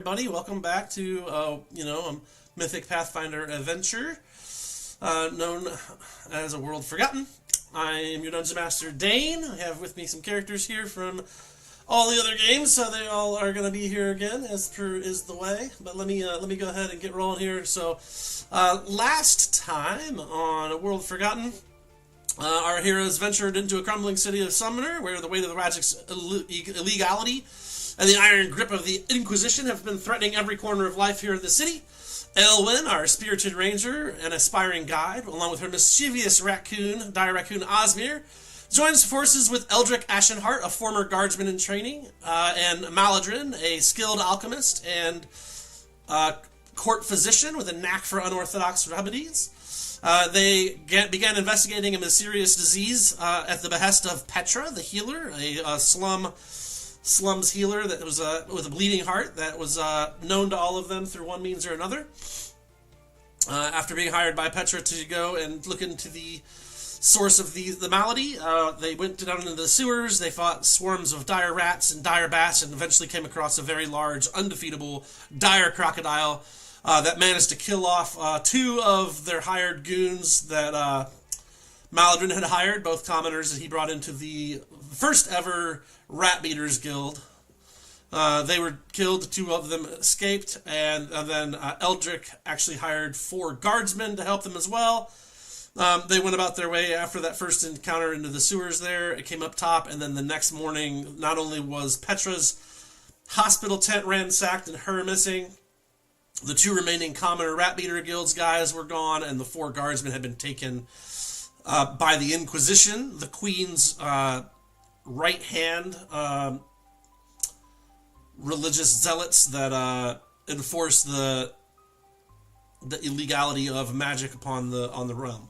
Everybody, welcome back to Mythic Pathfinder adventure, known as A World Forgotten. I am your Dungeon Master Dane. I have with me some characters here from all the other games, so they all are going to be here again, as per is the way. But let me go ahead and get rolling here. So, last time on A World Forgotten, our heroes ventured into a crumbling city of Sumnyr, where the weight of the magic's illegality and the iron grip of the Inquisition have been threatening every corner of life here in the city. Elwyn, our spirited ranger and aspiring guide, along with her mischievous dire raccoon Osmir, joins forces with Eldric Ashenheart, a former guardsman in training, and Maladrin, a skilled alchemist and court physician with a knack for unorthodox remedies. They began investigating a mysterious disease at the behest of Petra, the healer, a slums healer that was with a bleeding heart that was known to all of them through one means or another. After being hired by Petra to go and look into the source of the malady, they went down into the sewers. They fought swarms of dire rats and dire bats, and eventually came across a very large, undefeatable dire crocodile that managed to kill off two of their hired goons that Maladrin had hired, both commoners that he brought into the first ever Rat Beaters Guild. They were killed, two of them escaped, and then Eldric actually hired 4 guardsmen to help them as well. They went about their way after that first encounter into the sewers there. It came up top, and then the next morning, not only was Petra's hospital tent ransacked and her missing, the 2 remaining commoner Rat Beater Guild's guys were gone, and the 4 guardsmen had been taken by the Inquisition, the Queen's right hand religious zealots that enforce the illegality of magic on the realm.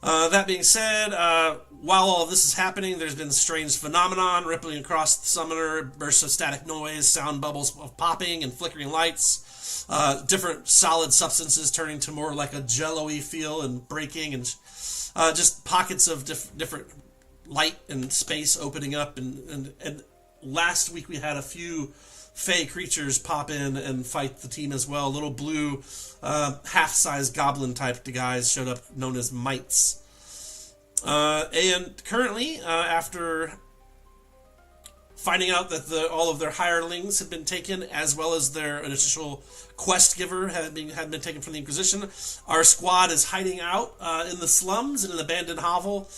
That being said, while all of this is happening, there's been a strange phenomenon rippling across the summoner, bursts of static noise, sound bubbles of popping and flickering lights, different solid substances turning to more like a jello-y feel and breaking, and just pockets of different light and space opening up, and last week we had a few fey creatures pop in and fight the team as well. Little blue half-sized goblin type guys showed up, known as mites, and currently after finding out that all of their hirelings had been taken, as well as their initial quest giver had been taken from the Inquisition, our squad is hiding out in the slums in an abandoned hovel.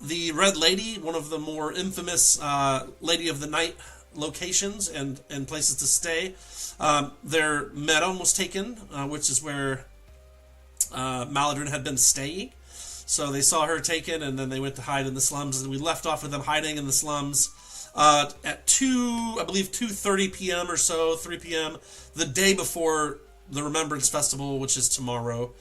The Red Lady, one of the more infamous Lady of the Night locations and places to stay, their meadow was taken, which is where Maladrin had been staying. So they saw her taken, and then they went to hide in the slums, and we left off with them hiding in the slums at 2:30 p.m. or so, 3 p.m., the day before the Remembrance Festival, which is tomorrow.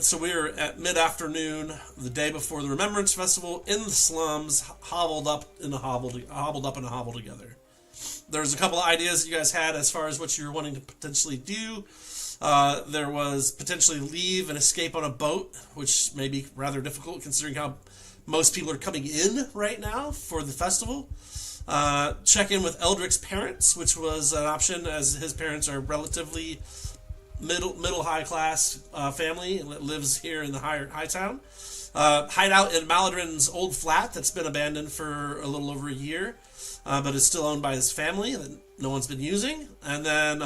So we were at mid-afternoon, the day before the Remembrance Festival, in the slums, hobbled up in a hovel together. There's a couple of ideas that you guys had as far as what you were wanting to potentially do. There was potentially leave and escape on a boat, which may be rather difficult considering how most people are coming in right now for the festival. Check in with Eldric's parents, which was an option, as his parents are relatively middle high class family that lives here in the high town. Hide out in Maladrin's old flat that's been abandoned for a little over a year, but is still owned by his family that no one's been using. And then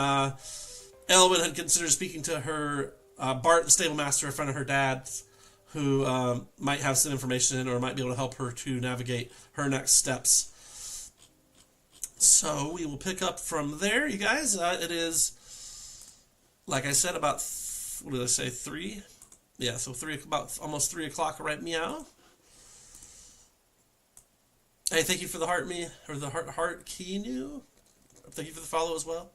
Elwyn had considered speaking to her Bart, the stable master, a friend of her dad's, who might have some information or might be able to help her to navigate her next steps. So we will pick up from there, you guys. It is, like I said, about, 3? Yeah, so about almost 3 o'clock, right? Meow. Hey, thank you for the heart key new. Thank you for the follow as well.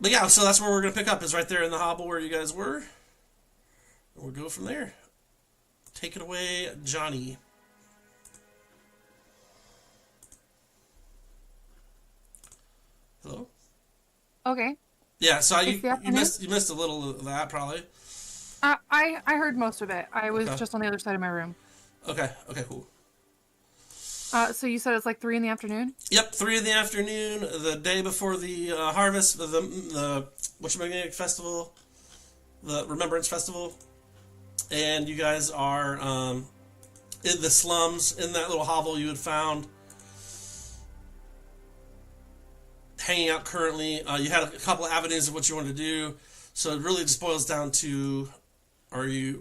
But yeah, so that's where we're going to pick up, is right there in the hovel where you guys were. And we'll go from there. Take it away, Johnny. Hello? Okay. Yeah, so you missed a little of that, probably. I heard most of it. I was just on the other side of my room. Okay, cool. So you said it's like 3 in the afternoon? Yep, 3 in the afternoon, the day before the harvest, the whatchamacallit festival, the Remembrance festival, and you guys are in the slums in that little hovel you had found, hanging out currently. You had a couple of avenues of what you wanted to do, so it really just boils down to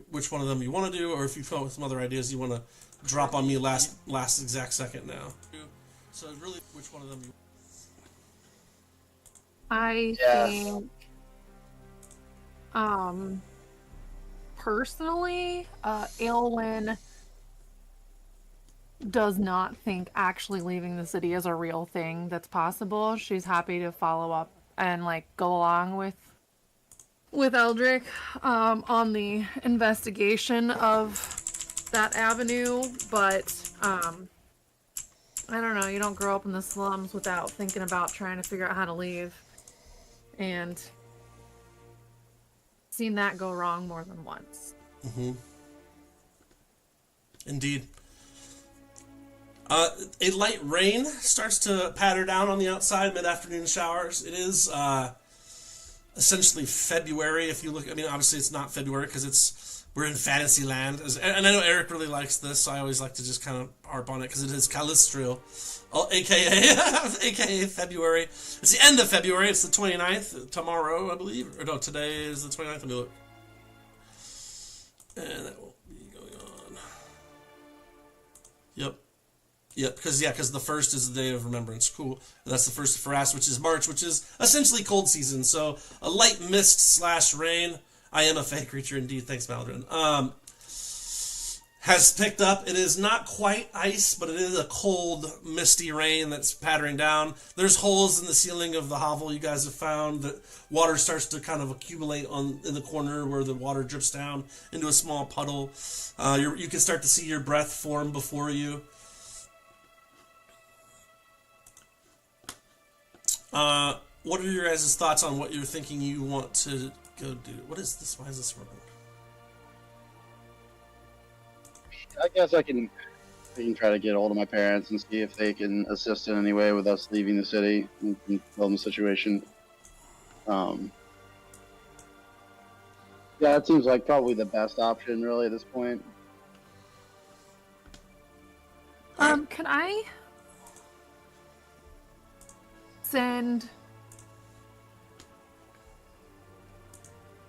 which one of them you want to do, or if you come up with some other ideas you want to drop on me last exact second now. So really, which one of them you? I think, personally, Aelwyn does not think actually leaving the city is a real thing that's possible. She's happy to follow up and like go along with Eldrick on the investigation of that avenue, but I don't know, you don't grow up in the slums without thinking about trying to figure out how to leave. And seen that go wrong more than once. Mm-hmm. Indeed. A light rain starts to patter down on the outside, mid-afternoon showers. It is essentially February. If you look, I mean, obviously it's not February because we're in fantasy land, and I know Eric really likes this, so I always like to just kind of harp on it because it is Calistril, aka February. It's the end of February. It's the 29th, tomorrow, I believe. Or no, today is the 29th. Let me look. And that won't be going on. Yep. Yep, because the first is the day of Remembrance. Cool. And that's the first for us, which is March, which is essentially cold season. So a light mist / rain. I am a fey creature indeed. Thanks, Maldron. Has picked up. It is not quite ice, but it is a cold, misty rain that's pattering down. There's holes in the ceiling of the hovel you guys have found. The water starts to kind of accumulate in the corner where the water drips down into a small puddle. You can start to see your breath form before you. What are your guys' thoughts on what you're thinking you want to go do? What is this? Why is this wrong? I guess I can try to get hold of my parents and see if they can assist in any way with us leaving the city and tell them the situation. Yeah, that seems like probably the best option, really, at this point. Can I send...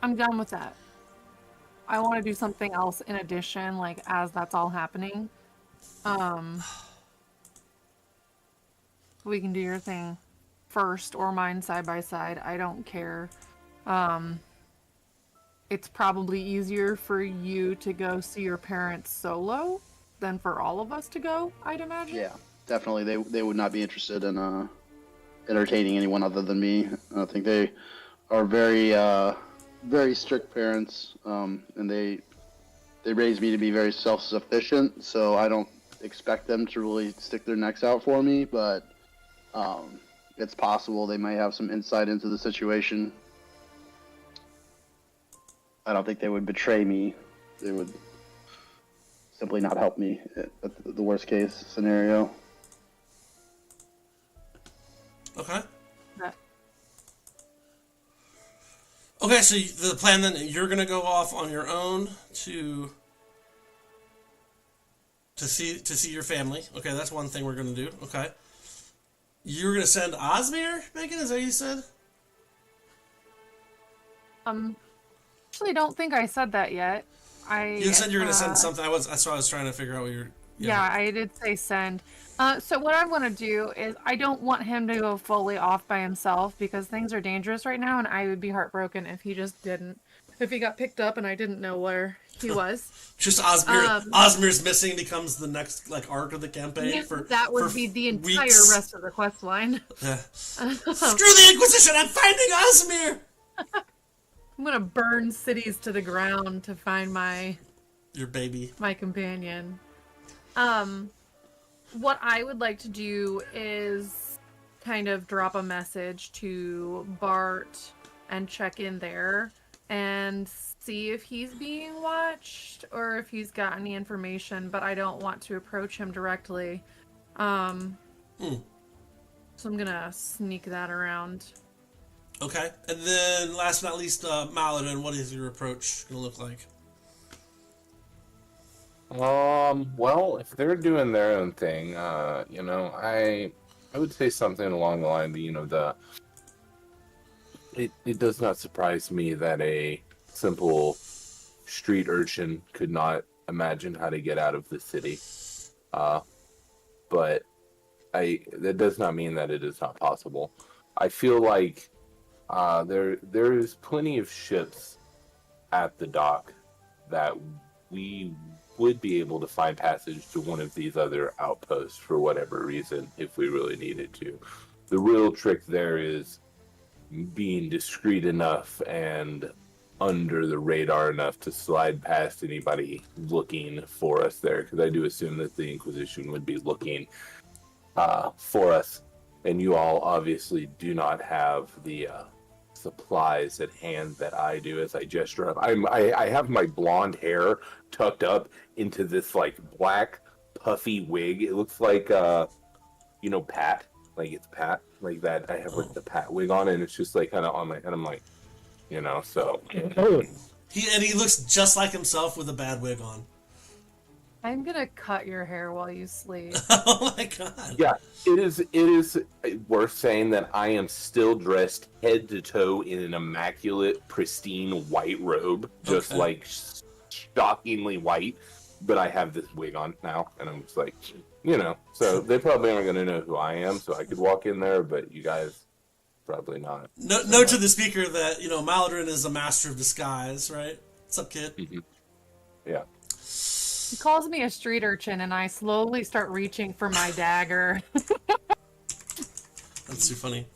I'm done with that. I want to do something else in addition, like, as that's all happening. We can do your thing first or mine side by side. I don't care. It's probably easier for you to go see your parents solo than for all of us to go, I'd imagine. Yeah, definitely. They would not be interested in entertaining anyone other than me. I think they are very strict parents, and they raised me to be very self-sufficient, so I don't expect them to really stick their necks out for me, but it's possible they might have some insight into the situation. I don't think they would betray me. They would simply not help me at the worst case scenario. Okay. Yeah. Okay, so the plan then, you're going to go off on your own to see your family. Okay, that's one thing we're going to do. Okay. You're going to send Osmir, Megan? Is that what you said? Actually don't think I said that yet. You said you're going to send something. That's why I was trying to figure out what you're... Yeah, I did say send. So what I want to do is I don't want him to go fully off by himself because things are dangerous right now, and I would be heartbroken if he just didn't. If he got picked up and I didn't know where he was. Just Osmir. Osmir's missing becomes the next arc of the campaign. Yeah, that would be the entire rest of the quest line. Yeah. Screw the Inquisition! I'm finding Osmir! I'm gonna burn cities to the ground to find your baby, my companion. What I would like to do is kind of drop a message to Bart and check in there and see if he's being watched or if he's got any information, but I don't want to approach him directly. So I'm gonna sneak that around. Okay. And then, last but not least, Maladin, what is your approach going to look like? Well, if they're doing their own thing, you know, I would say something along the line, it does not surprise me that a simple street urchin could not imagine how to get out of the city. But that does not mean that it is not possible. I feel like there's plenty of ships at the dock that we would be able to find passage to one of these other outposts for whatever reason if we really needed to. The real trick there is being discreet enough and under the radar enough to slide past anybody looking for us there, because I do assume that the Inquisition would be looking for us, and you all obviously do not have the supplies at hand that I do. As I gesture up, I have my blonde hair tucked up into this like black puffy wig. It looks like you know, Pat, like it's Pat, like that. I have like the Pat wig on, and it's just like kind of on my head. I'm like, you know, so He looks just like himself with a bad wig on. I'm gonna cut your hair while you sleep. Oh my god. yeah, it is worth saying that I am still dressed head to toe in an immaculate, pristine white robe, just Okay. like shockingly white. But I have this wig on now, and I'm just like, you know, so they probably aren't going to know who I am, so I could walk in there, but you guys probably not. Note to the speaker that, you know, Maladrin is a master of disguise, right? What's up, kid? Yeah. He calls me a street urchin, and I slowly start reaching for my dagger. That's too funny.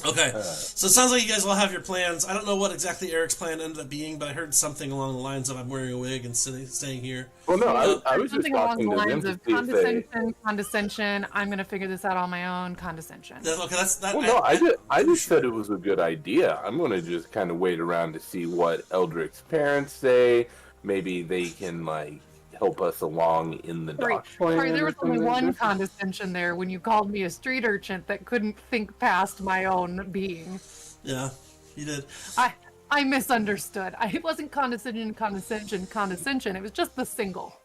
Okay, so it sounds like you guys all have your plans. I don't know what exactly Eric's plan ended up being, but I heard something along the lines of I'm wearing a wig and staying here. Well, no, I was just Something along talking the to them lines to of see if they... condescension. I'm gonna figure this out on my own. Condescension. Okay, that's that. Well, no, I just said it was a good idea. I'm going to just kind of wait around to see what Eldric's parents say. Maybe they can, like, help us along in the dock plan. Sorry, there was or only something. one condescension there when you called me a street urchin that couldn't think past my own being. Yeah, you did. I misunderstood. It wasn't condescension. It was just the single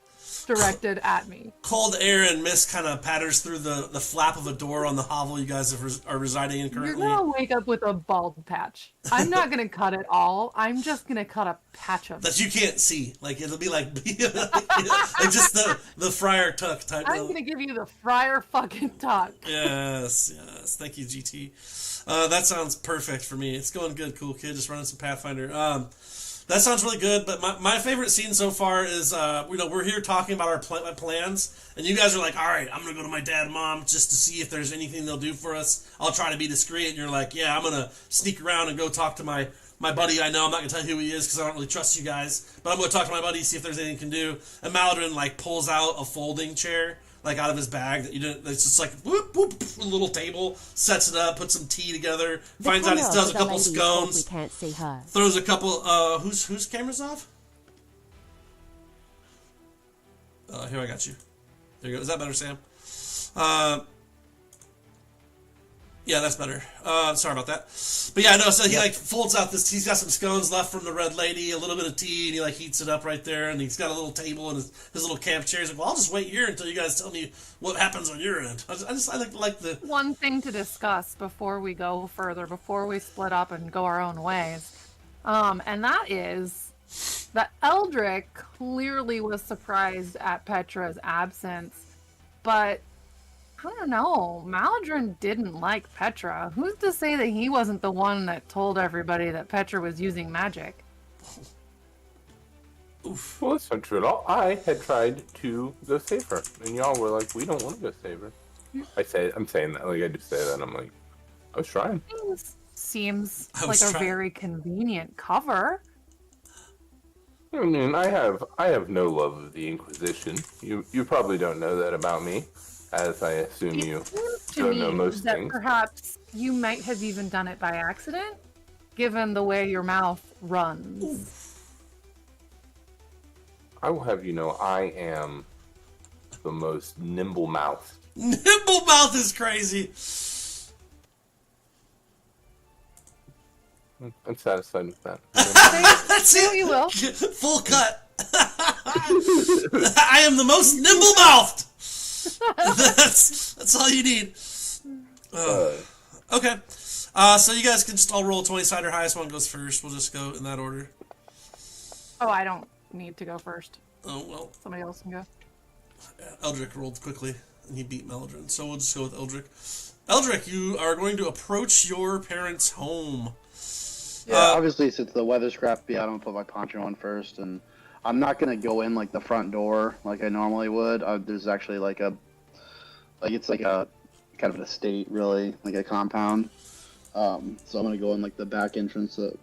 directed at me. Cold air and mist kind of patters through the flap of a door on the hovel you guys are residing in You're currently. gonna wake up with a bald patch. I'm not gonna cut it all. I'm just gonna cut a patch of it. That you can't see. Like, it'll be like, like just the Friar Tuck type. I'm gonna give you the friar fucking tuck. Yes. Thank you, GT. That sounds perfect for me. It's going good, cool kid. Just running some Pathfinder. That sounds really good. But my favorite scene so far is, we're here talking about our plans, and you guys are like, all right, I'm gonna go to my dad and mom just to see if there's anything they'll do for us. I'll try to be discreet. And you're like, yeah, I'm gonna sneak around and go talk to my buddy I know. I'm not gonna tell you who he is because I don't really trust you guys. But I'm gonna talk to my buddy, see if there's anything he can do. And Maladrin like pulls out a folding chair like out of his bag that you didn't. It's just like whoop whoop, a little table, sets it up, puts some tea together, finds out he still has a couple scones. We can't see her. Throws a couple. Whose camera's off? Here, I got you. There you go. Is that better, Sam? Yeah, that's better. Sorry about that. But yeah, no, so he like folds out this, he's got some scones left from the Red Lady, a little bit of tea, and he like heats it up right there, and he's got a little table and his little camp chair. He's like, well, I'll just wait here until you guys tell me what happens on your end. I like the... One thing to discuss before we go further, before we split up and go our own ways, and that is that Eldric clearly was surprised at Petra's absence, but I don't know. Maladrin didn't like Petra. Who's to say that he wasn't the one that told everybody that Petra was using magic? Oof. Well, that's not true at all. I had tried to go save her, and y'all were like, we don't want to go save her. I'm saying that, like, I just say that, and I'm like, I was trying. Seems I like was a trying. very convenient cover. I mean, I have no love of the Inquisition. You probably don't know that about me, as I assume you Seems to don't know me most that things. perhaps you might have even done it by accident, given the way your mouth runs. I will have you know, I am the most nimble mouth. Nimble mouth is crazy. I'm satisfied with that. That's it. You will. Full cut. I am the most nimble mouthed. That's all you need. Okay. So you guys can just all roll 20 sided. Highest one goes first. We'll just go in that order. Oh, I don't need to go first. Oh, well. Somebody else can go. Eldrick rolled quickly, and he beat Meldrin. So we'll just go with Eldrick. Eldrick, you are going to approach your parents' home. Yeah, obviously, since the weather's crappy, I don't put my poncho on first, and I'm not gonna go in like the front door like I normally would. There's actually it's like a kind of an estate, really, like a compound. So I'm gonna go in like the back entrance, the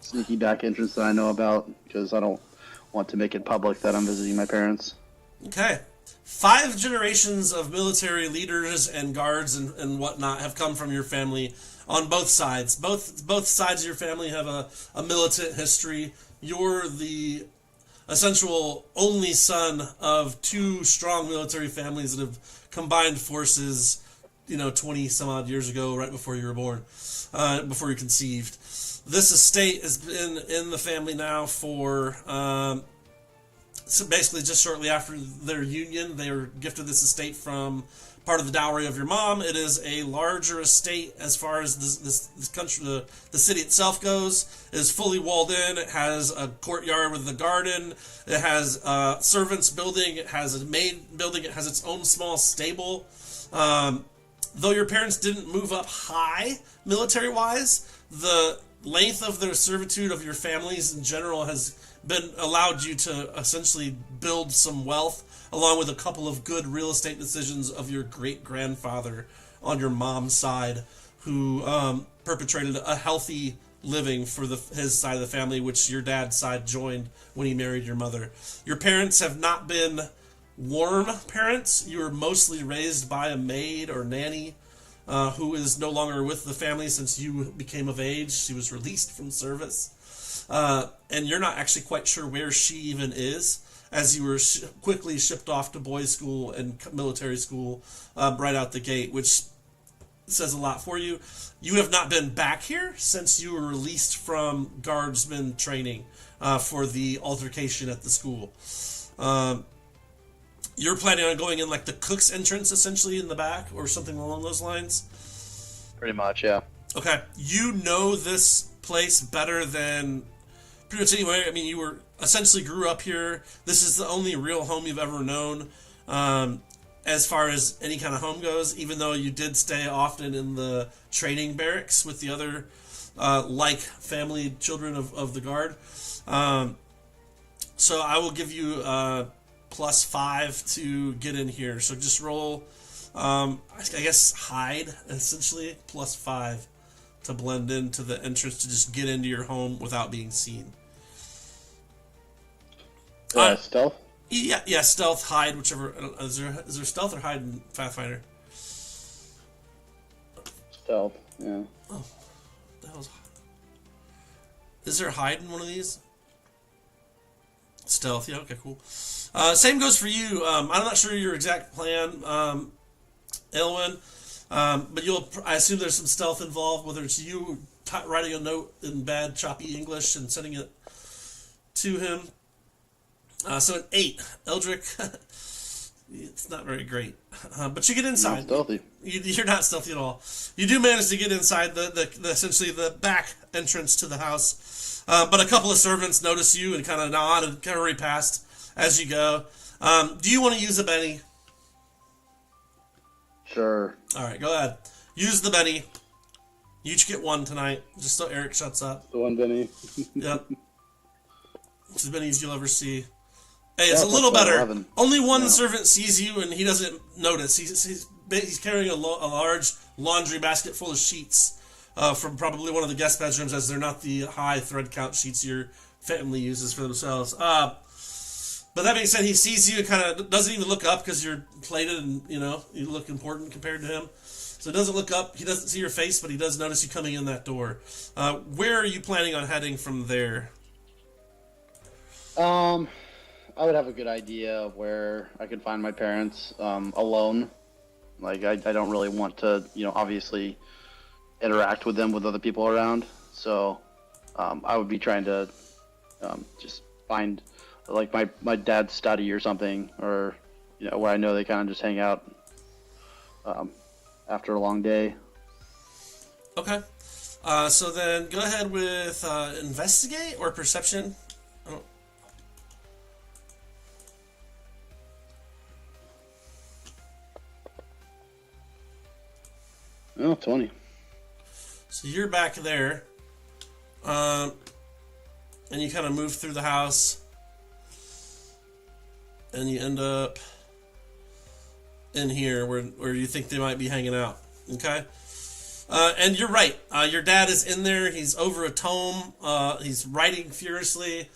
sneaky back entrance that I know about, because I don't want to make it public that I'm visiting my parents. Okay. 5 generations of military leaders and guards and whatnot have come from your family on both sides. Both sides of your family have a militant history. You're the essential only son of 2 strong military families that have combined forces, 20 some odd years ago, right before you were born, before you conceived. This estate has been in the family now for... So basically, just shortly after their union, they were gifted this estate from part of the dowry of your mom. It is a larger estate as far as this country, the city itself goes. It is fully walled in. It has a courtyard with a garden. It has servants building. It has a maid building. It has its own small stable. Though your parents didn't move up high military-wise, the length of their servitude of your families in general has been allowed you to essentially build some wealth, along with a couple of good real estate decisions of your great-grandfather on your mom's side, who perpetrated a healthy living for his side of the family, which your dad's side joined when he married your mother. Your parents have not been warm parents. You were mostly raised by a maid or nanny who is no longer with the family since you became of age. She was released from service. And you're not actually quite sure where she even is, as you were quickly shipped off to boys' school and military school right out the gate, which says a lot for you. You have not been back here since you were released from guardsman training for the altercation at the school. You're planning on going in like the cook's entrance, essentially, in the back, or something along those lines? Pretty much, yeah. Okay. You know this place better than pretty much anyway. I mean, you were essentially grew up here. This is the only real home you've ever known, as far as any kind of home goes, even though you did stay often in the training barracks with the other family children of the guard. So I will give you +5 to get in here. So just roll, I guess, hide, essentially, +5 to blend into the entrance, to just get into your home without being seen. Stealth? Yeah, stealth, hide, whichever. Is there stealth or hide in Pathfinder? Stealth, yeah. Oh, the hell's... Is there hide in one of these? Stealth, yeah, okay, cool. Same goes for you. I'm not sure your exact plan, Elwyn, but I assume there's some stealth involved, whether it's you writing a note in bad, choppy English and sending it to him. So an 8. Eldrick, it's not very great. But you get inside. Not stealthy. You're not stealthy at all. You do manage to get inside the essentially the back entrance to the house. But a couple of servants notice you and kind of nod and kind of hurry past as you go. Do you want to use a Benny? Sure. All right, go ahead. Use the Benny. You each get 1 tonight, just so Eric shuts up. The one Benny. Yep. It's the Bennies you'll ever see. Hey, it's a little better. 11. Only one servant sees you, and he doesn't notice. He's carrying a large laundry basket full of sheets from probably one of the guest bedrooms, as they're not the high thread count sheets your family uses for themselves. But that being said, he sees you and kind of doesn't even look up because you're plated and, you look important compared to him. So he doesn't look up. He doesn't see your face, but he does notice you coming in that door. Where are you planning on heading from there? would have a good idea of where I could find my parents alone. Like I don't really want to, obviously interact with them with other people around. So I would be trying to just find like my dad's study or something, or where I know they kind of just hang out after a long day. Okay. So then go ahead with investigate or perception. Oh, 20. So you're back there, and you kind of move through the house, and you end up in here where you think they might be hanging out. Okay? And you're right. Your dad is in there. He's over a tome. He's writing furiously.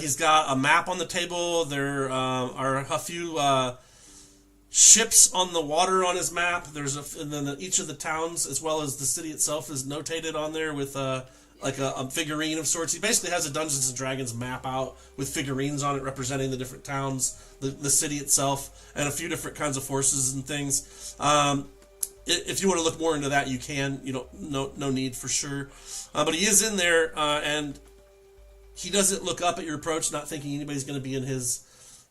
He's got a map on the table. There are a few ships on the water on his map. And then each of the towns, as well as the city itself, is notated on there with like a figurine of sorts. He basically has a Dungeons and Dragons map out with figurines on it representing the different towns, the city itself, and a few different kinds of forces and things. If you want to look more into that, you can. No need for sure. But he is in there, and he doesn't look up at your approach, not thinking anybody's going to be in his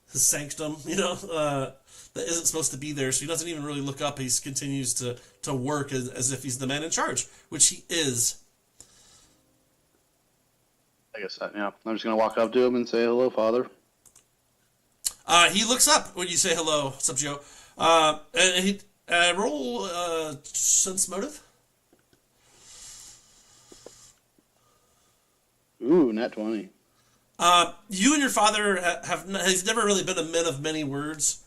sanctum, that isn't supposed to be there. So he doesn't even really look up. He continues to work as if he's the man in charge, which he is. I guess, I'm just going to walk up to him and say, hello, Father. He looks up when you say hello. What's up, Joe? And he roll sense motive. Ooh, nat 20. You and your father he's never really been a man of many words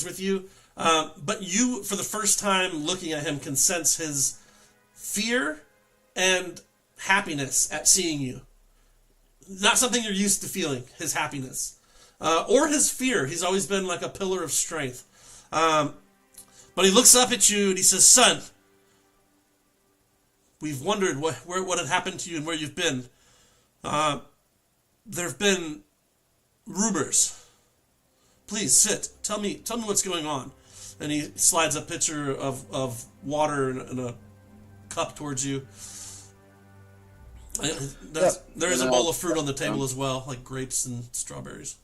with you. But you, for the first time looking at him, can sense his fear and happiness at seeing you. Not something you're used to feeling, his happiness. Or his fear. He's always been like a pillar of strength. But he looks up at you and he says, son, we've wondered what had happened to you and where you've been. There have been rumors. Please sit. Tell me what's going on. And he slides a pitcher of water in a cup towards you. There is a bowl of fruit on the table as well, like grapes and strawberries.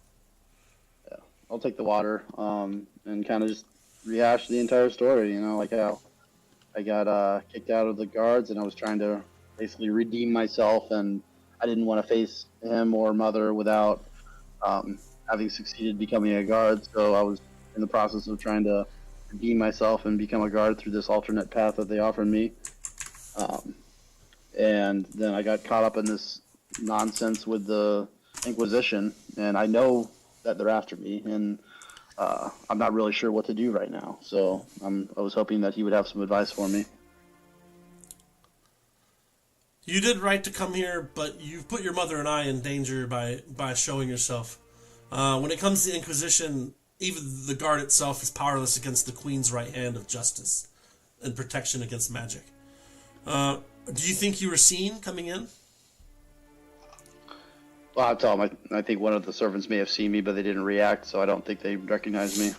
Yeah, I'll take the water and kind of just rehash the entire story. Like how I got kicked out of the guards, and I was trying to basically redeem myself, and I didn't want to face him or Mother without having succeeded becoming a guard. So I was in the process of trying to redeem myself and become a guard through this alternate path that they offered me. And then I got caught up in this nonsense with the Inquisition, and I know that they're after me, and I'm not really sure what to do right now. So I was hoping that he would have some advice for me. You did right to come here, but you've put your mother and I in danger by showing yourself. When it comes to the Inquisition, even the guard itself is powerless against the Queen's right hand of justice and protection against magic. Do you think you were seen coming in? Well, I'll tell him. I think one of the servants may have seen me, but they didn't react, so I don't think they recognized me.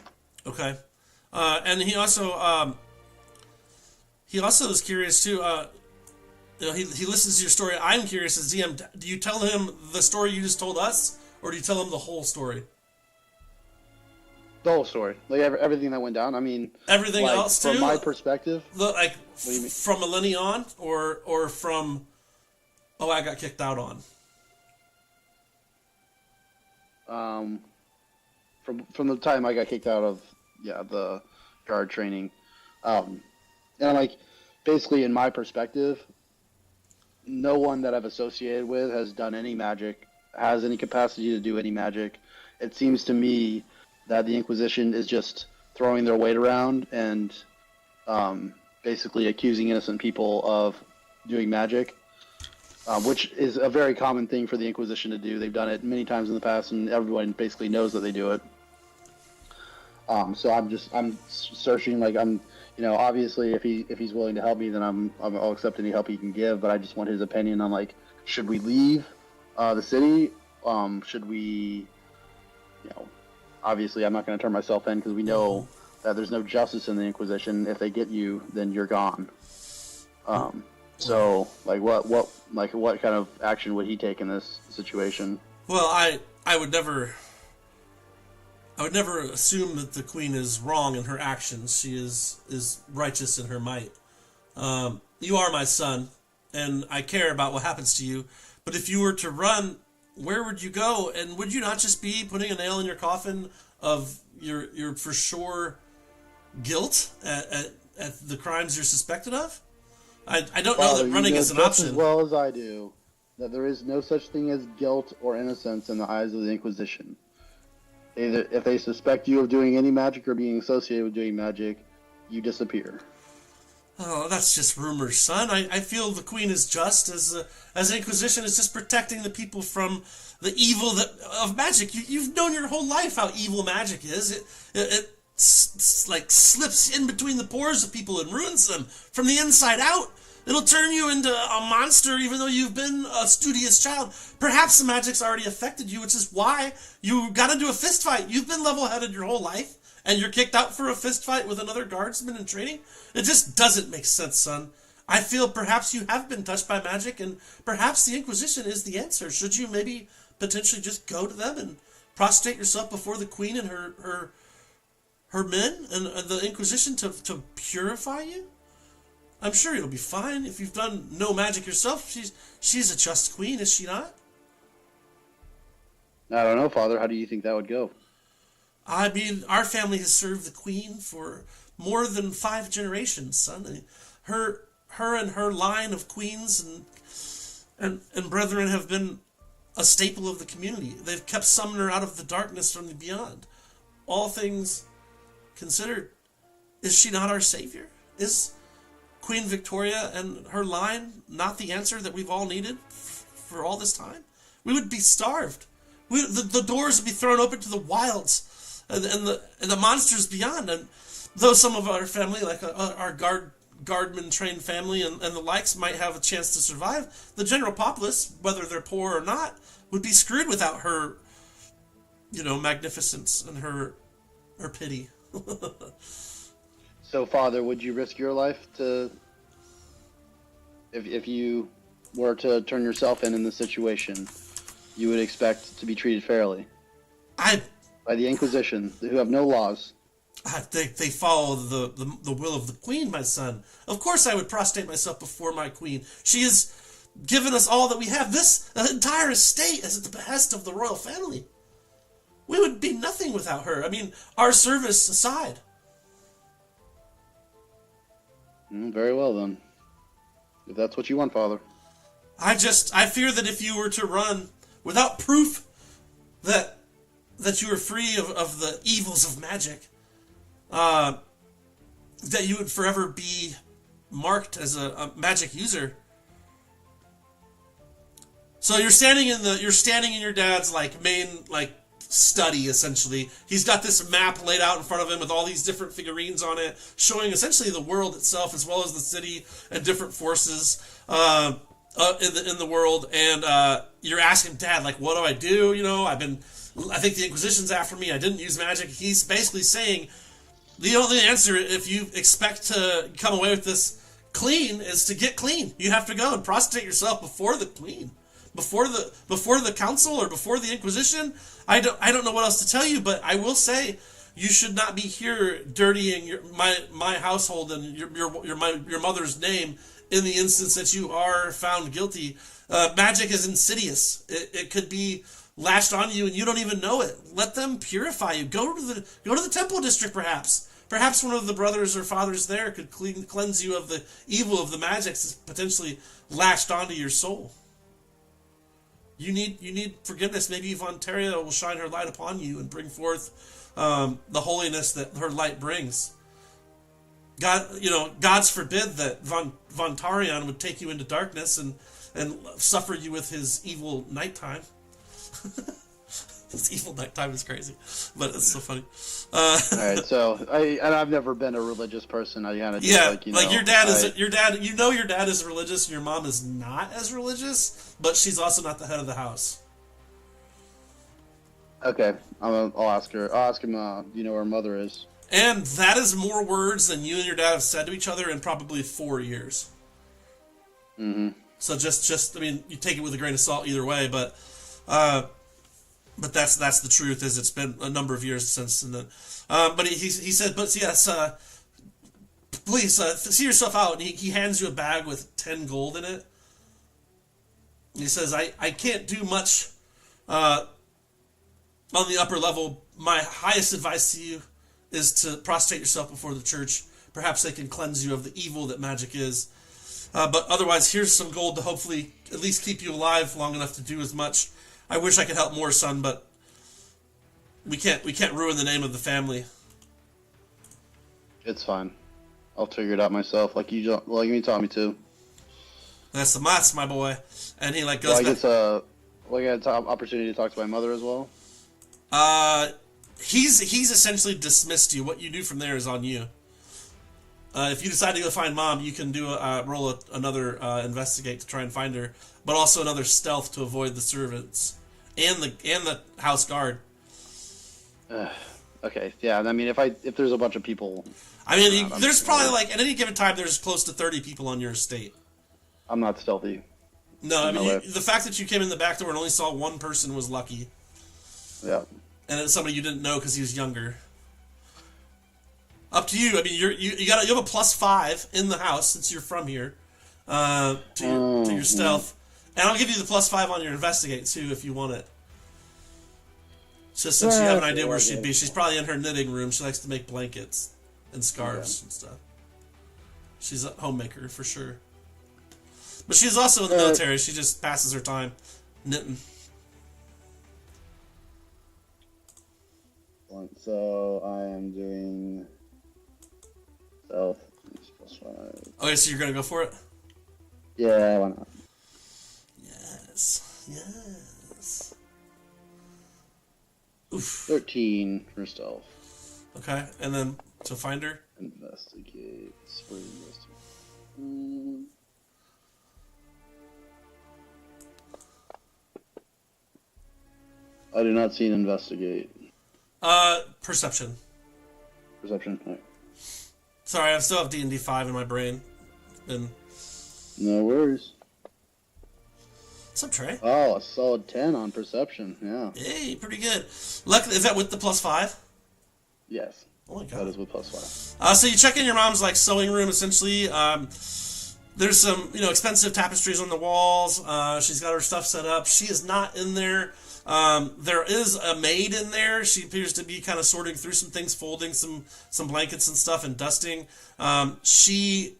Okay. And he also is curious too. He listens to your story. I'm curious as DM. Do you tell him the story you just told us, or do you tell him the whole story? The whole story, like everything that went down. I mean, everything like, else too. From my perspective, what do you mean? From Millennia on, or from I got kicked out on. From the time I got kicked out of the guard training, and I'm like, basically in my perspective, no one that I've associated with has done any magic, has any capacity to do any magic. It seems to me that the Inquisition is just throwing their weight around and basically accusing innocent people of doing magic, which is a very common thing for the Inquisition to do. They've done it many times in the past, and everyone basically knows that they do it. So I'm searching, like obviously if he's willing to help me, then I'll accept any help he can give. But I just want his opinion on, like, should we leave the city? Should we obviously I'm not going to turn myself in because we know that there's no justice in the Inquisition. If they get you, then you're gone. So, what kind of action would he take in this situation? Well, I would never assume that the queen is wrong in her actions. She is righteous in her might. You are my son, and I care about what happens to you. But if you were to run, where would you go? And would you not just be putting a nail in your coffin of your for sure guilt at the crimes you're suspected of? I don't know that running is an option. As well as I do, that there is no such thing as guilt or innocence in the eyes of the Inquisition. Either if they suspect you of doing any magic or being associated with doing magic, you disappear. Oh, that's just rumors, son. I feel the queen is just as the Inquisition is just protecting the people from the evil of magic. You've known your whole life how evil magic is. It like slips in between the pores of people and ruins them from the inside out. It'll turn you into a monster even though you've been a studious child. Perhaps the magic's already affected you, which is why you got into a fist fight. You've been level-headed your whole life, and you're kicked out for a fist fight with another guardsman in training? It just doesn't make sense, son. I feel perhaps you have been touched by magic, and perhaps the Inquisition is the answer. Should you maybe potentially just go to them and prostrate yourself before the queen and her men and the Inquisition to purify you? I'm sure you'll be fine. If you've done no magic yourself, she's a just queen, is she not? I don't know, Father. How do you think that would go? I mean, our family has served the queen for more than 5 generations, son. I mean, her and her line of queens and brethren have been a staple of the community. They've kept Sumnyr out of the darkness from the beyond. All things considered, is she not our savior? Is Queen Victoria and her line not the answer that we've all needed for all this time? We would be starved. The doors would be thrown open to the wilds and the monsters beyond. And though some of our family, like our guardman trained family and the likes, might have a chance to survive, the general populace, whether they're poor or not, would be screwed without her, magnificence and her pity. So, Father, would you risk your life if you were to turn yourself in this situation, you would expect to be treated fairly? By the Inquisition, who have no laws. They follow the will of the queen, my son. Of course I would prostrate myself before my queen. She has given us all that we have. This entire estate is at the behest of the royal family. We would be nothing without her. I mean, our service aside. Very well, then. If that's what you want, Father. I fear that if you were to run without proof that you were free of the evils of magic, that you would forever be marked as a magic user. So you're standing in your dad's main study, essentially. He's got this map laid out in front of him with all these different figurines on it, showing essentially the world itself as well as the city and different forces in the world. And you're asking Dad, what do I do? I think the Inquisition's after me. I didn't use magic. He's basically saying the only answer, if you expect to come away with this clean, is to get clean. You have to go and prostrate yourself before the queen, before the council, or before the Inquisition. I don't know what else to tell you, but I will say you should not be here dirtying my household and your mother's name in the instance that you are found guilty. Magic is insidious. It could be lashed on you and you don't even know it. Let them purify you. Go to the temple district, perhaps. Perhaps one of the brothers or fathers there could cleanse you of the evil of the magic that's potentially lashed onto your soul. You need forgiveness. Maybe Vontaria will shine her light upon you and bring forth the holiness that her light brings. God's forbid that Vontarion would take you into darkness and suffer you with his evil nighttime. His evil nighttime is crazy, but it's so funny. All right, so I've never been a religious person. I kind of your dad. Your dad is religious, and your mom is not as religious, but she's also not the head of the house. Okay, I'll ask her. I'll ask him. Do you know where her mother is? And that is more words than you and your dad have said to each other in probably 4 years. Mm-hmm. So just I mean, you take it with a grain of salt either way, but that's the truth. Is it's been a number of years since, and then, but he said, but yes, please see yourself out. And he hands you a bag with 10 gold in it. He says, I can't do much on the upper level. My highest advice to you is to prostrate yourself before the church. Perhaps they can cleanse you of the evil that magic is. But otherwise, here's some gold to hopefully at least keep you alive long enough to do as much. I wish I could help more, son, but we can't ruin the name of the family. It's fine. I'll figure it out myself, like you taught me to. That's the mats, my boy. And he like Well, goes back. I get an opportunity to talk to my mother as well. He's essentially dismissed you. What you do from there is on you. If you decide to go find mom, you can do roll another investigate to try and find her, but also another stealth to avoid the servants and the house guard. Okay, yeah. I mean, if there's a bunch of people, I mean, there's probably like at any given time there's close to 30 people on your estate. I'm not stealthy. No, I mean the fact that you came in the back door and only saw one person was lucky. Yeah. And it's somebody you didn't know because he was younger. Up to you. I mean, you have a +5 in the house since you're from here to your stealth, and I'll give you the +5 on your investigate too if you want it. Just since you have an idea where she'd be, she's probably in her knitting room. She likes to make blankets and scarves and stuff. She's a homemaker for sure, but she's also in the military. She just passes her time knitting. So I am doing stealth +5. Okay, so you're gonna go for it? Yeah, why not? Yes. Oof. 13 for stealth. Okay, and then to find her? Investigate. I do not see an investigate. Perception. Perception. Right. Sorry, I still have D&D 5 in my brain. And No worries. what's up, Trey? Oh, a solid 10 on perception. Yeah. Hey, pretty good. Luckily, is that with the +5? Yes. Oh my god. That is with +5. So you check in your mom's like sewing room essentially. There's some expensive tapestries on the walls. She's got her stuff set up. She is not in there. There is a maid in there. She appears to be kind of sorting through some things, folding some blankets and stuff and dusting. She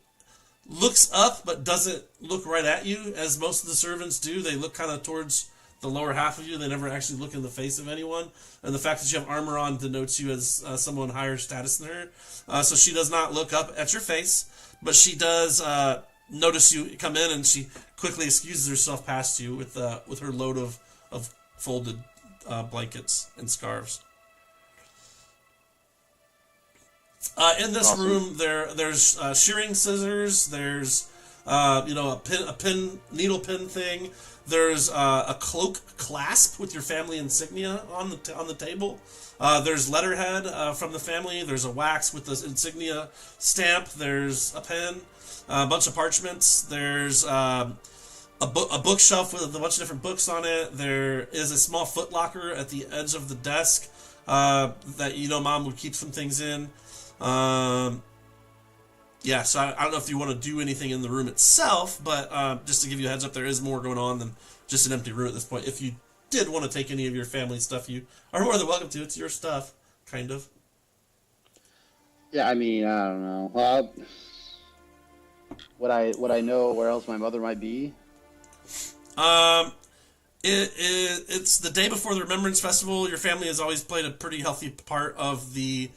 looks up but doesn't look right at you, as most of the servants do. They look kind of towards the lower half of you. They never actually look in the face of anyone. And the fact that you have armor on denotes you as someone higher status than her. So she does not look up at your face, but she does notice you come in, and she quickly excuses herself past you with her load of folded blankets and scarves. In this Awesome. room, there's shearing scissors. There's a needle pin thing. There's a cloak clasp with your family insignia on the table. There's letterhead from the family. There's a wax with the insignia stamp. There's a pen, a bunch of parchments. There's a bookshelf with a bunch of different books on it. There is a small footlocker at the edge of the desk that Mom would keep some things in. Yeah, so I don't know if you want to do anything in the room itself, but just to give you a heads up, there is more going on than just an empty room at this point. If you did want to take any of your family stuff, you are more than welcome to. It's your stuff, kind of. Yeah, I mean, I don't know. Well, would I know where else my mother might be? It's the day before the Remembrance Festival. Your family has always played a pretty healthy part of the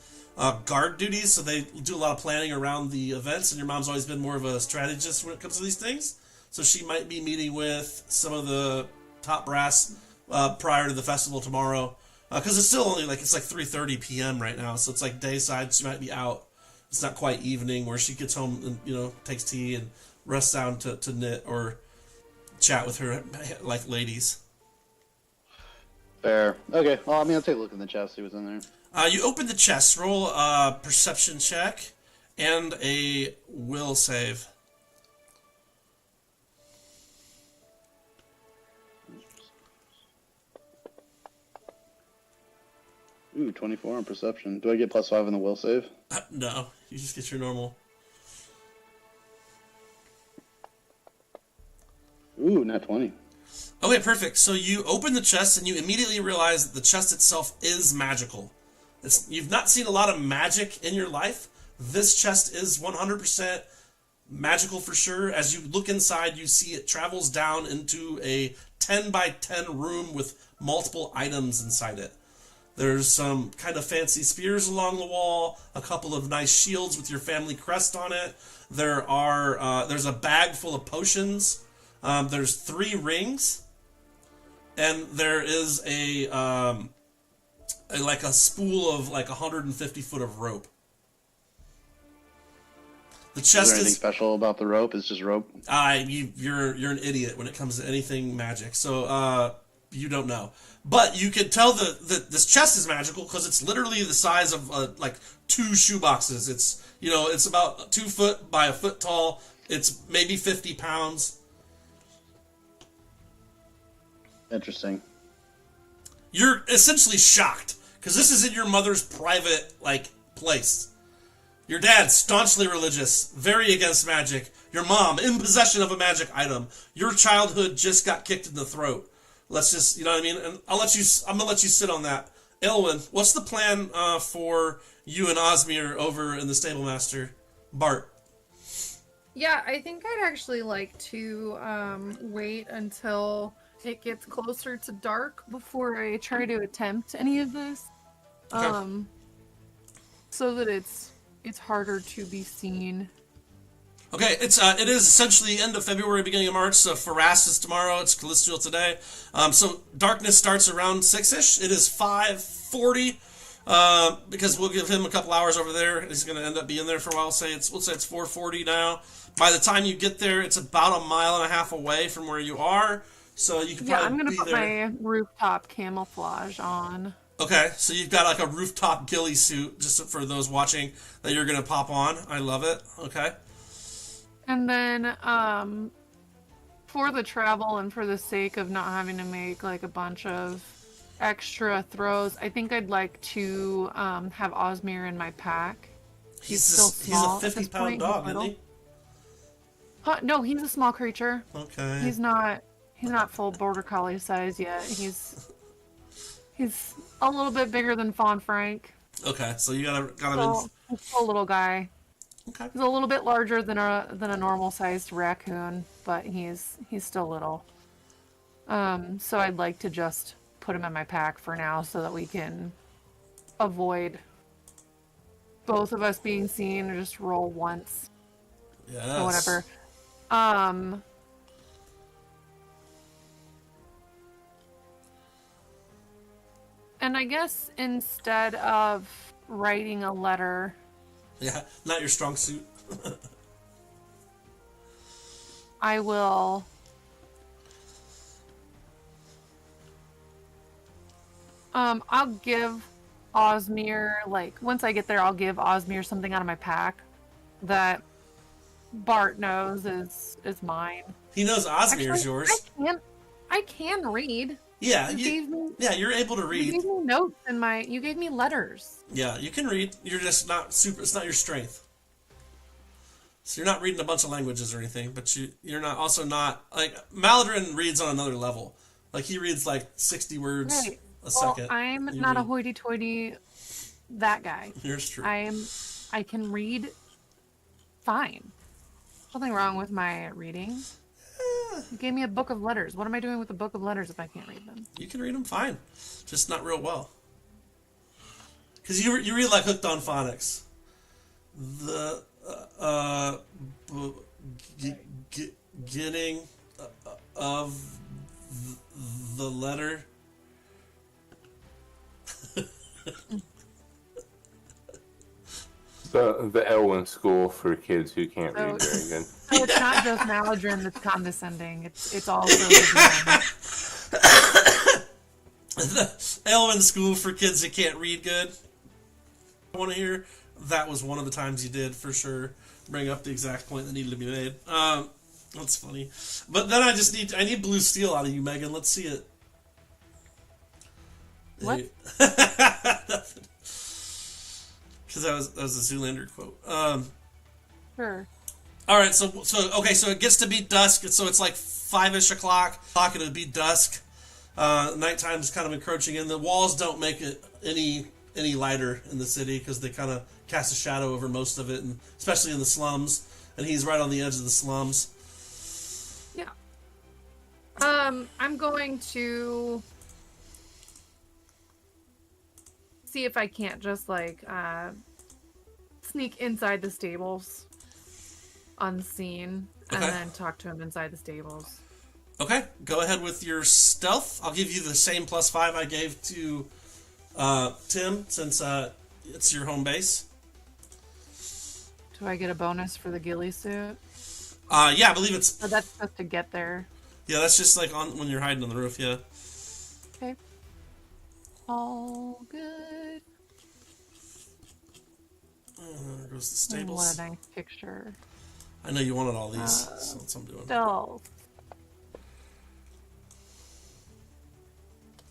guard duties, so they do a lot of planning around the events, and your mom's always been more of a strategist when it comes to these things. So she might be meeting with some of the top brass prior to the festival tomorrow, because it's still only it's 3:30 p.m. right now, so it's like day side. She might be out. It's not quite evening where she gets home and takes tea and rests down to knit or chat with her like ladies. Fair. Okay. Well, I mean, I'll take a look in the chest, see what's in there. You open the chest, roll a perception check and a will save. Ooh, 24 on perception. Do I get +5 in the will save? No, you just get your normal. Ooh, nat 20. Okay, perfect. So you open the chest and you immediately realize that the chest itself is magical. You've not seen a lot of magic in your life. This chest is 100% magical for sure. As you look inside, you see it travels down into a 10 by 10 room with multiple items inside it. There's some kind of fancy spears along the wall, a couple of nice shields with your family crest on it. There's a bag full of potions. There's 3 rings, and there is a spool of like 150 foot of rope. The chest is there anything special about the rope? It's just rope. You're an idiot when it comes to anything magic. So you don't know, but you can tell that this chest is magical because it's literally the size of like 2 shoe boxes. It's about 2 foot by a foot tall. It's maybe 50 pounds. Interesting. You're essentially shocked because this is in your mother's private place. Your dad, staunchly religious, very against magic. Your mom, in possession of a magic item. Your childhood just got kicked in the throat. Let's just, you know what I mean? And I'm gonna let you sit on that. Elwyn, what's the plan for you and Osmir over in the Stable Master? Bart. Yeah, I think I'd actually like to wait until it gets closer to dark before I try to attempt any of this. Okay. So that it's harder to be seen. Okay, it is essentially end of February, beginning of March. So Farast is tomorrow. It's Callistial today. So darkness starts around 6ish. It is 5:40 because we'll give him a couple hours over there. He's going to end up being there for a while. We'll say it's 4:40 now. By the time you get there, it's about 1.5 miles away from where you are. So you can probably I'm going to put there. my rooftop camouflage on. Okay, so you've got like a rooftop ghillie suit, just for those watching, that you're going to pop on. I love it. Okay. And then, for the travel and for the sake of not having to make like a bunch of extra throws, I think I'd like to have Osmir in my pack. He's still small. He's a 50-pound dog, isn't he? No, he's a small creature. Okay. He's not full border collie size yet. He's a little bit bigger than Fawn Frank. Okay, so you got him in. He's still a little guy. Okay. He's a little bit larger than a normal sized raccoon, but he's still little. So I'd like to just put him in my pack for now so that we can avoid both of us being seen, or just roll once. Yes. Or whatever. And I guess instead of writing a letter... Yeah, not your strong suit. I will... I'll give Osmir, once I get there, I'll give Osmir something out of my pack that Bart knows is mine. He knows Osmir's yours. I can read. Yeah, you're able to read. You gave me notes you gave me letters. Yeah, you can read. You're just not super. It's not your strength. So you're not reading a bunch of languages or anything, but you're not Maladrin reads on another level. Like he reads 60 words a second. I'm not a hoity-toity that guy. Yours true. I can read fine. Nothing wrong with my reading. You gave me a book of letters. What am I doing with a book of letters if I can't read them? You can read them fine, just not real well. Because you read like Hooked on Phonics. The beginning of the letter. The Elwyn School for kids who can't read very good. So it's not just Maladrin that's condescending. It's also the The Elwyn School for kids that can't read good. I want to hear. That was one of the times you did, for sure, bring up the exact point that needed to be made. That's funny. But then I need blue steel out of you, Megan. Let's see it. What? Because that was a Zoolander quote. Sure. All right, so it gets to be dusk, so it's like 5-ish o'clock. It'll be dusk. Nighttime's kind of encroaching in. The walls don't make it any lighter in the city because they kind of cast a shadow over most of it, and especially in the slums. And he's right on the edge of the slums. Yeah. I'm going to see if I can't just like sneak inside the stables unseen and then talk to him inside the stables. Okay, go ahead with your stealth. I'll give you the same +5 I gave to Tim, since it's your home base. Do I get a bonus for the ghillie suit? Yeah, I believe it's... Or that's just to get there. Yeah, that's just like on when you're hiding on the roof, yeah. Okay. All good. There goes the stables. What a nice picture. I know you wanted all these, so that's what I'm doing. Stealth.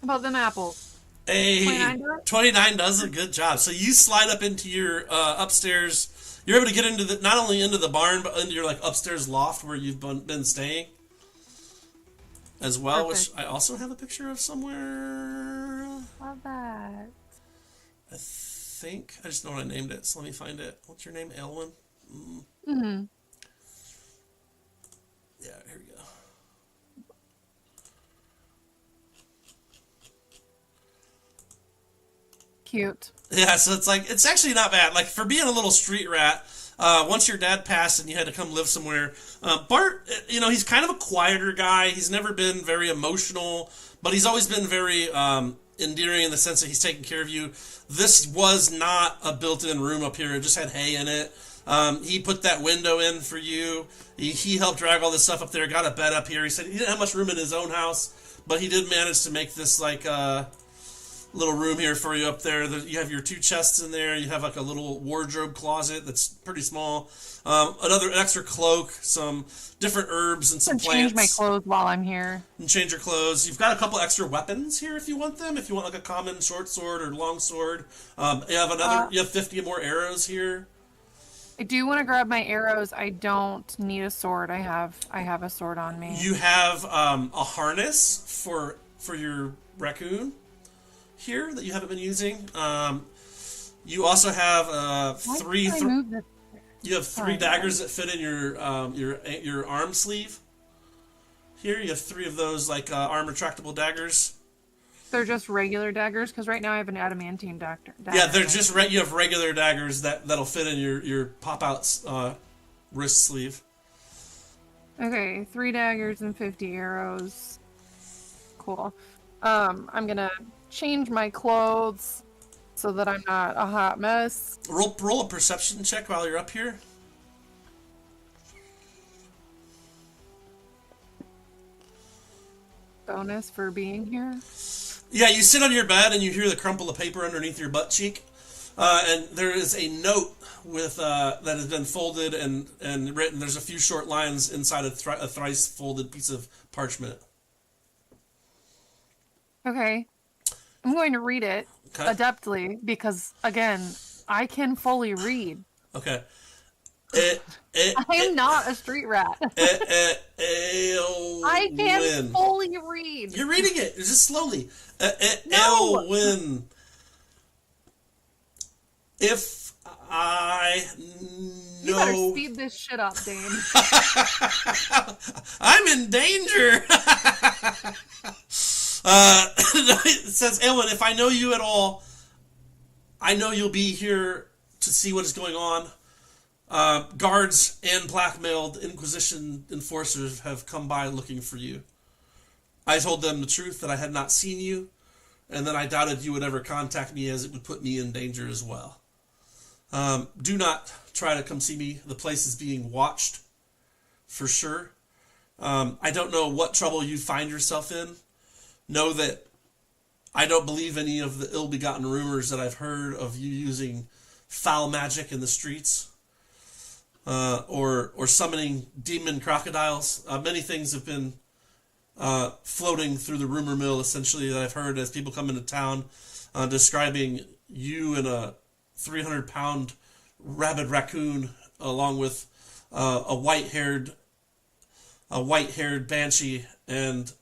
How about them apples? Hey, 29 does a good job. So you slide up into your upstairs. You're able to get into not only into the barn, but into your like upstairs loft where you've been staying as well. Perfect. Which I also have a picture of somewhere. Love that. I think I just know what I named it. So let me find it. What's your name, Elwyn? Mm-hmm. Yeah, here we go. Cute. Yeah, so it's actually not bad. Like, for being a little street rat, once your dad passed and you had to come live somewhere, Bart, he's kind of a quieter guy. He's never been very emotional, but he's always been very endearing in the sense that he's taking care of you. This was not a built-in room up here. It just had hay in it. He put that window in for you. He helped drag all this stuff up there, got a bed up here. He said he didn't have much room in his own house, but he did manage to make this, like, little room here for you up there. You have your 2 chests in there. You have like a little wardrobe closet that's pretty small. An extra cloak, some different herbs and some plants. Change my clothes while I'm here. And change your clothes. You've got a couple extra weapons here if you want them. If you want like a common short sword or long sword. You have 50 more arrows here. I do want to grab my arrows. I don't need a sword. I have a sword on me. You have a harness for your raccoon here that you haven't been using. You also have three daggers that fit in your arm sleeve. Here you have 3 of those like arm retractable daggers. They're just regular daggers because right now I have an adamantine dagger. Yeah, they're just you have regular daggers that'll fit in your pop out wrist sleeve. Okay, 3 daggers and 50 arrows. Cool. I'm gonna change my clothes so that I'm not a hot mess. Roll a perception check while you're up here. Bonus for being here. Yeah, you sit on your bed and you hear the crumple of paper underneath your butt cheek, and there is a note with that has been folded and written. There's a few short lines inside a thrice folded piece of parchment. Okay. I'm going to read it adeptly because, again, I can fully read. Okay. I am not a street rat. I can fully read. You're reading it. Just slowly. No. Elwyn. If I know... You better speed this shit up, Dane. I'm in danger. It says, Elwyn, if I know you at all, I know you'll be here to see what is going on. Guards and blackmailed Inquisition enforcers have come by looking for you. I told them the truth, that I had not seen you, and then I doubted you would ever contact me as it would put me in danger as well. Do not try to come see me. The place is being watched, for sure. I don't know what trouble you find yourself in. Know that I don't believe any of the ill-begotten rumors that I've heard of you using foul magic in the streets, or summoning demon crocodiles. Many things have been floating through the rumor mill, essentially, that I've heard as people come into town, describing you and a 300-pound rabid raccoon, along with a white-haired banshee and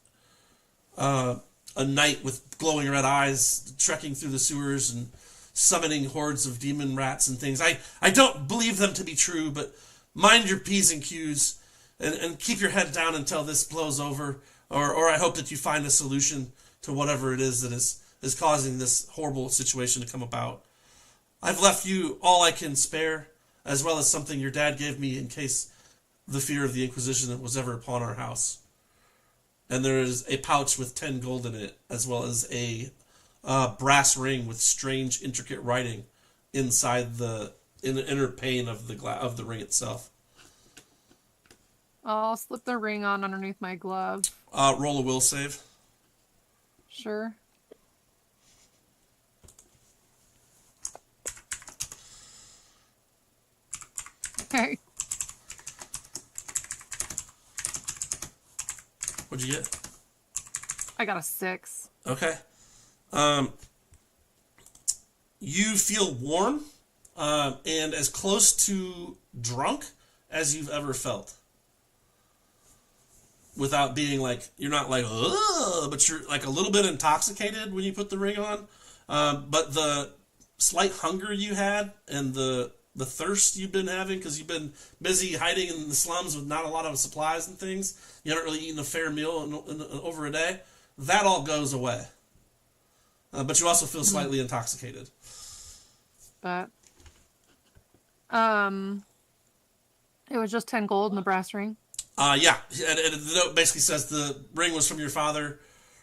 a knight with glowing red eyes trekking through the sewers and summoning hordes of demon rats and things. I don't believe them to be true, but mind your P's and Q's and keep your head down until this blows over, or I hope that you find a solution to whatever it is that is causing this horrible situation to come about. I've left you all I can spare, as well as something your dad gave me in case the fear of the Inquisition was ever upon our house. And there is a pouch with 10 gold in it, as well as a brass ring with strange, intricate writing inside the inner pane of the ring itself. I'll slip the ring on underneath my glove. Roll a will save. Sure. Okay. What'd you get? I got a 6. Okay. You feel warm and as close to drunk as you've ever felt. Without being like, you're not like, ugh, but you're like a little bit intoxicated when you put the ring on. But the slight hunger you had and the thirst you've been having, because you've been busy hiding in the slums with not a lot of supplies and things, you haven't really eaten a fair meal in over a day, that all goes away. But you also feel slightly intoxicated. But it was just 10 gold in the brass ring. Yeah, and the note basically says the ring was from your father.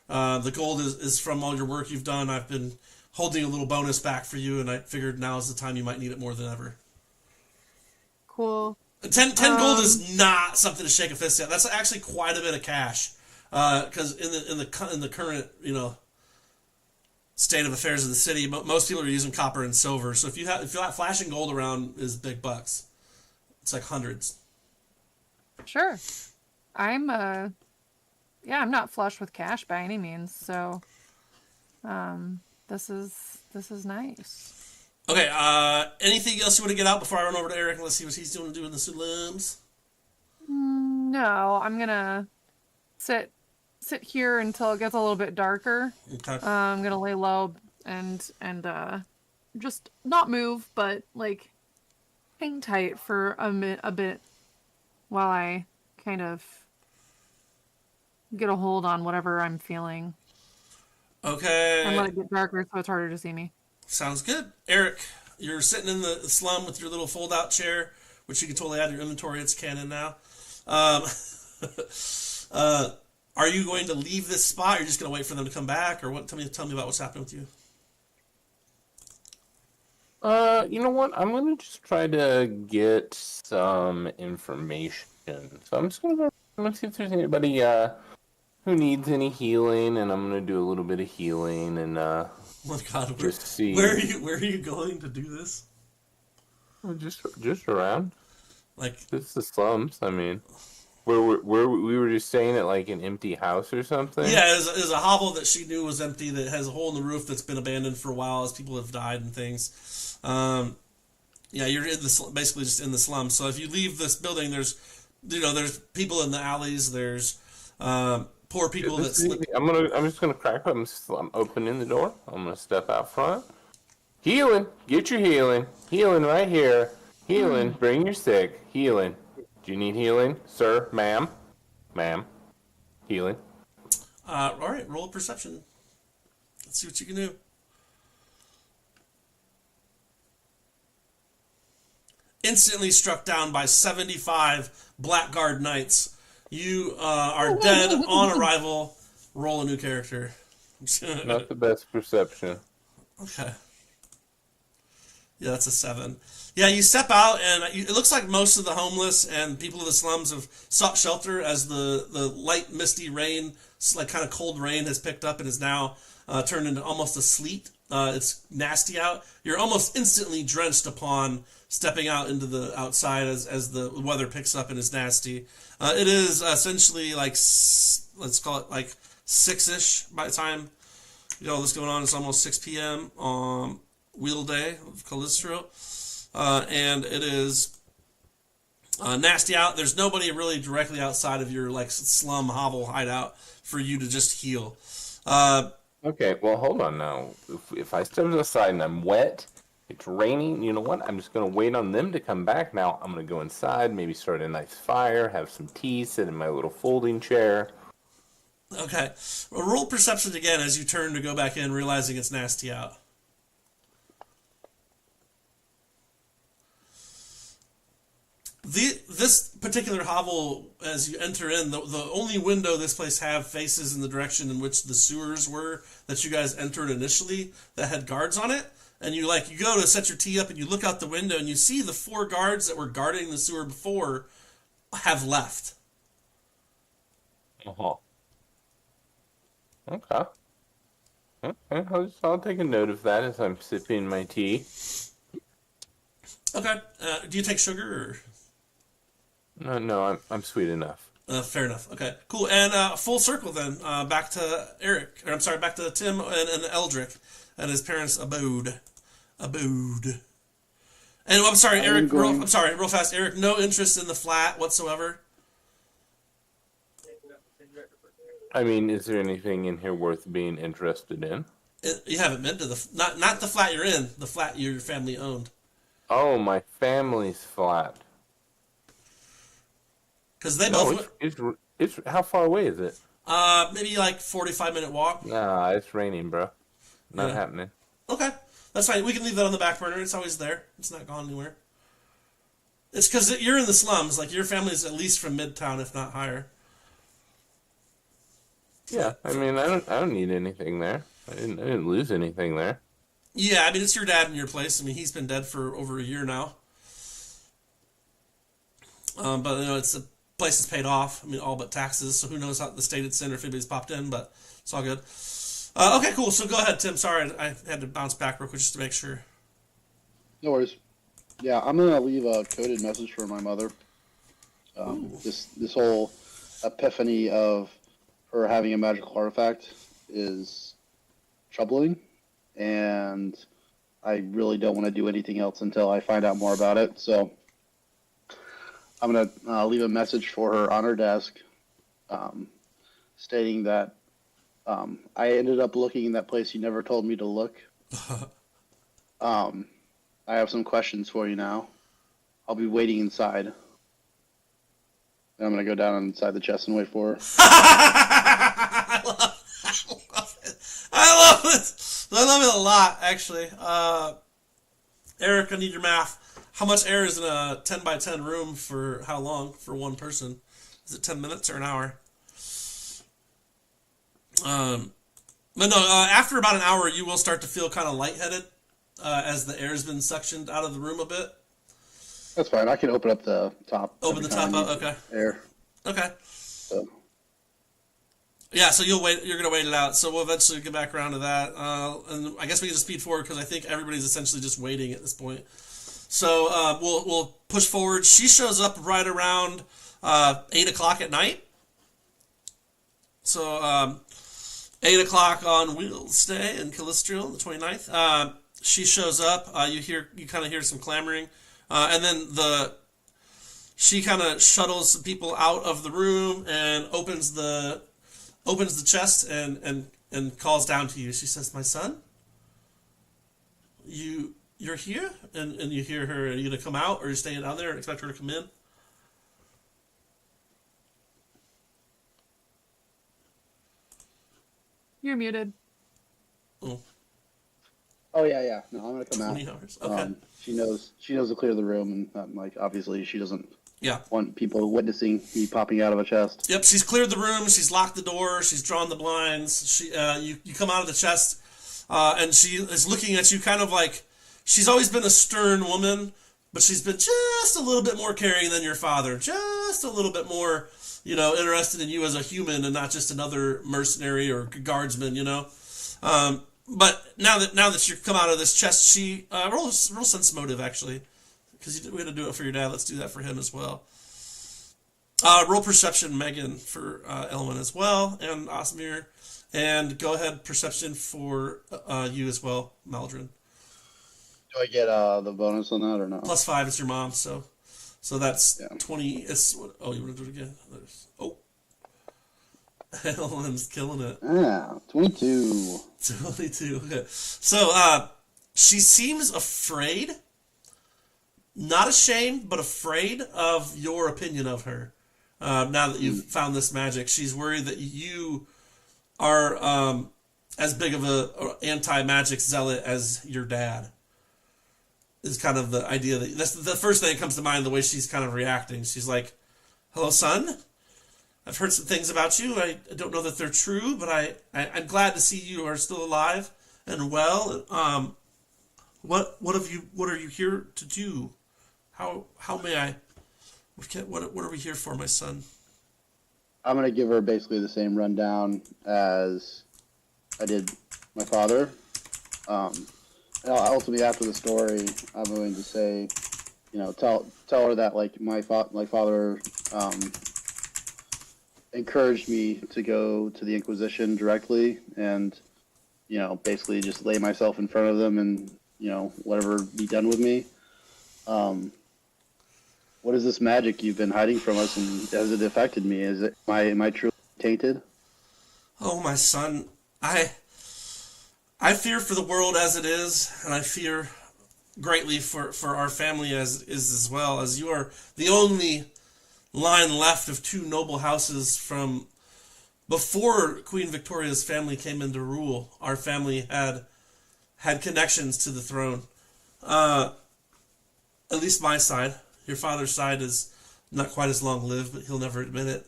The gold is from all your work you've done. I've been holding a little bonus back for you, and I figured now is the time you might need it more than ever. Cool. 10 gold is not something to shake a fist at. That's actually quite a bit of cash, because in the current state of affairs in the city, most people are using copper and silver. So if you have flashing gold around is big bucks. It's like hundreds. Sure. I'm not flush with cash by any means, so this is nice. Okay, anything else you want to get out before I run over to Eric and let's see what he's doing in the slums? No, I'm gonna sit here until it gets a little bit darker. Okay. I'm gonna lay low and just not move, but like hang tight for a bit while I kind of get a hold on whatever I'm feeling. Okay. And let it get darker so it's harder to see me. Sounds good. Eric, you're sitting in the slum with your little fold-out chair, which you can totally add to your inventory. It's canon now. Are you going to leave this spot? Or you're just going to wait for them to come back? Or what? Tell me about what's happening with you. You know what? I'm gonna just try to get some information. So I'm just gonna see if there's anybody who needs any healing, and I'm gonna do a little bit of healing and Oh my God, just see. Where are you going to do this? Just around. Like It's the slums. I mean, where we were just staying at like an empty house or something. yeah, there's a hovel that she knew was empty that has a hole in the roof that's been abandoned for a while as people have died and things. Yeah, you're basically just in the slums. So if you leave this building, there's people in the alleys. There's poor people that slip. I'm just gonna crack up. I'm opening the door. I'm gonna step out front. Healing. Get your healing. Healing right here. Healing. Bring your sick. Healing. Do you need healing, sir, ma'am? Ma'am. Healing. All right, roll a perception. Let's see what you can do. Instantly struck down by 75 Blackguard Knights. You are dead on arrival. Roll a new character. Not the best perception. Okay. Yeah, that's a 7. Yeah, you step out, and it looks like most of the homeless and people of the slums have sought shelter as the light, misty rain, like kind of cold rain, has picked up and is now turned into almost a sleet. It's nasty out. You're almost instantly drenched upon stepping out into the outside as the weather picks up and is nasty. It is essentially like, let's call it like 6-ish by the time all this going on. It's almost 6 p.m. on Wheel Day of Calistro. And it is nasty out. There's nobody really directly outside of your like slum hovel hideout for you to just heal. Okay, well, hold on now. If I step aside and I'm wet, it's raining, you know what? I'm just going to wait on them to come back. Now, I'm going to go inside, maybe start a nice fire, have some tea, sit in my little folding chair. Okay. Well, roll perception again as you turn to go back in, realizing it's nasty out. This particular hovel, as you enter in, the only window this place have faces in the direction in which the sewers were that you guys entered initially that had guards on it. And you go to set your tea up and you look out the window and you see the 4 guards that were guarding the sewer before have left. Uh-huh. Okay. Okay, I'll take a note of that as I'm sipping my tea. Okay. Do you take sugar or? No, I'm sweet enough. Fair enough. Okay, cool. And full circle then, back to Eric, or I'm sorry, back to Tim and Eldrick and his parents' abode. And I'm sorry, Eric. I'm sorry, real fast, Eric. No interest in the flat whatsoever. I mean, is there anything in here worth being interested in? You haven't been to not the flat you're in, the flat your family owned. Oh, my family's flat. Because they both. It's how far away is it? Maybe like 45-minute walk. Nah, it's raining, bro. Not happening. Okay, that's fine. We can leave that on the back burner. It's always there. It's not gone anywhere. It's because you're in the slums. Like your family's at least from Midtown, if not higher. Yeah, I mean, I don't need anything there. I didn't lose anything there. Yeah, I mean, it's your dad in your place. I mean, he's been dead for over a year now. But it's the place is paid off. I mean, all but taxes. So who knows how the state it's in or if anybody's popped in, but it's all good. Okay, cool. So go ahead, Tim. Sorry, I had to bounce back real quick just to make sure. No worries. Yeah, I'm gonna leave a coded message for my mother. This whole epiphany of her having a magical artifact is troubling, and I really don't want to do anything else until I find out more about it. So I'm going to leave a message for her on her desk stating that I ended up looking in that place you never told me to look. I have some questions for you now. I'll be waiting inside. And I'm going to go down inside the chest and wait for her. I love it. I love it a lot, actually. Eric, I need your math. How much air is in a 10 by 10 room for how long for one person? Is it 10 minutes or an hour? But no, after about an hour, you will start to feel kind of lightheaded as the air's been suctioned out of the room a bit. That's fine. I can open up the top. Open the top up, okay. Air. Okay. So. Yeah, so you'll wait. You're gonna wait it out. So we'll eventually get back around to that, and I guess we can just speed forward because I think everybody's essentially just waiting at this point. So we'll push forward. She shows up right around 8 o'clock at night. So 8 o'clock on Wheels Day in Calistro, the 29th. She shows up. You kind of hear some clamoring, and then she kind of shuttles some people out of the room and opens the chest and calls down to you. She says, "My son, you're here?" And you hear her, "Are you going to come out or are you staying down there and expect her to come in?" You're muted. Oh yeah. No, I'm gonna come out. 20 hours. Okay. She knows to clear the room, and obviously she doesn't Yeah. want people witnessing me popping out of a chest. Yep, she's cleared the room. She's locked the door. She's drawn the blinds. You come out of the chest, and she is looking at you, kind of like she's always been a stern woman, but she's been just a little bit more caring than your father. Just a little bit more, interested in you as a human and not just another mercenary or guardsman, But now that you've come out of this chest, she roll sense motive actually, because we had to do it for your dad. Let's do that for him as well. Roll perception, Megan, for Elwin as well, and Sumnyr, and go ahead perception for you as well, Maldrin. Do I get the bonus on that or no? +5 is your mom, so that's 20. It's you want to do it again? Elwin's killing it. Yeah, 22. 22. Okay. So she seems afraid, not ashamed, but afraid of your opinion of her. Now that you've found this magic, she's worried that you are as big of a anti-magic zealot as your dad. Is kind of the idea that's the first thing that comes to mind. The way she's kind of reacting, she's like, "Hello, son. I've heard some things about you. I don't know that they're true, but I'm glad to see you are still alive and well. What are you here to do? How may I? What are we here for, my son?" I'm gonna give her basically the same rundown as I did my father. Ultimately, after the story, I'm going to say, tell her that like my father encouraged me to go to the Inquisition directly, and basically just lay myself in front of them and whatever be done with me. What is this magic you've been hiding from us, and has it affected me? Am I truly tainted? Oh, my son, I fear for the world as it is, and I fear greatly for our family as well, as you are the only line left of two noble houses from before Queen Victoria's family came into rule. Our family had connections to the throne. At least my side. Your father's side is not quite as long-lived, but he'll never admit it.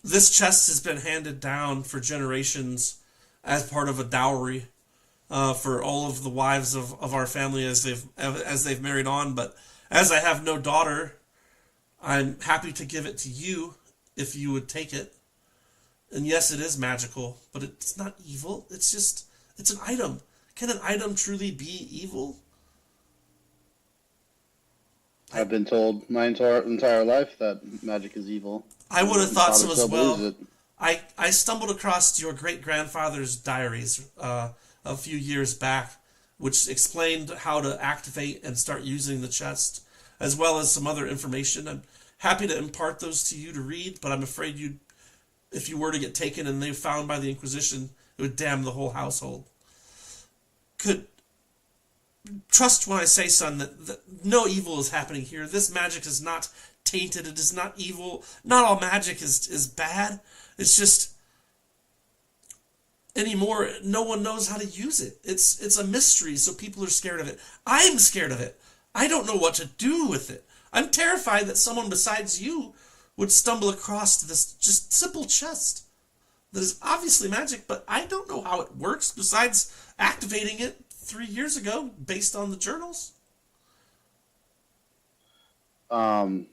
This chest has been handed down for generations as part of a dowry for all of the wives of our family as they've married on. But as I have no daughter, I'm happy to give it to you if you would take it. And yes, it is magical, but it's not evil. It's an item. Can an item truly be evil? I've been told my entire life that magic is evil. I would have thought so as well. I stumbled across your great-grandfather's diaries a few years back, which explained how to activate and start using the chest, as well as some other information. I'm happy to impart those to you to read, but I'm afraid if you were to get taken and they found by the Inquisition, it would damn the whole household. Trust when I say, son, that no evil is happening here. This magic is not tainted. It is not evil. Not all magic is bad. It's just anymore no one knows how to use it. It's a mystery, so people are scared of it. I'm scared of it. I don't know what to do with it. I'm terrified that someone besides you would stumble across this just simple chest that is obviously magic, but I don't know how it works besides activating it 3 years ago based on the journals. I'm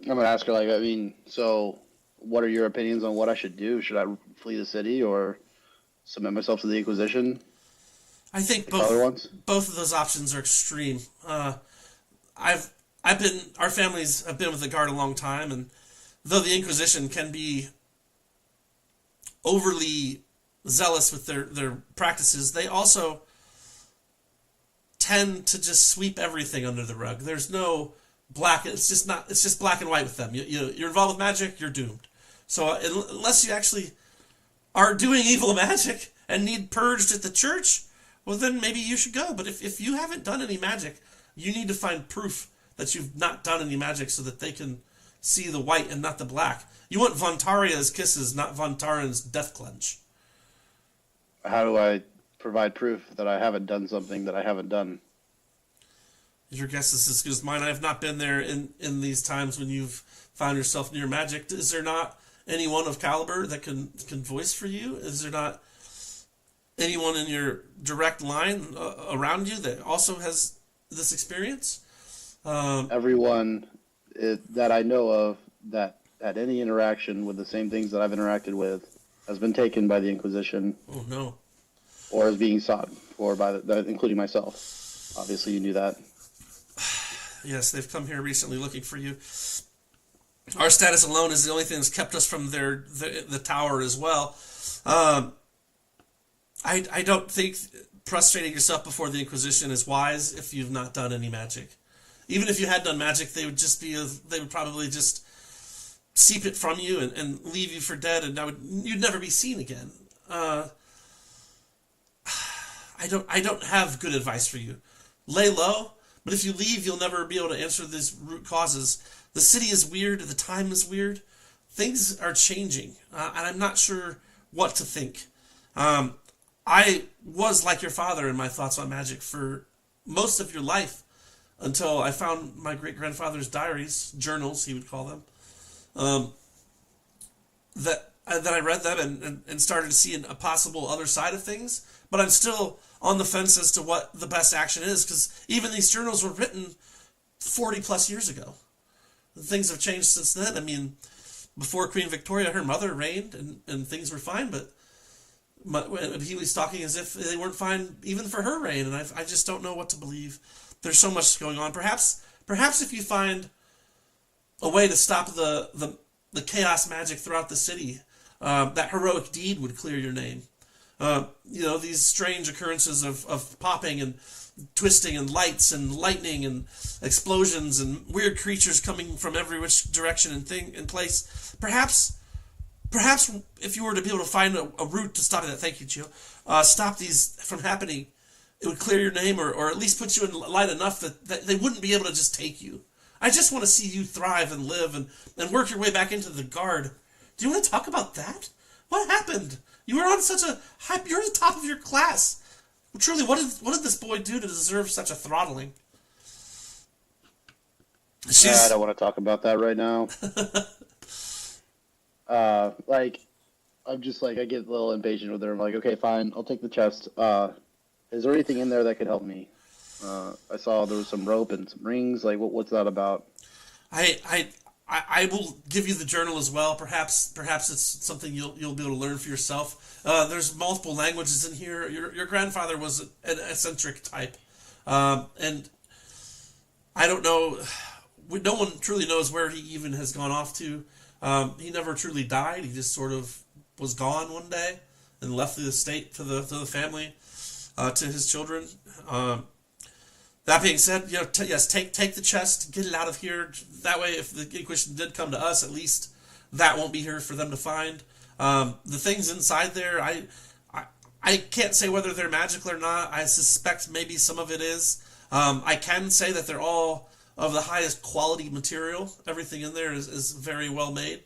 gonna ask her, so what are your opinions on what I should do? Should I flee the city or submit myself to the Inquisition? I think both of those options are extreme. Our families have been with the Guard a long time, and though the Inquisition can be overly zealous with their practices, they also tend to just sweep everything under the rug. There's no black. It's just black and white with them. You're involved with magic, you're doomed. So unless you actually are doing evil magic and need purged at the church, well then maybe you should go. But if you haven't done any magic, you need to find proof that you've not done any magic so that they can see the white and not the black. You want Vontaria's kisses, not Vontaran's death clench. How do I provide proof that I haven't done something that I haven't done? Your guess is as good as mine. I have not been there in these times when you've found yourself near magic. Is there not anyone of caliber that can voice for you? Is there not anyone in your direct line around you that also has this experience? Everyone that I know of that had any interaction with the same things that I've interacted with has been taken by the Inquisition. Oh no. Or is being sought for by including myself. Obviously, you knew that. Yes, they've come here recently looking for you. Our status alone is the only thing that's kept us from the tower as well. I don't think prostrating yourself before the Inquisition is wise if you've not done any magic. Even if you had done magic, they would probably just seep it from you and leave you for dead, and you'd never be seen again. I don't have good advice for you. Lay low, but if you leave, you'll never be able to answer these root causes. The city is weird. The time is weird. Things are changing, and I'm not sure what to think. I was like your father in my thoughts on magic for most of your life until I found my great-grandfather's diaries, journals, he would call them, that I read them and started to see a possible other side of things. But I'm still on the fence as to what the best action is, because even these journals were written 40 plus years ago. Things have changed since then. I mean, before Queen Victoria, her mother reigned and things were fine, but he was talking as if they weren't fine even for her reign, and I just don't know what to believe. There's so much going on. Perhaps if you find a way to stop the chaos magic throughout the city, that heroic deed would clear your name. These strange occurrences of popping and twisting and lights and lightning and explosions and weird creatures coming from every which direction and place. Perhaps if you were to be able to find a route to stop that, thank you, Gio, stop these from happening, it would clear your name or at least put you in light enough that they wouldn't be able to just take you. I just want to see you thrive and live and work your way back into the guard. Do you want to talk about that? What happened? You were on such a high, you're at the top of your class. Truly, what did this boy do to deserve such a throttling? I don't want to talk about that right now. I'm just I get a little impatient with her. I'm like, okay, fine, I'll take the chest. Is there anything in there that could help me? I saw there was some rope and some rings. What's that about? I will give you the journal as well. Perhaps it's something you'll be able to learn for yourself. There's multiple languages in here. Your grandfather was an eccentric type, and I don't know. No one truly knows where he even has gone off to. He never truly died. He just sort of was gone one day and left the estate to the family, to his children. That being said, yes, take the chest, get it out of here. That way, if the Inquisition did come to us, at least that won't be here for them to find. The things inside there, I can't say whether they're magical or not. I suspect maybe some of it is. I can say that they're all of the highest quality material. Everything in there is very well made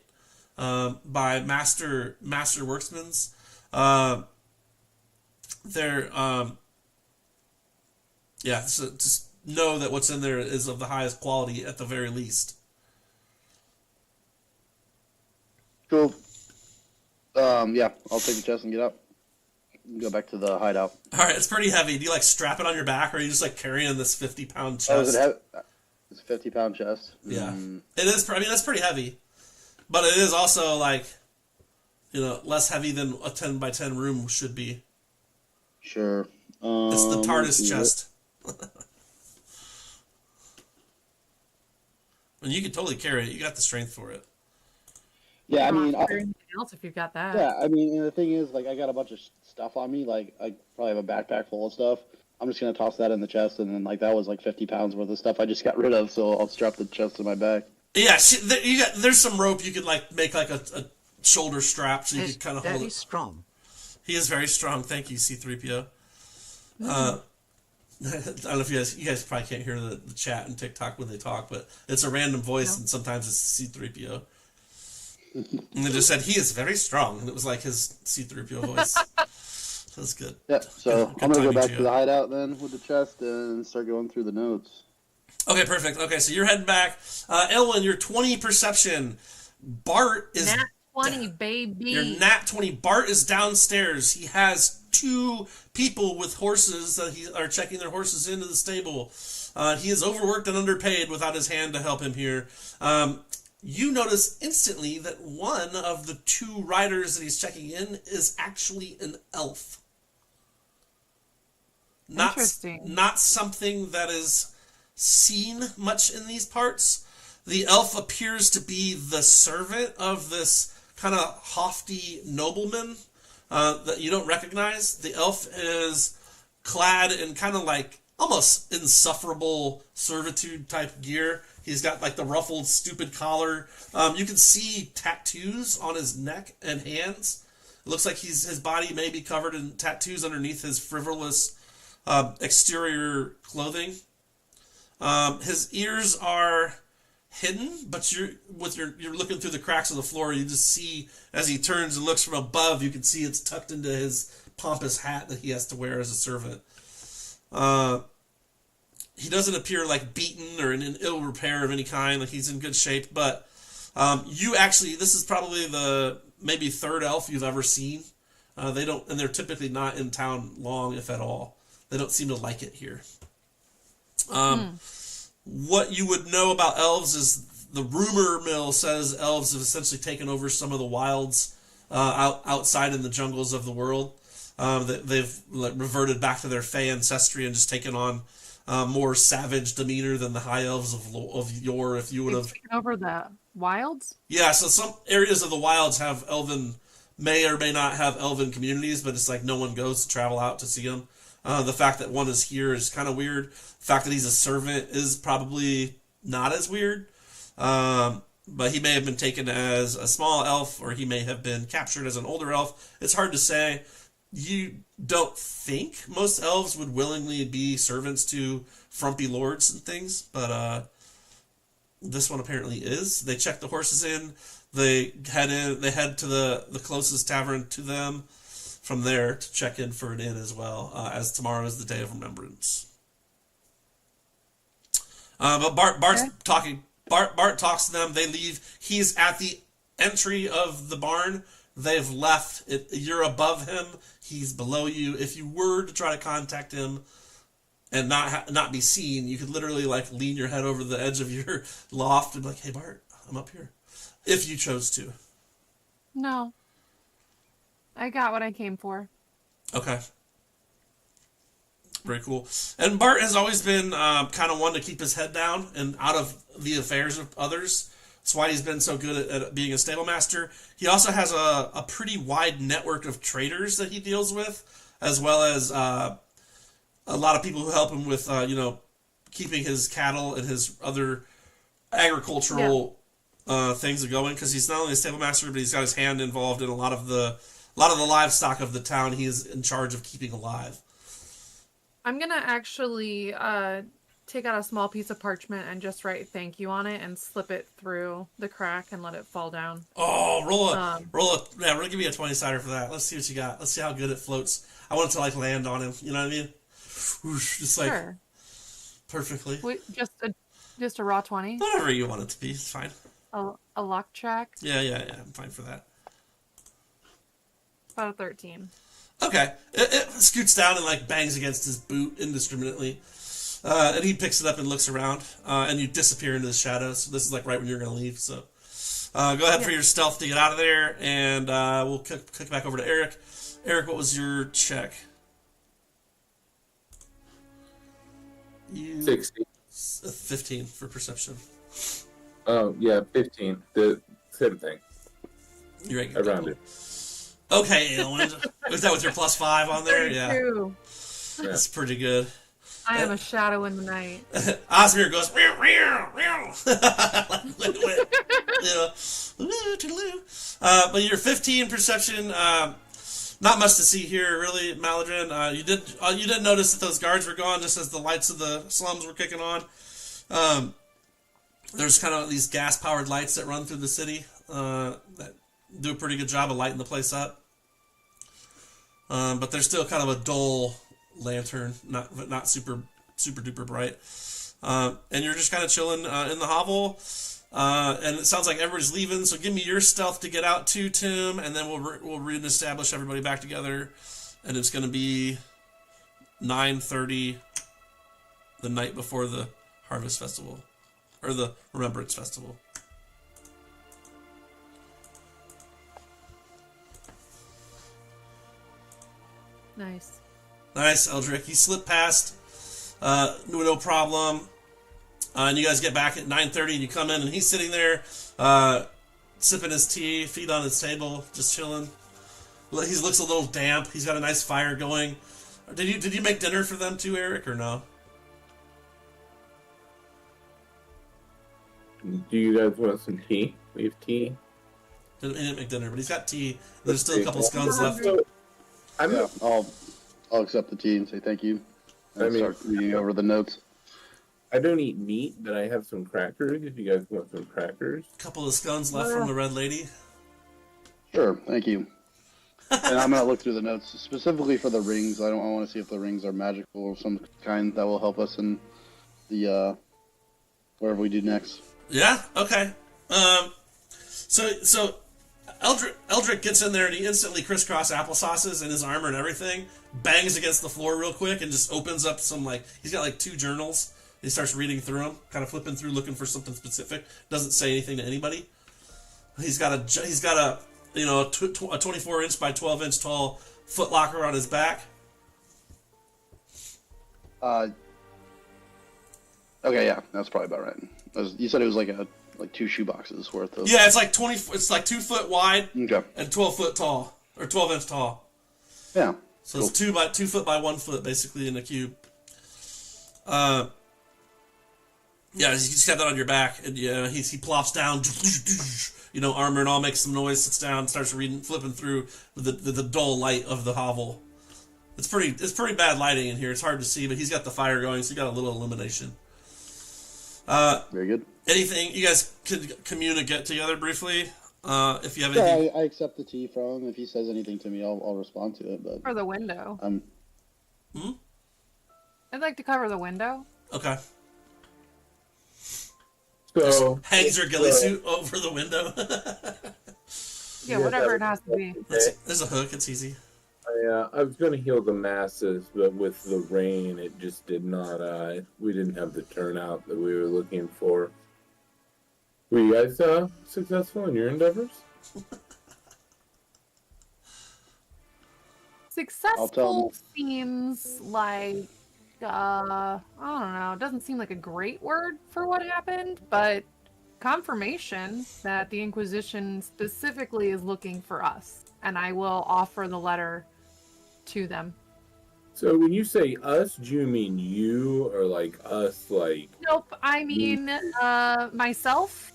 by master worksmans. So just know that what's in there is of the highest quality at the very least. Cool. I'll take the chest and get up. Go back to the hideout. All right, it's pretty heavy. Do you strap it on your back, or are you just carrying this 50-pound chest? Oh, is it heavy? It's a 50-pound chest. Yeah, it is. I mean, that's pretty heavy, but it is also less heavy than a 10 by 10 room should be. Sure. It's the TARDIS chest. And you can totally carry it. You got the strength for it. Yeah, I mean, anything else if you've got that. Yeah, I mean, and the thing is, I got a bunch of stuff on me. I probably have a backpack full of stuff. I'm just gonna toss that in the chest, and then that was 50 pounds worth of stuff I just got rid of. So I'll strap the chest to my back. Yeah, there's some rope you could make a shoulder strap so you can kind of hold it. Very strong. He is very strong. Thank you, C-3PO. I don't know if you guys probably can't hear the chat and TikTok when they talk, but it's a random voice, and sometimes it's C-3PO. And they just said, he is very strong, and it was his C-3PO voice. That's good. Yeah, so good I'm going to go back Gio. to the hideout then with the chest and start going through the notes. Okay, perfect. Okay, so you're heading back. Elwyn, your 20 perception. Bart is... Nat 20, baby. Your nat 20. Bart is downstairs. He has two people with horses that are checking their horses into the stable. He is overworked and underpaid without his hand to help him here. You notice instantly that one of the two riders that he's checking in is actually an elf. Interesting. Not something that is seen much in these parts. The elf appears to be the servant of this kind of haughty nobleman that you don't recognize. The elf is clad in kind of like almost insufferable servitude type gear. He's got like the ruffled, stupid collar. You can see tattoos on his neck and hands. It looks like his body may be covered in tattoos underneath his frivolous exterior clothing. His ears are hidden, but you're looking through the cracks of the floor. You just see as he turns and looks from above. You can see it's tucked into his pompous hat that he has to wear as a servant. He doesn't appear like beaten or in ill repair of any kind. Like he's in good shape. But this is probably the maybe third elf you've ever seen. They're typically not in town long, if at all. They don't seem to like it here. What you would know about elves is the rumor mill says elves have essentially taken over some of the wilds outside in the jungles of the world. They've reverted back to their Fey ancestry and just taken on more savage demeanor than the high elves of yore. If you would have taken over the wilds. Yeah, so some areas of the wilds may or may not have elven communities, but it's like no one goes to travel out to see them. The fact that one is here is kind of weird. The fact that he's a servant is probably not as weird. But he may have been taken as a small elf, or he may have been captured as an older elf. It's hard to say. You don't think most elves would willingly be servants to frumpy lords and things, but this one apparently is. They check the horses in. They head to the closest tavern to them from there to check in for an inn as well, as tomorrow is the day of Remembrance. But Bart's talking. Bart talks to them. They leave. He's at the entry of the barn. They've left. You're above him. He's below you. If you were to try to contact him and not be seen, you could literally like lean your head over the edge of your loft and be like, "Hey Bart, I'm up here." If you chose to. No. I got what I came for. Okay. Very cool. And Bart has always been kind of one to keep his head down and out of the affairs of others. That's why he's been so good at being a stable master. He also has a pretty wide network of traders that he deals with, as well as a lot of people who help him with, keeping his cattle and his other agricultural things going. Because he's not only a stable master, but he's got his hand involved in a lot of the livestock of the town. He is in charge of keeping alive. I'm gonna actually take out a small piece of parchment and just write "thank you" on it and slip it through the crack and let it fall down. Oh, roll a. Yeah, we're gonna give you a 20-sider for that. Let's see what you got. Let's see how good it floats. I want it to like land on him. You know what I mean? Whoosh, just like sure. Perfectly. Wait, just a raw 20. Whatever you want it to be, it's fine. A luck check. Yeah. I'm fine for that. About a 13. Okay. It scoots down and like bangs against his boot indiscriminately. And he picks it up and looks around. And you disappear into the shadows. This is like right when you're going to leave. So go ahead for your stealth to get out of there. And we'll kick back over to Eric. Eric, what was your check? 60. 15 for perception. Oh, yeah, 15. The same thing. You're right. Around it. Okay, Aelwind. Was that with your +5 on there? Yeah. That's pretty good. I am a shadow in the night. Osmir goes, meow, meow, meow. But your 15 perception, not much to see here, really, Maladrin. You did notice that those guards were gone just as the lights of the slums were kicking on. There's kind of these gas-powered lights that run through the city that do a pretty good job of lighting the place up. But there's still kind of a dull lantern, not super duper bright. And you're just kind of chilling in the hovel. And it sounds like everybody's leaving, so give me your stealth to get out too, Tim, and then we'll reestablish everybody back together. and it's going to be 9:30 the night before the Harvest Festival, or the Remembrance Festival. Nice. Nice, Eldrick. You slip past, no problem. And you guys get back at 9:30, and you come in, and he's sitting there, sipping his tea, feet on his table, just chilling. He looks a little damp. He's got a nice fire going. Did you make dinner for them too, Eric, or no? Do you guys want some tea? We have tea. He didn't make dinner, but he's got tea. There's still a couple scones left. I'll accept the tea and say thank you. And start reading over the notes. I don't eat meat, but I have some crackers. If you guys want some crackers. A couple of scones left from the Red Lady. Sure, thank you. And I'm gonna look through the notes specifically for the rings. I want to see if the rings are magical or some kind that will help us in the whatever we do next. Yeah. Okay. So Eldrick gets in there and he instantly crisscross applesauces in his armor and everything, bangs against the floor real quick, and just opens up some he's got 2 journals. He starts reading through them, kind of flipping through, looking for something specific. Doesn't say anything to anybody. He's got a 24-inch by 12-inch tall foot locker on his back. Okay, yeah, that's probably about right. You said it was like 2 shoe boxes worth of. Yeah, it's like 20. It's like 2 foot wide. Okay. And 12 foot tall, or 12-inch tall. Yeah. So cool. It's 2 foot by 1 foot, basically, in a cube. Yeah, you just got that on your back, and he plops down, armor and all, makes some noise, sits down, starts reading, flipping through the dull light of the hovel. It's pretty bad lighting in here. It's hard to see, but he's got the fire going, so you got a little illumination. Very good. Anything you guys could communicate together briefly? If you have anything. Yeah, I accept the tea from him. If he says anything to me, I'll respond to it. But For the window. I'd like to cover the window. Okay. So hangs her ghillie suit over the window. Yeah, whatever it has to be. There's a hook. It's easy. I was going to heal the masses, but with the rain, it just did not. We didn't have the turnout that we were looking for. Were you guys successful in your endeavors? Successful seems like I don't know. It doesn't seem like a great word for what happened, but confirmation that the Inquisition specifically is looking for us, and I will offer the letter to them. So when you say us, do you mean you, or like us, like... Nope, I mean myself,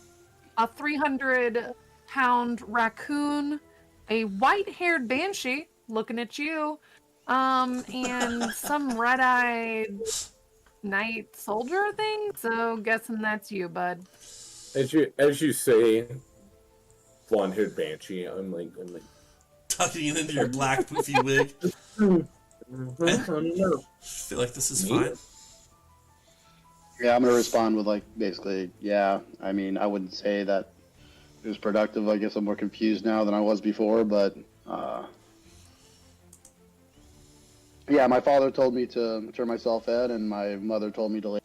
a 300-pound raccoon, a white-haired banshee looking at you, and some red-eyed knight soldier thing, so guessing that's you, bud. As you say, blonde-haired banshee, I'm like... Tucking it into your black poofy wig. I feel like this is fine. Yeah, I'm gonna respond with basically, yeah. I mean, I wouldn't say that it was productive. I guess I'm more confused now than I was before, but yeah, my father told me to turn myself in, and my mother told me to lay.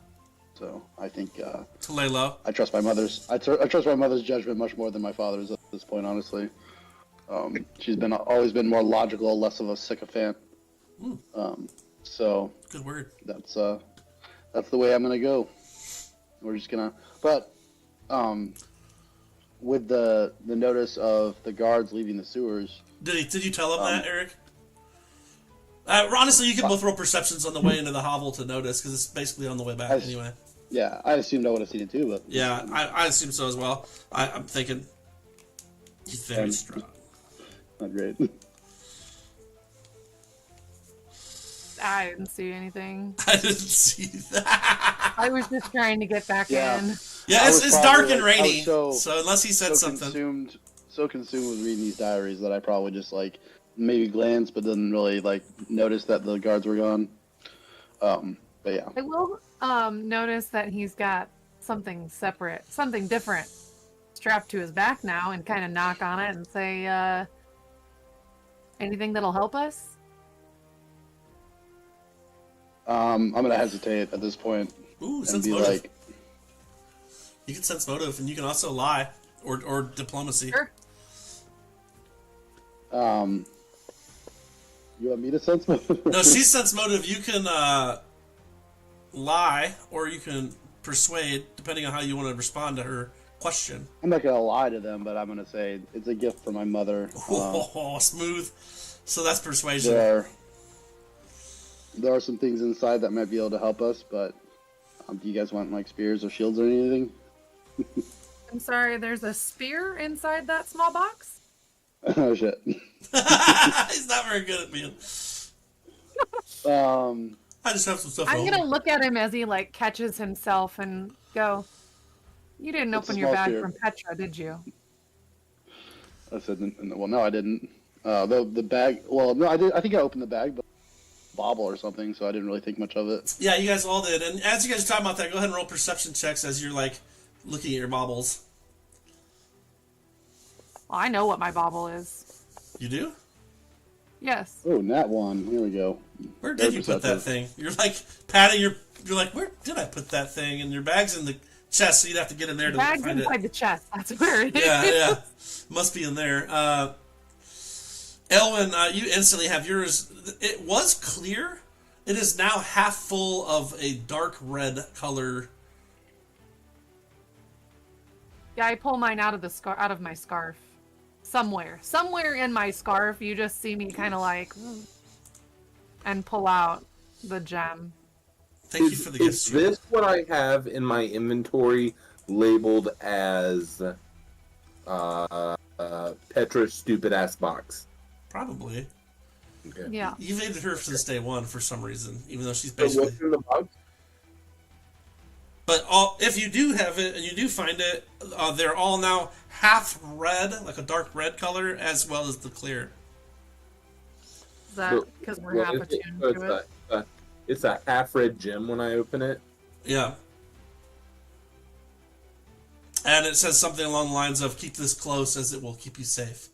So I think to lay low. I trust my mother's. I trust my mother's judgment much more than my father's at this point, honestly. She's always been more logical, less of a sycophant. So good word. That's the way I'm gonna go. We're just gonna, but with the notice of the guards leaving the sewers. Did you tell him that, Eric? Honestly, you can both roll perceptions on the way into the hovel to notice, because it's basically on the way back anyway. Yeah, I assumed I would have seen it too, but yeah, I assume so as well. I'm thinking he's very strong. Not great. I didn't see anything. I didn't see that. I was just trying to get back in. Yeah, it's dark and rainy, so unless he said something. So consumed with reading these diaries that I probably just maybe glanced, but didn't really notice that the guards were gone. But yeah. I will notice that he's got something separate, something different strapped to his back now, and kind of knock on it and say, anything that'll help us? I'm gonna hesitate at this point Ooh, and sense be motive. like, You can sense motive, and you can also lie or diplomacy. Sure. you want me to sense motive? No, she sense motive. You can lie or you can persuade, depending on how you want to respond to her question. I'm not gonna lie to them, but I'm gonna say it's a gift from my mother. Oh, smooth. So that's persuasion. There are some things inside that might be able to help us, but do you guys want like spears or shields or anything? I'm sorry, there's a spear inside that small box? Oh shit. He's not very good at being. I just have some stuff. I'm gonna look at him as he like catches himself and go, "You didn't It's a open your small bag spear. from Petra, did you?" I said, well, no, I didn't. The bag. Well, no, I did. I think I opened the bag, but bauble or something, so I didn't really think much of it. Yeah, you guys all did. And as you guys are talking about that, go ahead and roll perception checks as you're like looking at your baubles. Well, I know what my bauble is. You do? Yes. Oh, nat one. Here we go. Where did you put that thing? You're like patting your. You're like, where did I put that thing? And your bag's in the chest, so you'd have to get in there to Bag's find inside it. the chest. That's where it is. Yeah. Must be in there. Elwyn, you instantly have yours. It was clear. It is now half full of a dark red color. Yeah, I pull mine out of my scarf. Somewhere in my scarf, you just see me kind of like, and pull out the gem. Thank you for the Is gift. this what I have in my inventory labeled as Petra's stupid ass box? Probably. Okay. Yeah. You've hated her since day one for some reason, even though she's So basically. what's in the box? But if you do have it and you do find it, they're all now half red, like a dark red color, as well as the clear. Is that because we're half What is it? attuned So to it? It's a half red gem when I open it. Yeah. And it says something along the lines of, keep this close as it will keep you safe.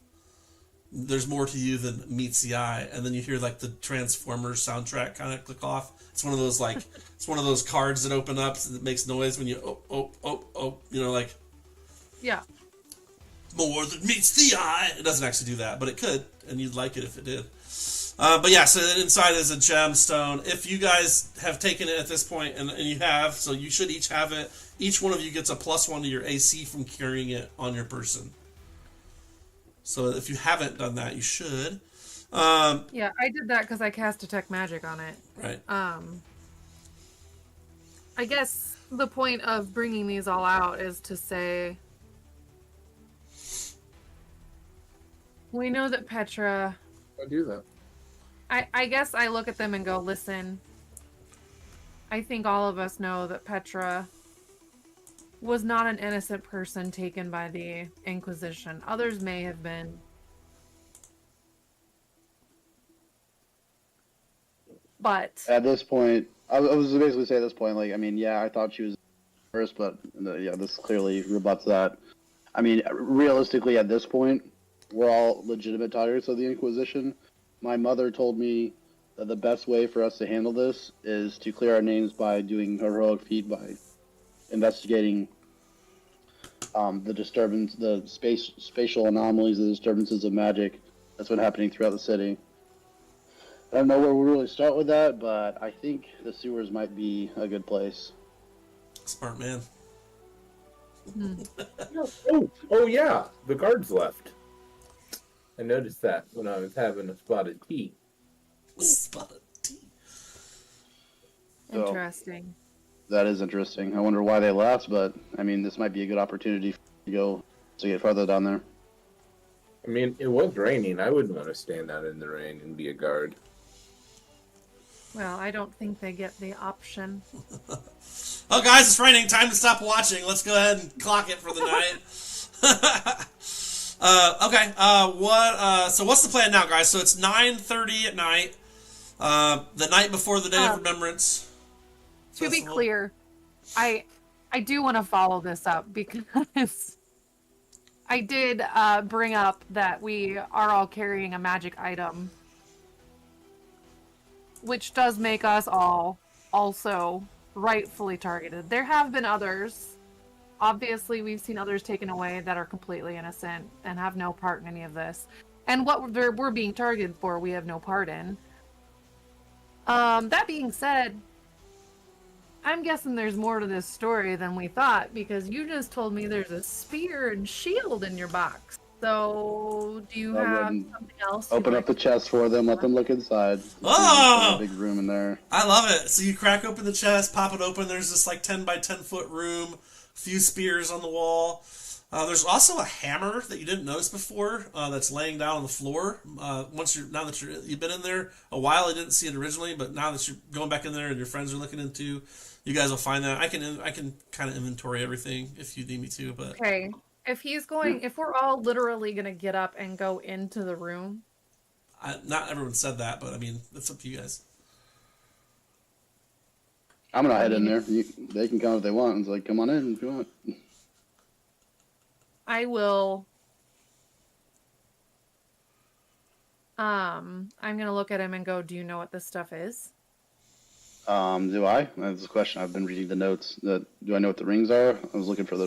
There's more to you than meets the eye. And then you hear like the Transformers soundtrack kind of click off. It's one of those like, it's one of those cards that open up that makes noise when you, you know, like, Yeah. more than meets the eye. It doesn't actually do that, but it could, and you'd like it if it did. But yeah, so inside is a gemstone. If you guys have taken it at this point, and you have, so you should each have it. Each one of you gets a +1 to your AC from carrying it on your person. So if you haven't done that, you should. Yeah, I did that because I cast Detect Magic on it. Right. I guess the point of bringing these all out is to say we know that Petra. I do that. I guess I look at them and go, listen, I think all of us know that Petra was not an innocent person taken by the Inquisition. Others may have been. But At this point, I was basically saying at this point, like, I mean, yeah, I thought she was first, but yeah, this clearly rebuts that. I mean, realistically, at this point, we're all legitimate targets of the Inquisition. My mother told me that the best way for us to handle this is to clear our names by doing heroic feat, by investigating the disturbance, the spatial anomalies, the disturbances of magic that's been happening throughout the city. I don't know where we really start with that, but I think the sewers might be a good place. Smart man. Oh yeah, the guards left. I noticed that when I was having a spot of tea. Spot of tea. So- interesting. That is interesting. I wonder why they left, but I mean, this might be a good opportunity to go to get farther down there. I mean, it was raining. I wouldn't want to stand out in the rain and be a guard. Well, I don't think they get the option. Oh, guys, it's raining. Time to stop watching. Let's go ahead and clock it for the night. Okay. So what's the plan now, guys? So it's 9:30 at night. The night before the Day of Remembrance. To be Festival. clear, I do want to follow this up because I did bring up that we are all carrying a magic item, which does make us all also rightfully targeted. There have been others. Obviously, we've seen others taken away that are completely innocent and have no part in any of this. And what we're being targeted for, we have no part in. That being said, I'm guessing there's more to this story than we thought, because you just told me there's a spear and shield in your box. So, do you have something else? Open up the chest for them, let them look inside. Oh! There's a big room in there. I love it. So you crack open the chest, pop it open, there's this like 10 by 10 foot room, a few spears on the wall. There's also a hammer that you didn't notice before that's laying down on the floor. Now that you've been in there a while, I didn't see it originally, but now that you're going back in there and your friends are looking into, you guys will find that. I can kind of inventory everything if you need me to. But okay, if we're all literally gonna get up and go into the room, not everyone said that, but I mean it's up to you guys. I'm gonna head in there. They can come if they want. It's like, come on in if you want. I will. I'm gonna look at him and go, do you know what this stuff is? Do I? That's the question. I've been reading the notes. Do I know what the rings are? I was looking for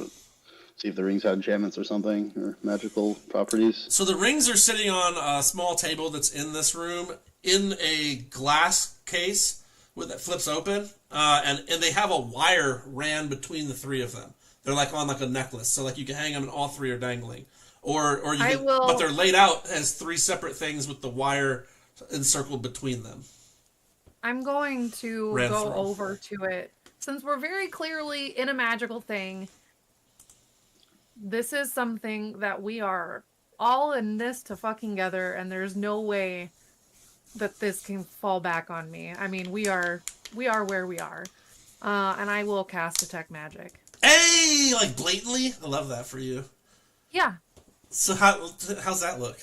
see if the rings had enchantments or something, or magical properties. So the rings are sitting on a small table that's in this room, in a glass case that flips open, and they have a wire ran between the three of them. They're like on like a necklace, so like you can hang them and all three are dangling, but they're laid out as three separate things with the wire encircled between them. I'm going to go over to it. Since we're very clearly in a magical thing, this is something that we are all in this to fucking together, and there's no way that this can fall back on me. I mean, we are where we are. And I will cast Detect Magic. Hey! Like blatantly? I love that for you. Yeah. So how's that look?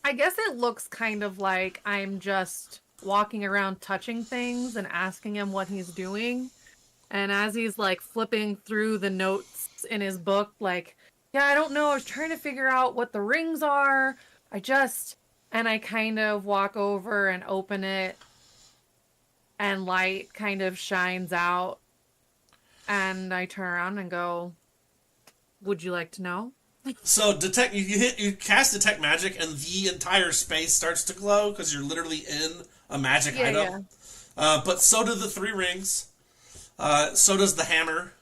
I guess it looks kind of like I'm just walking around touching things and asking him what he's doing. And as he's like flipping through the notes in his book, like, yeah, I don't know, I was trying to figure out what the rings are. And I kind of walk over and open it, and light kind of shines out. And I turn around and go, would you like to know? So you cast Detect Magic, and the entire space starts to glow because you're literally in a magic item. Yeah. But so do the three rings. So does the hammer.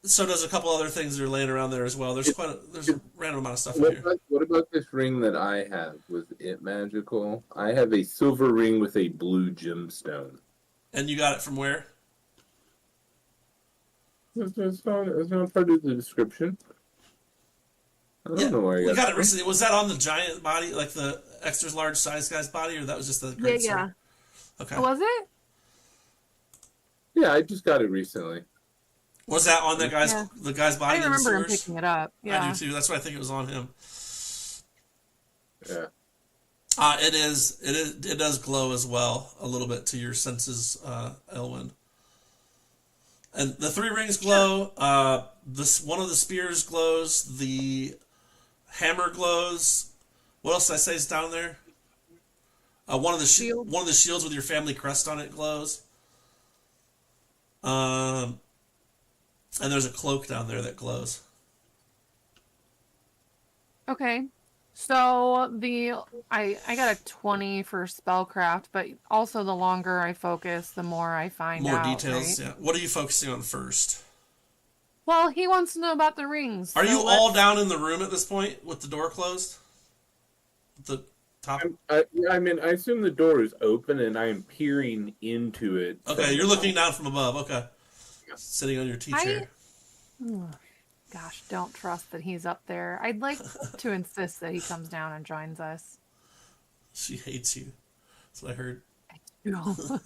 So does a couple other things that are laying around there as well. There's a random amount of stuff in here. What about this ring that I have? Was it magical? I have a silver ring with a blue gemstone. And you got it from where? It's not part of the description. I don't know where you got it recently. Was that on the giant body, like the extra large size guy's body, or that was just the great sword? Yeah. Okay. Was it? Yeah, I just got it recently. Was that on the guy's body? I remember him picking it up. Yeah. I do too. That's why I think it was on him. Yeah. It does glow as well a little bit to your senses, Elwyn. And the three rings glow. One of the spears glows. The hammer glows. What else did I say is down there? One of the shields with your family crest on it glows. And there's a cloak down there that glows. Okay. So I got a 20 for spellcraft, but also the longer I focus, the more I find out. More details, right? yeah. What are you focusing on first? Well, he wants to know about the rings. Are you all down in the room at this point with the door closed? The top. I assume the door is open and I'm peering into it. Okay, you're looking down from above. Okay, sitting on your chair. Gosh, don't trust that he's up there. I'd like to insist that he comes down and joins us. She hates you. That's what I heard. No. So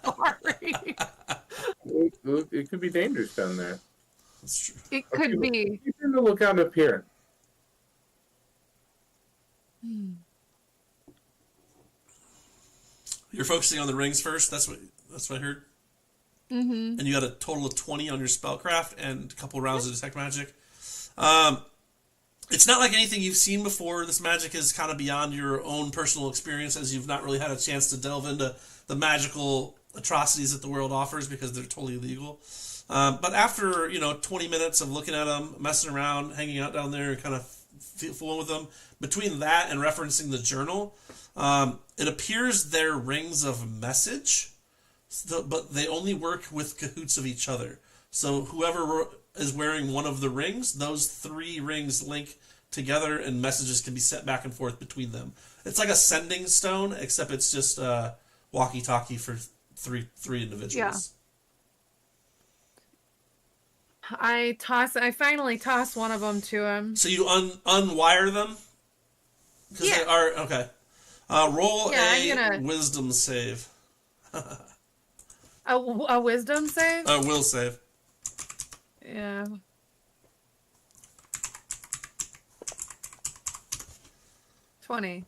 sorry. It could be dangerous down there. That's true. It could be. You tend to look out up here. You're focusing on the rings first. That's what I heard. Mm-hmm. And you got a total of 20 on your spellcraft and a couple rounds of detect magic. It's not like anything you've seen before. This magic is kind of beyond your own personal experience, as you've not really had a chance to delve into the magical atrocities that the world offers because they're totally legal. But after 20 minutes of looking at them, messing around, hanging out down there, and kind of fooling with them, between that and referencing the journal, it appears they're rings of message, but they only work with cahoots of each other. So whoever is wearing one of the rings, those 3 rings link together, and messages can be sent back and forth between them. It's like a sending stone, except it's just walkie-talkie for three individuals. Yeah. I finally toss one of them to him. So you unwire them? Because they are okay. Roll a wisdom save. A wisdom save? A will save. Yeah. $20.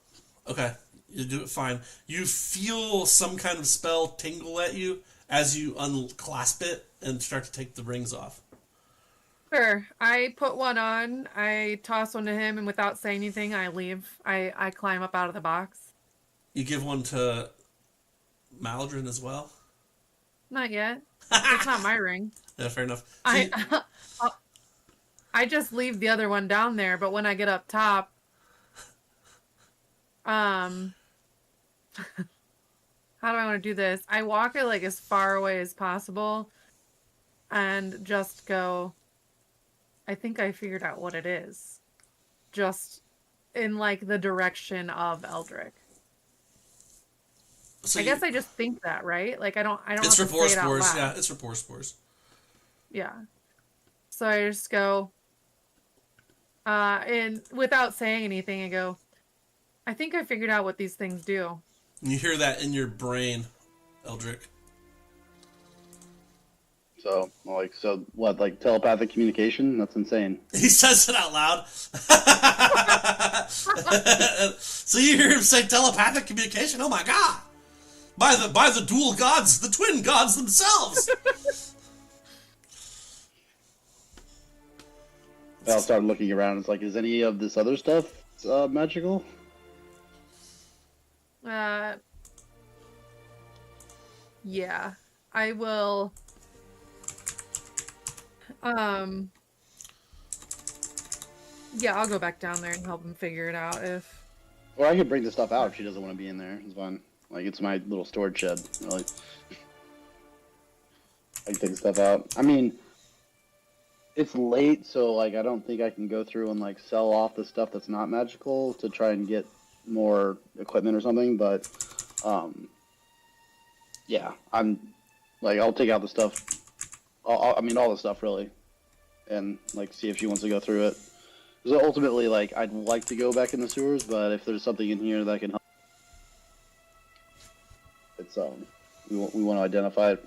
Okay, you do it fine. You feel some kind of spell tingle at you as you unclasp it and start to take the rings off. Sure. I put one on, I toss one to him, and without saying anything, I leave. I climb up out of the box. You give one to Maldron as well? Not yet. It's not my ring. Yeah, fair enough. So I just leave the other one down there, but when I get up top, how do I want to do this? I walk it like as far away as possible and just go, I think I figured out what it is. Just in like the direction of Eldrick. So I guess I just think that, right? Like I don't it's have to rapport say it out spores, loud. yeah, it's rapport spores. Yeah. So I just go, and without saying anything, I go, I think I figured out what these things do. And you hear that in your brain, Eldrick. So what, like telepathic communication? That's insane. He says it out loud. So you hear him say telepathic communication? Oh my god! By the dual gods, the twin gods themselves! I'll start looking around. It's like, is any of this other stuff magical? Yeah. I will, yeah, I'll go back down there and help him figure it out if... Or I could bring the stuff out if she doesn't want to be in there. It's fine. Like, it's my little storage shed. Really. I can take the stuff out. I mean, it's late, so, like, I don't think I can go through and, like, sell off the stuff that's not magical to try and get more equipment or something, but, yeah, I'll take out the stuff. I mean, all the stuff, really, and, like, see if she wants to go through it. So ultimately, like, I'd like to go back in the sewers, but if there's something in here that can help, it's, we want to identify it.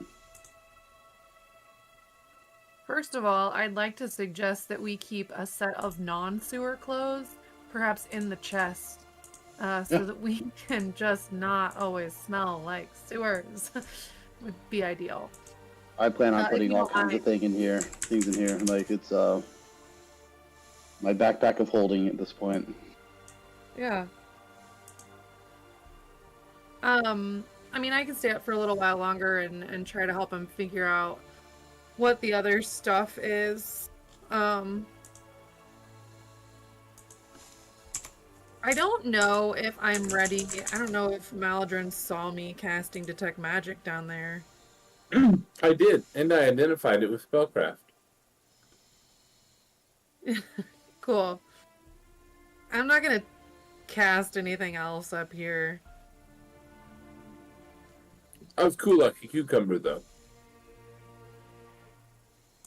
First of all, I'd like to suggest that we keep a set of non-sewer clothes, perhaps in the chest, so that we can just not always smell like sewers. Would be ideal. I plan on putting all kinds of things in here. Like, it's, my backpack of holding at this point. Yeah. I mean, I can stay up for a little while longer and try to help him figure out what the other stuff is. I don't know if I'm ready. I don't know if Maldron saw me casting Detect Magic down there. I did, and I identified it with Spellcraft. Cool. I'm not gonna cast anything else up here. I was cool like a cucumber, though.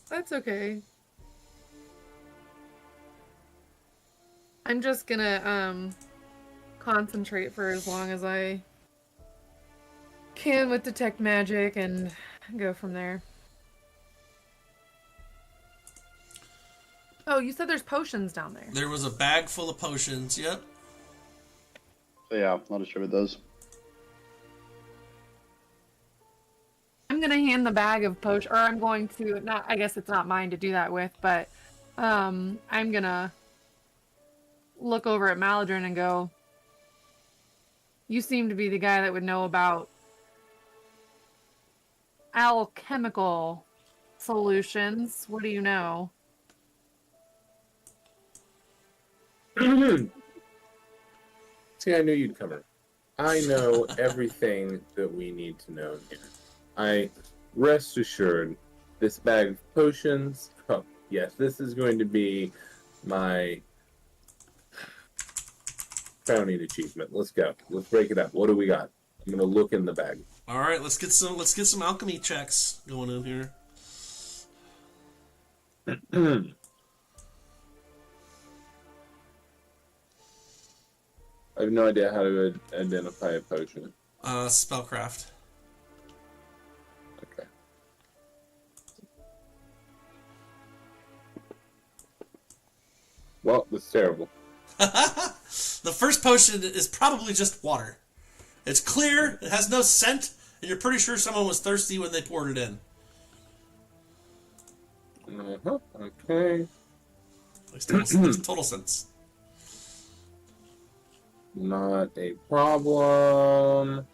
That's okay. I'm just gonna concentrate for as long as I can with Detect Magic and go from there. Oh, you said there's potions down there. There was a bag full of potions, yep. So yeah, I'll distribute those. I'm gonna hand the bag of potion, or I'm going to, not, I guess it's not mine to do that with, but I'm gonna look over at Maladrin and go, "You seem to be the guy that would know about alchemical solutions. What do you know?" See, I knew you'd come in. I know everything that we need to know here. Rest assured, this bag of potions, oh, yes, this is going to be my crowning achievement. Let's go. Let's break it up. What do we got? I'm gonna look in the bag. All right, let's get some alchemy checks going in here. I have no idea how to identify a potion. Spellcraft. Okay. Well, that's terrible. The first potion is probably just water. It's clear, it has no scent, and you're pretty sure someone was thirsty when they poured it in. Okay. Makes total sense. Not a problem.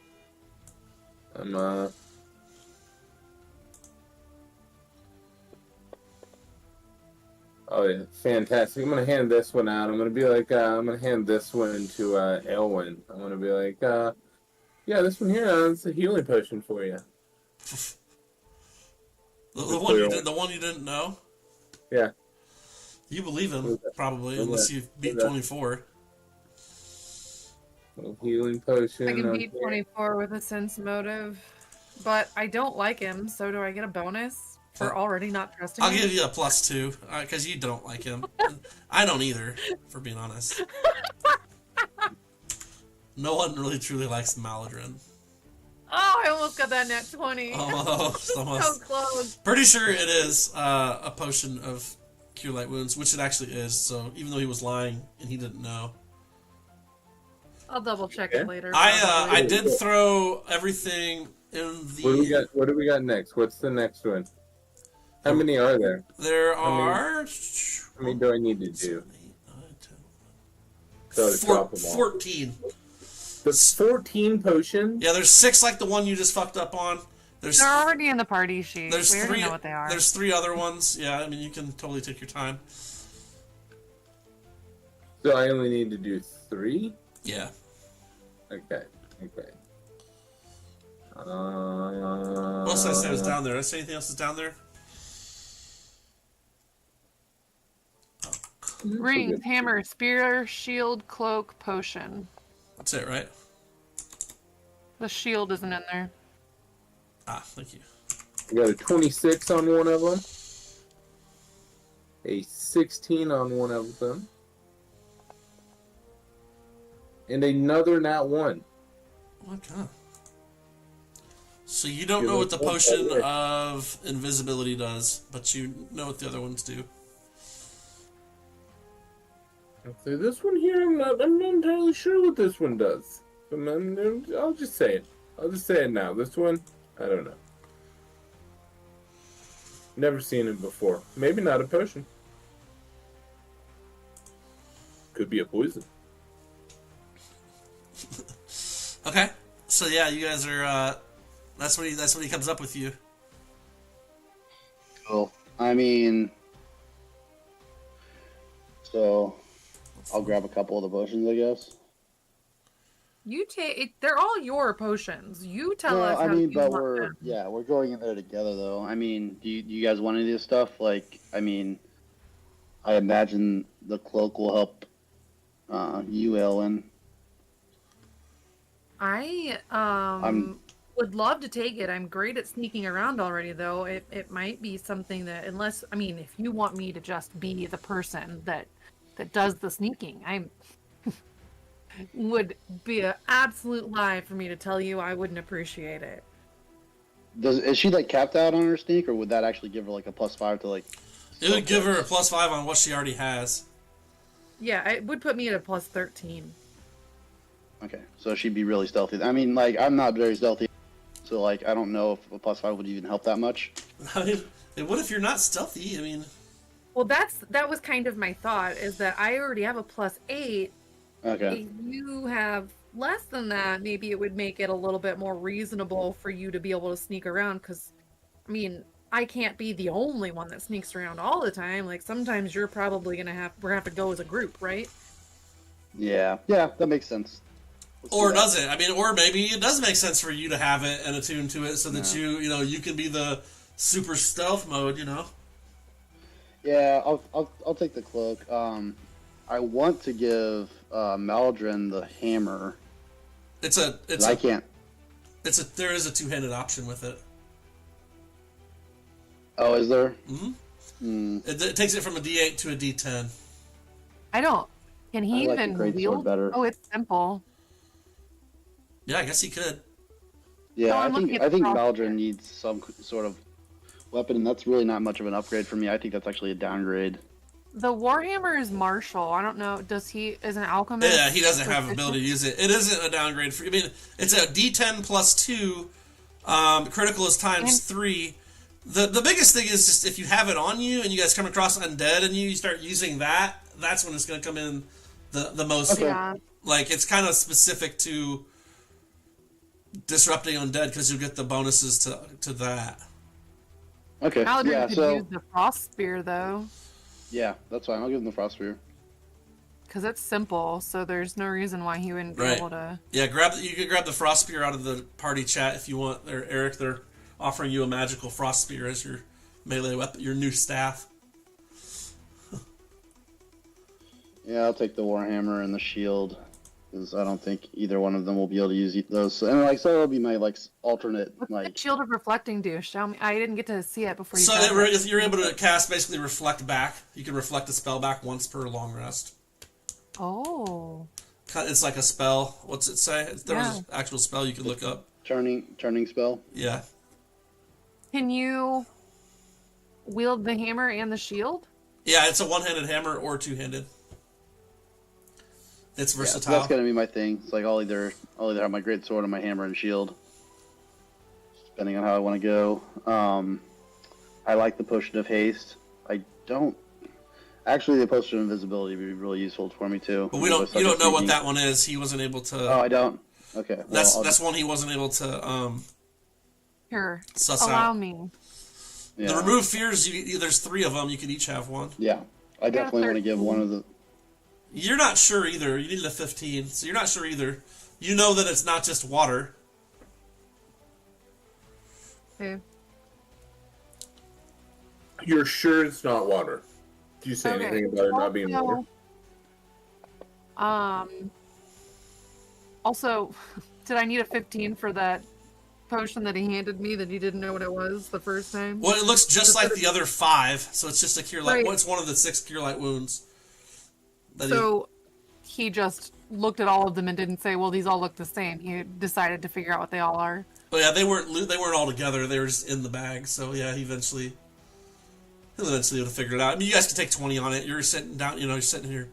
Oh, yeah, fantastic. I'm gonna hand this one out. I'm gonna be like, I'm gonna hand this one to Elwyn. I'm gonna be like, yeah, this one here, it's a healing potion for you. The one you didn't know? Yeah. You believe him, probably, unless you beat 24. A healing potion. I can beat 24 with a sense motive, but I don't like him, so do I get a bonus for already not trusting him? I'll give you a +2, because you don't like him. I don't either, for being honest. No one really truly likes Maladrin. Oh, I almost got that net 20. Almost. So close. Pretty sure it is a potion of Cure Light Wounds, which it actually is, so even though he was lying and he didn't know. I'll double check it later. I did throw everything in the... What do we got next? What's the next one? How many are there? There are... How many do I need to do? 14. There's 14 potions? Yeah, there's 6 like the one you just fucked up on. They're already in the party sheet. There's we 3. already know what they are. There's 3 other ones. Yeah, I mean, you can totally take your time. So I only need to do 3? Yeah. Okay. What else did I say was down there? Did I say anything else is down there? Rings, hammer, spear, shield, cloak, potion. That's it, right? The shield isn't in there. Ah, thank you. I got a 26 on one of them. A 16 on one of them. And another nat 1. Oh my god. So you don't know what the potion of invisibility does, but you know what the other ones do. Okay, this one here, I'm not entirely sure what this one does. I'll just say it. I'll just say it now. This one, I don't know. Never seen it before. Maybe not a potion. Could be a poison. Okay, so yeah, you guys are. That's what he comes up with you. Cool. I mean, so I'll grab a couple of the potions, I guess. You take. They're all your potions. You tell us. I how mean, you but want them. we're going in there together, though. I mean, do you guys want any of this stuff? Like, I mean, I imagine the cloak will help you, Ellen. I would love to take it. I'm great at sneaking around already, though. It might be something that, unless, I mean, if you want me to just be the person that does the sneaking, I would be an absolute lie for me to tell you I wouldn't appreciate it. Is she like capped out on her sneak, or would that actually give her like a +5 to like? It would give her a +5 on what she already has. Yeah, it would put me at a +13. Okay, so she'd be really stealthy. I mean, like, I'm not very stealthy, so like I don't know if a +5 would even help that much. I mean, what if you're not stealthy? I mean, Well, that was kind of my thought, is that I already have a +8. Okay. If you have less than that, maybe it would make it a little bit more reasonable for you to be able to sneak around, because, I mean, I can't be the only one that sneaks around all the time. Like, sometimes you're probably we're gonna have to go as a group, right? Yeah. Yeah, that makes sense. Let's do Or that. does it? I mean, or maybe it does make sense for you to have it and attune to it so that you can be the super stealth mode, Yeah, I'll take the cloak. I want to give Maldrin the hammer. I can't. There is a two-handed option with it. Oh, is there? Mm-hmm. It takes it from a D8 to a D10. I don't. Can he I like the even greatsword wield? better. Oh, it's simple. Yeah, I guess he could. Yeah, No, I'm looking I at the think crossbow. Maldrin needs some sort of weapon, and that's really not much of an upgrade for me. I think that's actually a downgrade. The Warhammer is martial. I don't know. Is an alchemist? Yeah, he doesn't have proficient? ability to use it. It isn't a downgrade for. I mean, it's a D10 plus 2. Critical is times 3. The biggest thing is just if you have it on you and you guys come across undead and you start using that, that's when it's going to come in the most. Okay. Yeah. Like, it's kind of specific to disrupting undead because you get the bonuses to that. Okay. Paladin Yeah. could So use the frost spear though, yeah, that's fine. I'll give him the frost spear. because it's simple. So there's no reason why he wouldn't be Right. able to. Yeah, you can grab the frost spear out of the party chat if you want. There, Eric, they're offering you a magical frost spear as your melee weapon, your new staff. Yeah, I'll take the warhammer and the shield, because I don't think either one of them will be able to use those. And so it'll be my alternate What's like. the Shield of Reflecting do? Show me. I didn't get to see it before you. So said it. you're able to cast basically reflect back. You can reflect a spell back once per long rest. Oh. It's like a spell. What's it say? There was Yeah. an actual spell you could look up. Turning spell. Yeah. Can you wield the hammer and the shield? Yeah, it's a one-handed hammer or two-handed. It's Yeah, so versatile. that's gonna be my thing. It's like I'll either have my great sword or my hammer and shield, depending on how I want to go. I like the potion of haste. I don't. Actually, the potion of invisibility would be really useful for me too. But you don't know what that one is. He wasn't able to. Oh, I don't. Okay. Well, That's one he wasn't able to Here, suss allow out. me. yeah. The remove fears. There's 3 of them. You could each have one. Yeah, I definitely want to give 13. one of the. You're not sure either. You needed a 15, so you're not sure either. You know that it's not just water. Okay. You're sure it's not water? Do you say Okay. anything about it not being water? Also, did I need a 15 for that potion that he handed me that he didn't know what it was the first time? Well, it looks just like the other 5, so it's just a cure light. Right. Well, it's one of the 6 cure light wounds. So he just looked at all of them and didn't say, "Well, these all look the same." He decided to figure out what they all are. Oh yeah, they weren't all together. They were just in the bag. So yeah, he'll eventually able to figure it out. I mean, you guys can take 20 on it. You're sitting down. You're sitting here.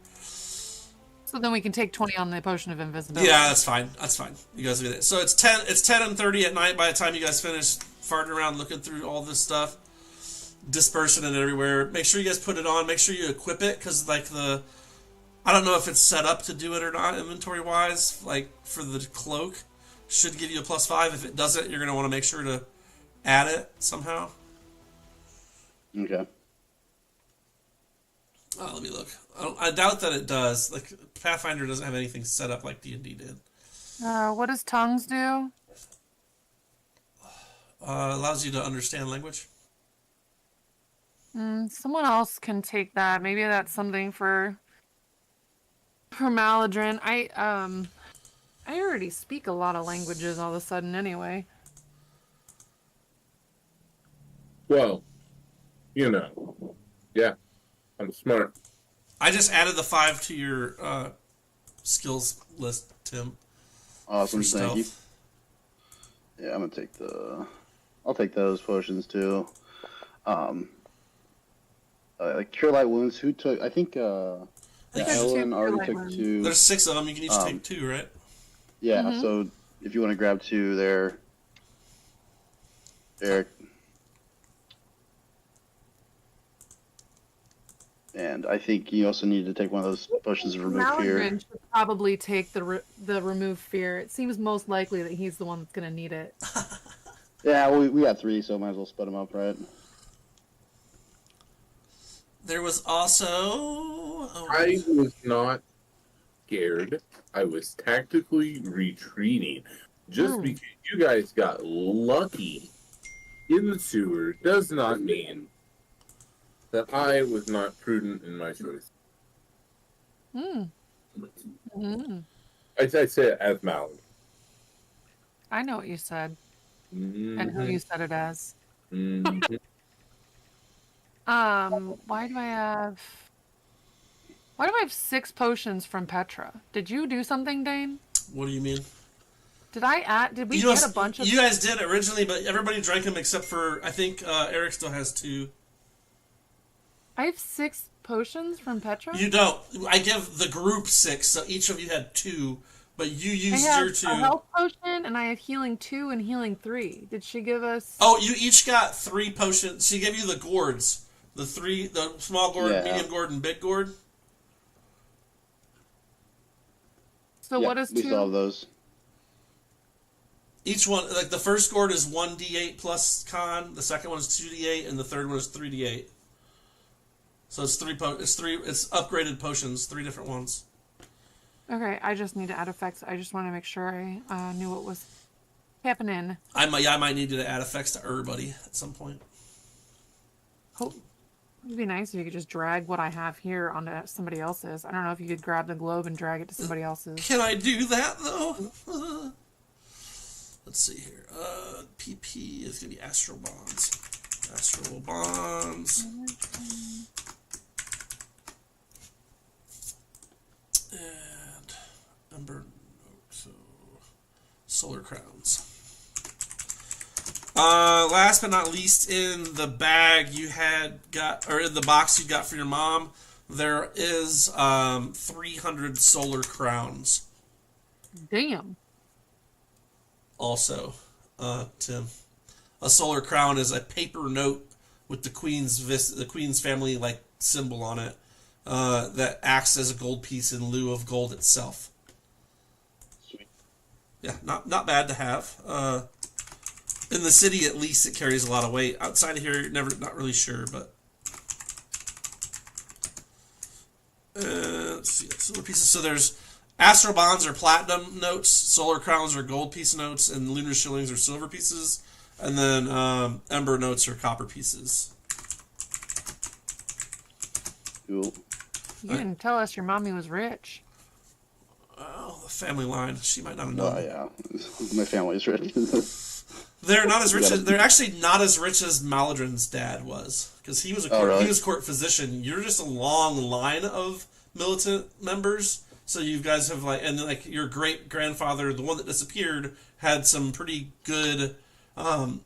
So then we can take 20 on the potion of invisibility. Yeah, that's fine. That's fine. You guys do that. So it's 10. It's 10 and 30 at night. By the time you guys finish farting around, looking through all this stuff, dispersing it everywhere. Make sure you guys put it on. Make sure you equip it, because I don't know if it's set up to do it or not, inventory-wise. Like, for the cloak, should give you a +5. If it doesn't, you're going to want to make sure to add it somehow. Okay. Let me look. I doubt that it does. Like, Pathfinder doesn't have anything set up like D&D did. What does tongues do? Allows you to understand language. Someone else can take that. Maybe that's something for Maladrin. I already speak a lot of languages all of a sudden anyway. Well, yeah, I'm smart. I just added the 5 to your skills list, Tim. Awesome. For Thank you. stealth. Yeah, I'm gonna I'll take those potions too. Cure light wounds. Who took? I think. think there's 2 Ellen cure already light took wounds. 2. There's 6 of them. You can each take 2, right? Yeah. So if you want to grab 2 there, Eric. And I think you also need to take one of those potions of remove fear. Maladrin should probably take the remove fear. It seems most likely that he's the one that's going to need it. Yeah, we got 3, so might as well split them up, right? There was also... I was not scared. I was tactically retreating. Just because you guys got lucky in the sewer does not mean that I was not prudent in my choice. I say it as Mallory. I know what you said. Mm-hmm. And who you said it as. Mm-hmm. Why do I have 6 potions from Petra? Did you do something, Dane? What do you mean? Did we get a bunch of... You guys did originally, but everybody drank them except for, I think, Eric still has 2. I have 6 potions from Petra? You don't. I give the group 6, so each of you had 2, but you used your 2. I have a health potion, and I have healing 2 and healing 3. Did she give us... Oh, you each got 3 potions. She gave you the gourds. The small gourd, medium gourd, and big gourd. So what is 2? We still have those. Each one, like the first gourd is 1d8 plus con, the second one is 2d8, and the third one is 3d8. So it's it's upgraded potions, 3 different ones. Okay, I just need to add effects. I just want to make sure I knew what was happening. I might need you to add effects to everybody at some point. Oh, it'd be nice if you could just drag what I have here onto somebody else's. I don't know if you could grab the globe and drag it to somebody else's. Can I do that though? Let's see here. PP is gonna be astral bonds. Astral bonds. And Ember, so solar crowns. Last but not least, in the bag you or in the box you got for your mom, there is 300 solar crowns. Damn. Also, Tim, a solar crown is a paper note with the queen's family like symbol on it. That acts as a gold piece in lieu of gold itself. Sweet. Yeah, not bad to have. In the city, at least, it carries a lot of weight. Outside of here, not really sure, but let's see, solar pieces. So there's astral bonds are platinum notes, solar crowns are gold piece notes, and lunar shillings are silver pieces, and then ember notes are copper pieces. Cool. You didn't tell us your mommy was rich. Oh, the family line. She might not have known. Oh yeah, my family's rich. They're not as rich. They're actually not as rich as Maladrin's dad was, because he was he was court physician. You're just a long line of militant members. So you guys have and your great grandfather, the one that disappeared, had some pretty good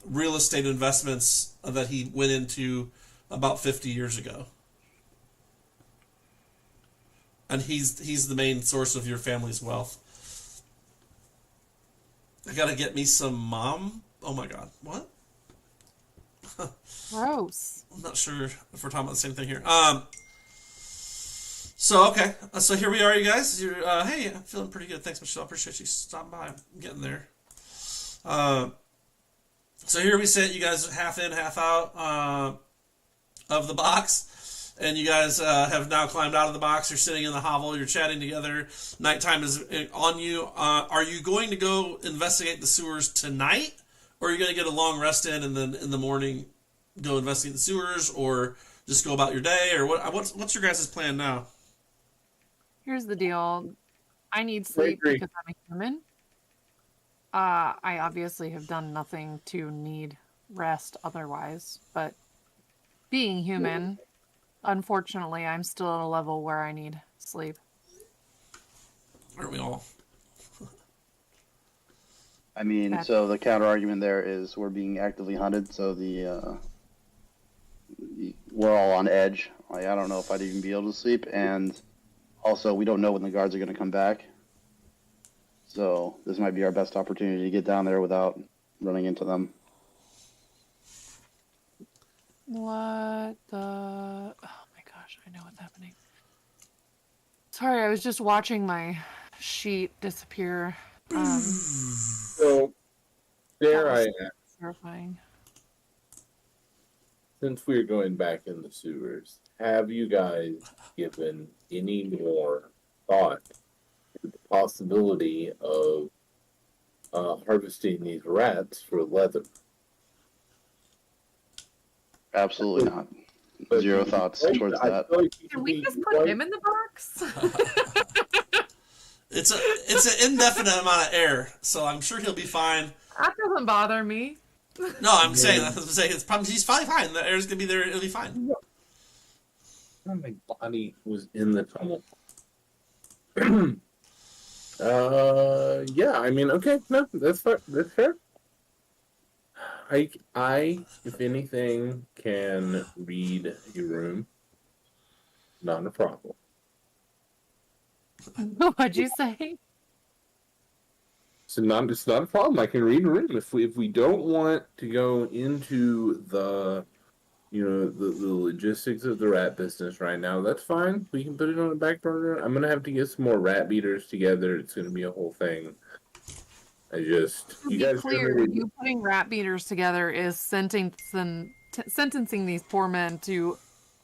real estate investments that he went into about 50 years ago. And he's the main source of your family's wealth. I gotta get me some mom. Oh my god, what? Gross. I'm not sure if we're talking about the same thing here. So okay, so here we are, you guys. You're hey, I'm feeling pretty good. Thanks, Michelle. Appreciate you stopping by. I'm getting there. So here we sit. You guys half in, half out of the box, and you guys have now climbed out of the box. You're sitting in the hovel. You're chatting together. Nighttime is on you. Are you going to go investigate the sewers tonight, or are you going to get a long rest in and then in the morning go investigate the sewers, or just go about your day, or what's your guys' plan now? Here's the deal. I need sleep because I'm a human. I obviously have done nothing to need rest otherwise, but being human, unfortunately, I'm still at a level where I need sleep. Aren't we all? I mean, so the counter argument there is we're being actively hunted, so we're all on edge. I don't know if I'd even be able to sleep, and also we don't know when the guards are going to come back. So this might be our best opportunity to get down there without running into them. What the... Oh my gosh, I know what that Sorry, I was just watching my sheet disappear. So, dare I ask, Terrifying. since we're going back in the sewers, have you guys given any more thought to the possibility of harvesting these rats for leather? Absolutely not. But Zero thoughts towards I that. feel like you Can should we be just put him in the box? It's an indefinite amount of air, so I'm sure he'll be fine. That doesn't bother me. No, I'm saying it's probably he's probably fine. The air's gonna be there. It'll be fine. My body was in the tunnel. Yeah, I mean, okay, no, that's fair. That's fair. I, if anything, can read a room. Not a problem. What'd you say? So it's not a problem. I can read a room. If we don't want to go into the the logistics of the rat business right now, that's fine. We can put it on the back burner. I'm gonna have to get some more rat beaters together. It's gonna be a whole thing. To be clear, you putting rat beaters together is sentencing these poor men to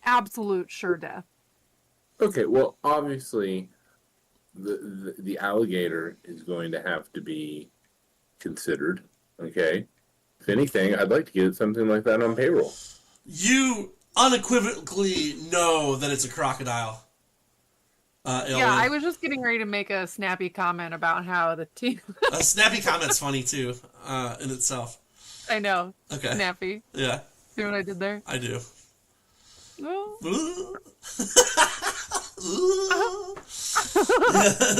absolute sure death. Okay, well, obviously, the alligator is going to have to be considered. Okay, if anything, I'd like to get something like that on payroll. You unequivocally know that it's a crocodile. Yeah, I was just getting ready to make a snappy comment about how the team. A snappy comment's funny too, in itself. I know. Okay. Snappy. Yeah. See what I did there? I do. Oh.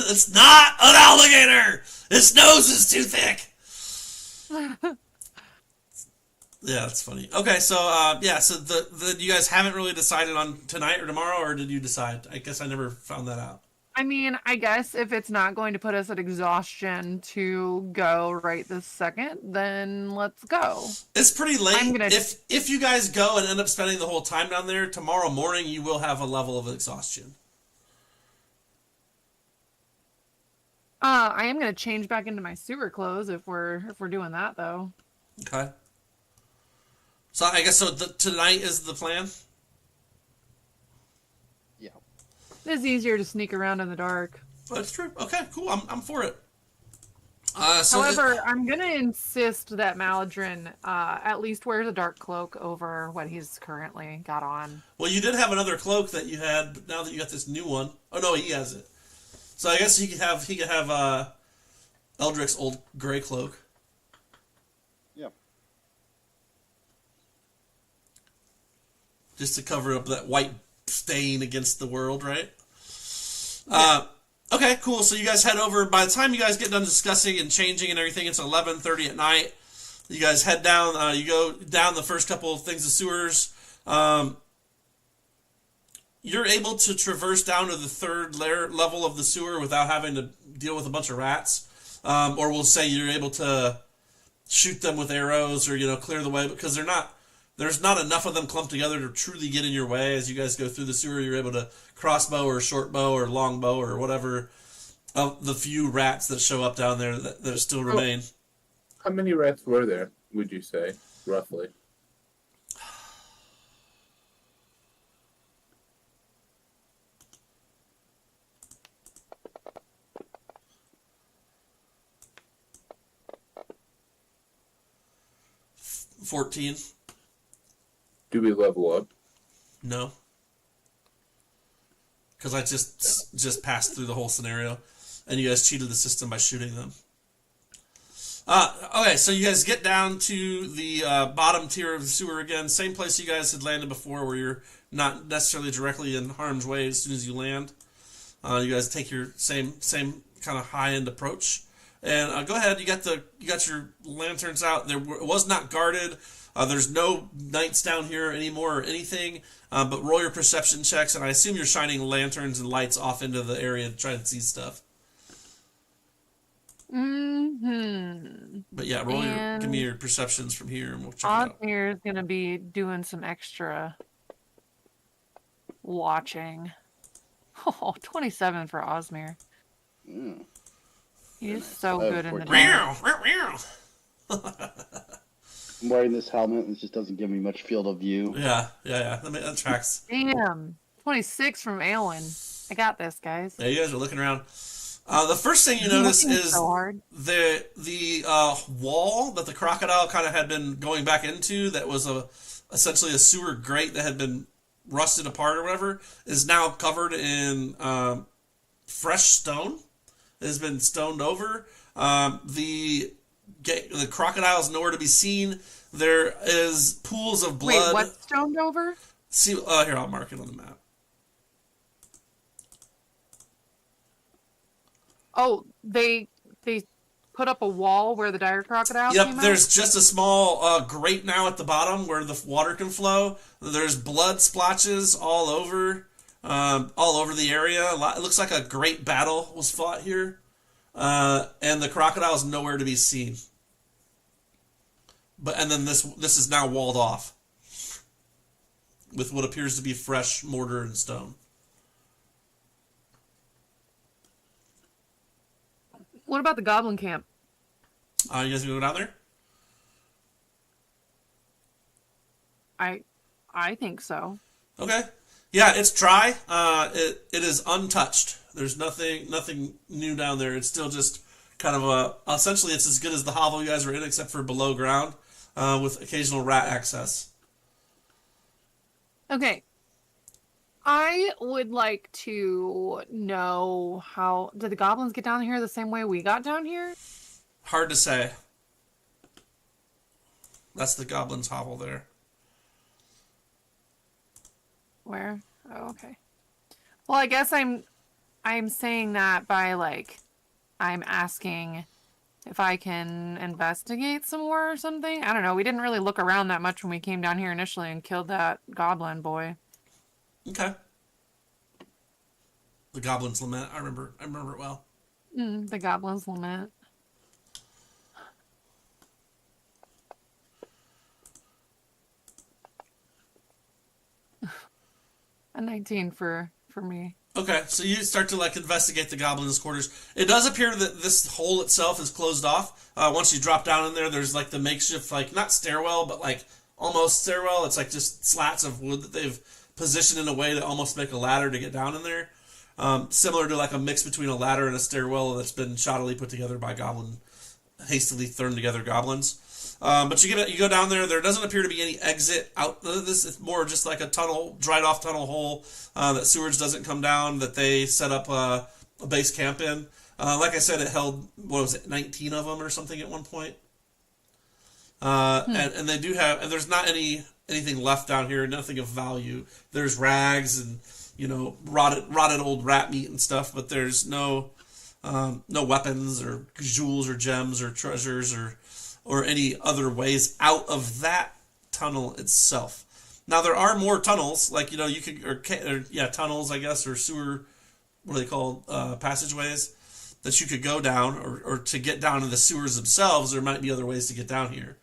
It's not an alligator. Its nose is too thick. Yeah, that's funny. Okay, so so the you guys haven't really decided on tonight or tomorrow, or did you decide? I guess I never found that out. I mean, I guess if it's not going to put us at exhaustion to go right this second, then let's go. It's pretty late. If you guys go and end up spending the whole time down there, tomorrow morning you will have a level of exhaustion. I am gonna change back into my sewer clothes if we're doing that though. Okay. So I guess tonight is the plan. Yeah. It's easier to sneak around in the dark. That's true. Okay, cool. I'm for it. However, I'm gonna insist that Maladrin at least wears a dark cloak over what he's currently got on. Well, you did have another cloak that you had, but now that you got this new one, oh no, he has it. So I guess he could have Eldric's old gray cloak. Yeah. Just to cover up that white stain against the world, right? Yeah. Okay, cool. So you guys head over. By the time you guys get done discussing and changing and everything, it's 11:30 at night. You guys head down. You go down the first couple of things of sewers. You're able to traverse down to the third level of the sewer without having to deal with a bunch of rats. Or we'll say you're able to shoot them with arrows or, clear the way because there's not enough of them clumped together to truly get in your way. As you guys go through the sewer, you're able to crossbow or short bow or long bow or whatever of the few rats that show up down there that still remain. How many rats were there, would you say, roughly? $14. Do we level up? No. Because I just passed through the whole scenario, and you guys cheated the system by shooting them. Okay, so you guys get down to the bottom tier of the sewer again. Same place you guys had landed before, where you're not necessarily directly in harm's way as soon as you land. You guys take your same kind of high-end approach. And go ahead, you got your lanterns out. It was not guarded. There's no knights down here anymore or anything. But roll your perception checks, and I assume you're shining lanterns and lights off into the area to try to see stuff. Mm-hmm. But yeah, give me your perceptions from here, and we'll check it out. Sumnyr is gonna be doing some extra watching. Oh, 27 for Osmir. Yeah. He's so I have good in the 14. dark. I'm wearing this helmet, and it just doesn't give me much field of view. Yeah. That tracks. Damn. 26 from Aelin. I got this, guys. Yeah, you guys are looking around. The first thing you I'm notice looking is so hard. the wall that the crocodile kind of had been going back into, that was essentially a sewer grate that had been rusted apart or whatever, is now covered in fresh stone. It has been stoned over. The crocodile is nowhere to be seen. There is pools of blood. Wait, what's stoned over? See, here, I'll mark it on the map. Oh, they put up a wall where the dire crocodile Yep, came there's out? just a small grate now at the bottom where the water can flow. There's blood splotches all over the area. It looks like a great battle was fought here, and the crocodile is nowhere to be seen. And then this is now walled off with what appears to be fresh mortar and stone. What about the goblin camp? You guys gonna go down there? I think so. Okay. Yeah, it's dry. It is untouched. There's nothing new down there. It's still just kind of essentially it's as good as the hovel you guys were in, except for below ground, with occasional rat access. Okay. I would like to know how did the goblins get down here the same way we got down here? Hard to say. That's the goblin's hovel there. Where? Oh, okay. Well, I guess I'm saying that by like I'm asking if I can investigate some more or something. I don't know. We didn't really look around that much when we came down here initially and killed that goblin boy. Okay. The Goblin's Lament. I remember it well. The Goblin's Lament. A 19 for me. Okay, so you start to investigate the goblin's quarters. It does appear that this hole itself is closed off. Once you drop down in there, there's the makeshift not stairwell, but almost stairwell. It's just slats of wood that they've positioned in a way to almost make a ladder to get down in there. Similar to a mix between a ladder and a stairwell that's been shoddily put together by hastily thrown together goblins. But you go down there. There doesn't appear to be any exit out. This is more just like a tunnel, dried off tunnel hole that sewage doesn't come down. That they set up a base camp in. Like I said, it held 19 of them or something at one point. And they do have, and there's not anything left down here. Nothing of value. There's rags and rotted old rat meat and stuff. But there's no weapons or jewels or gems or treasures or any other ways out of that tunnel itself. Now there are more tunnels, you could tunnels, I guess, or sewer, what are they called, passageways that you could go down, or to get down to the sewers themselves. There might be other ways to get down here,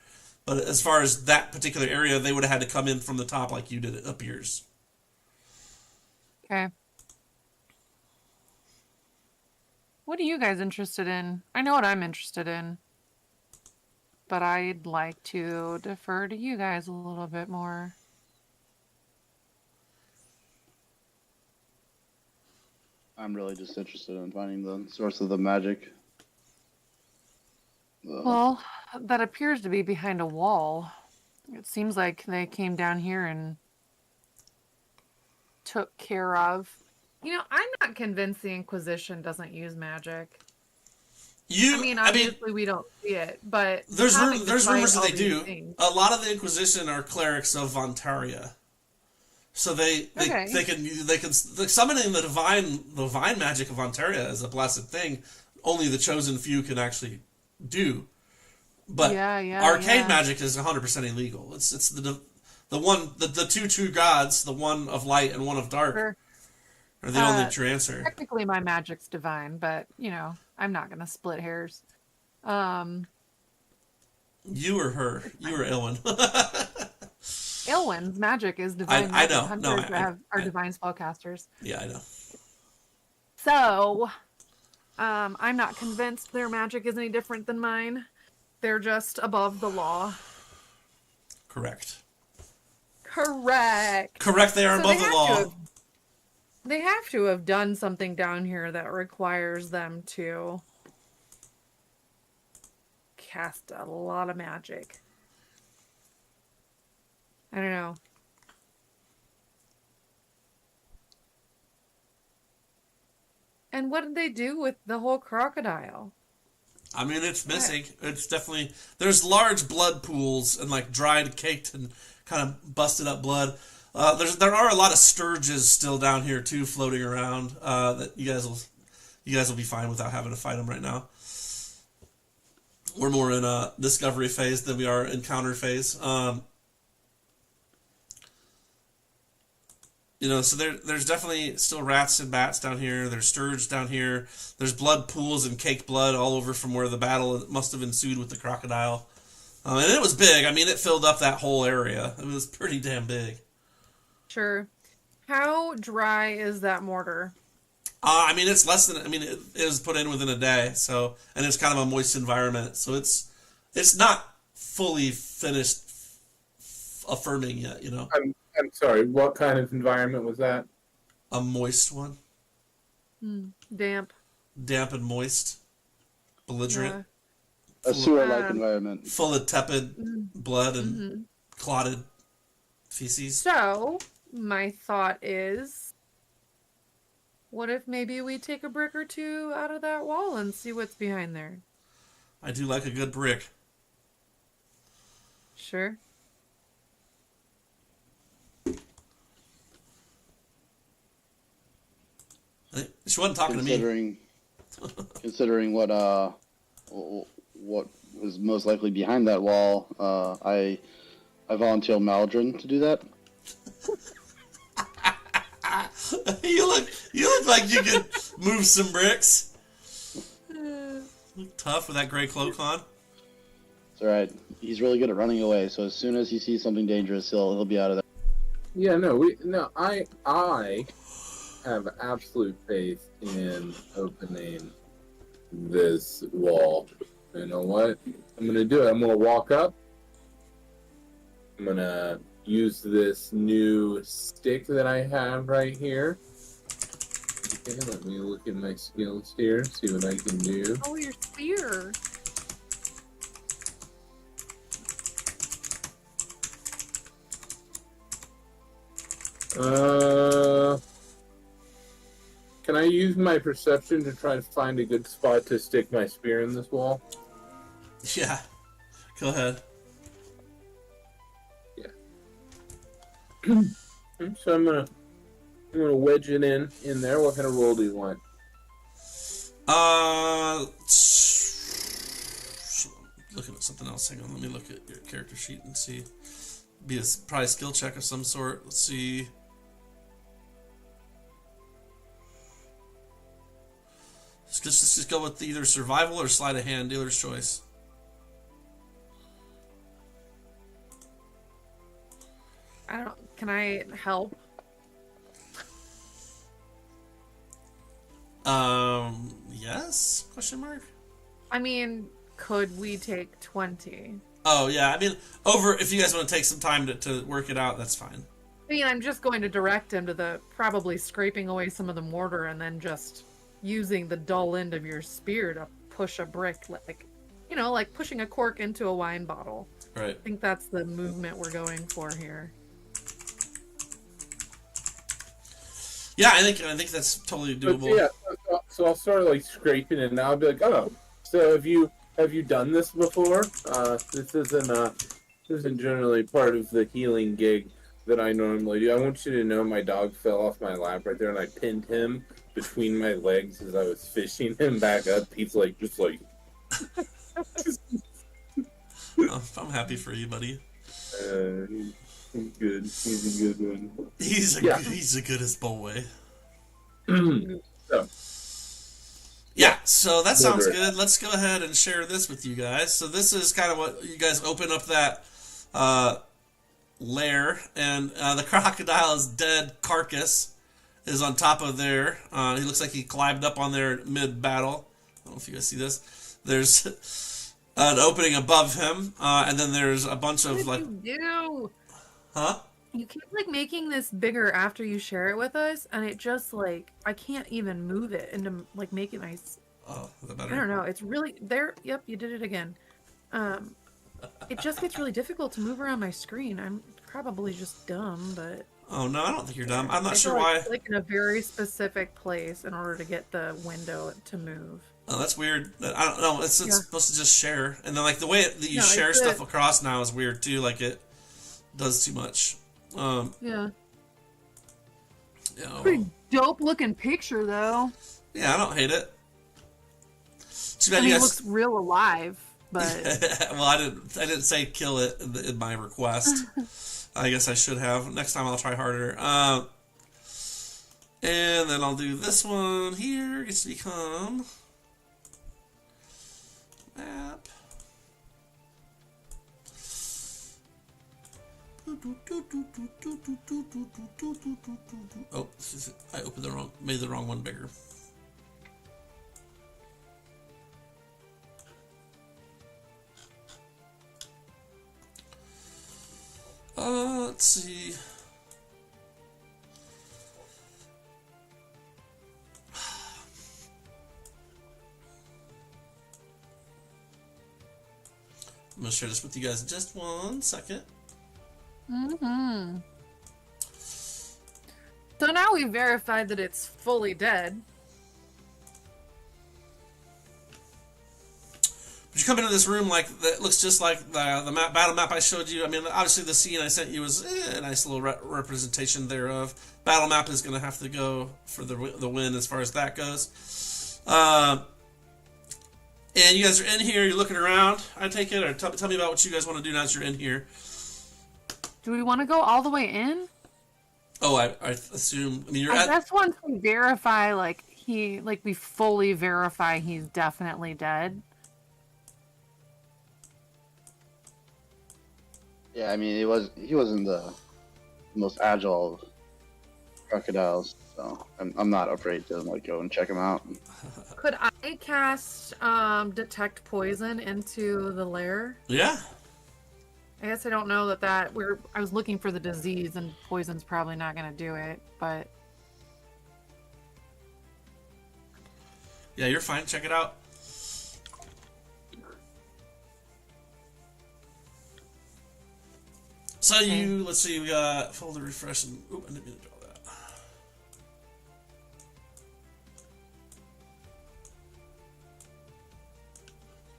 but as far as that particular area, they would have had to come in from the top like you did. It appears. Okay. What are you guys interested in? I know what I'm interested in. But I'd like to defer to you guys a little bit more. I'm really just interested in finding the source of the magic. Well, that appears to be behind a wall. It seems like they came down here and took care of. I'm not convinced the Inquisition doesn't use magic. Obviously we don't see it, but there's rumors that they do. Things. A lot of the Inquisition are clerics of Vontaria, so they can summoning the divine magic of Vontaria is a blessed thing. Only the chosen few can actually do. But arcane magic is 100% illegal. It's the two true gods, the one of light and one of dark, are the only true answer. Technically, my magic's divine, but I'm not gonna split hairs. You or her? You or Ilwyn? Ilwyn's magic is divine. I know. Hunters are divine spellcasters. Yeah, I know. So, I'm not convinced their magic is any different than mine. They're just above the law. Correct. Correct. They are above the law. They have to have done something down here that requires them to cast a lot of magic. I don't know. And what did they do with the whole crocodile? I mean, it's missing. It's definitely... There's large blood pools and, like, dried, caked, and kind of busted up blood. There are a lot of sturges still down here, too, floating around, that you guys will be fine without having to fight them right now. We're more in a discovery phase than we are encounter phase. So there's definitely still rats and bats down here. There's sturge down here. There's blood pools and caked blood all over from where the battle must have ensued with the crocodile. And it was big. I mean, it filled up that whole area. It was pretty damn big. Sure. How dry is that mortar? I mean, it's less than... I mean, it was put in within a day, so... And it's kind of a moist environment, so it's not fully finished affirming yet, I'm sorry, what kind of environment was that? A moist one. Damp. Damp and moist. Belligerent. A sewer-like environment. Full of tepid blood and clotted feces. So, my thought is, what if maybe we take a brick or two out of that wall and see what's behind there? I do like a good brick. Sure. She wasn't talking to me. Considering what was most likely behind that wall, I volunteer Maldron to do that. You look like you could move some bricks. Look tough with that gray cloak on. It's alright. He's really good at running away, so as soon as he sees something dangerous, he'll be out of there. Yeah, I have absolute faith in opening this wall. You know what? I'm going to do it. I'm going to walk up. I'm going to use this new stick that I have right here. Okay, let me look at my skills here, see what I can do. Oh, your spear. Can I use my perception to try to find a good spot to stick my spear in this wall? Yeah. Go ahead. Yeah. So I'm gonna wedge it in there. What kind of roll do you want? Looking at something else. Hang on. Let me look at your character sheet and see. Probably a skill check of some sort. Let's see. Let's just go with either survival or sleight of hand, dealer's choice. Can I help? Yes? Question mark? I mean, could we take 20? Oh, yeah. I mean, if you guys want to take some time to work it out, that's fine. I mean, I'm just going to direct him to probably scraping away some of the mortar and then just using the dull end of your spear to push a brick, like pushing a cork into a wine bottle. Right. I think that's the movement we're going for here. Yeah, I think that's totally doable. Yeah, so I'll start like scraping it, and I'll be like, oh, so have you done this before? This isn't generally part of the healing gig that I normally do. I want you to know my dog fell off my lap right there, and I pinned him between my legs as I was fishing him back up. He's like, just like. Oh, I'm happy for you, buddy. He's good. He's a good one. He's the goodest boy. So that sounds good. Let's go ahead and share this with you guys. So this is kind of what you guys open up that lair, and the crocodile's dead carcass is on top of there. He looks like he climbed up on there mid-battle. I don't know if you guys see this. There's an opening above him, and then there's a bunch of What like... did you do? Huh? You keep like making this bigger after you share it with us, and it just like I can't even move it into like make it nice. Oh, is that better? I don't know. It's really there. Yep, you did it again. It just gets really difficult to move around my screen. I'm probably just dumb, but Oh, no, I don't think you're dumb. I'm not I sure feel why. like, like in a very specific place in order to get the window to move. Oh, that's weird. I don't know. It's Yeah. supposed to just share. And then, like, the way that you No, share it's stuff good. across now is weird, too. Like, it does too much. Yeah. You know, Pretty dope looking picture though. yeah, I don't hate it. Too bad And you he guys... looks real alive, but well, I didn't say kill it in my request. I guess I should have. Next time I'll try harder. And then I'll do this one here. Gets to become map. Oh, I made the wrong one bigger. Let's see. I'm gonna share this with you guys in just 1 second. mm-hmm. So now we've verified that it's fully dead. But you come into this room like that looks just like the battle map I showed you. I mean, obviously the scene I sent you was a nice little representation thereof. Battle map is going to have to go for the win as far as that goes. And you guys are in here. You're looking around. I take it, or tell me about what you guys want to do now that you're in here. Do we want to go all the way in? Oh, I assume. I mean, you're I at. guess once we verify, we fully verify he's definitely dead. Yeah, I mean, he wasn't the most agile of crocodiles, so I'm not afraid to like go and check him out. Could I cast detect poison into the lair? Yeah. I guess I don't know that I was looking for the disease, and poison's probably not going to do it, but Yeah, you're fine. Check it out. So let's see, we got folder refresh and, oop, I didn't mean to draw that.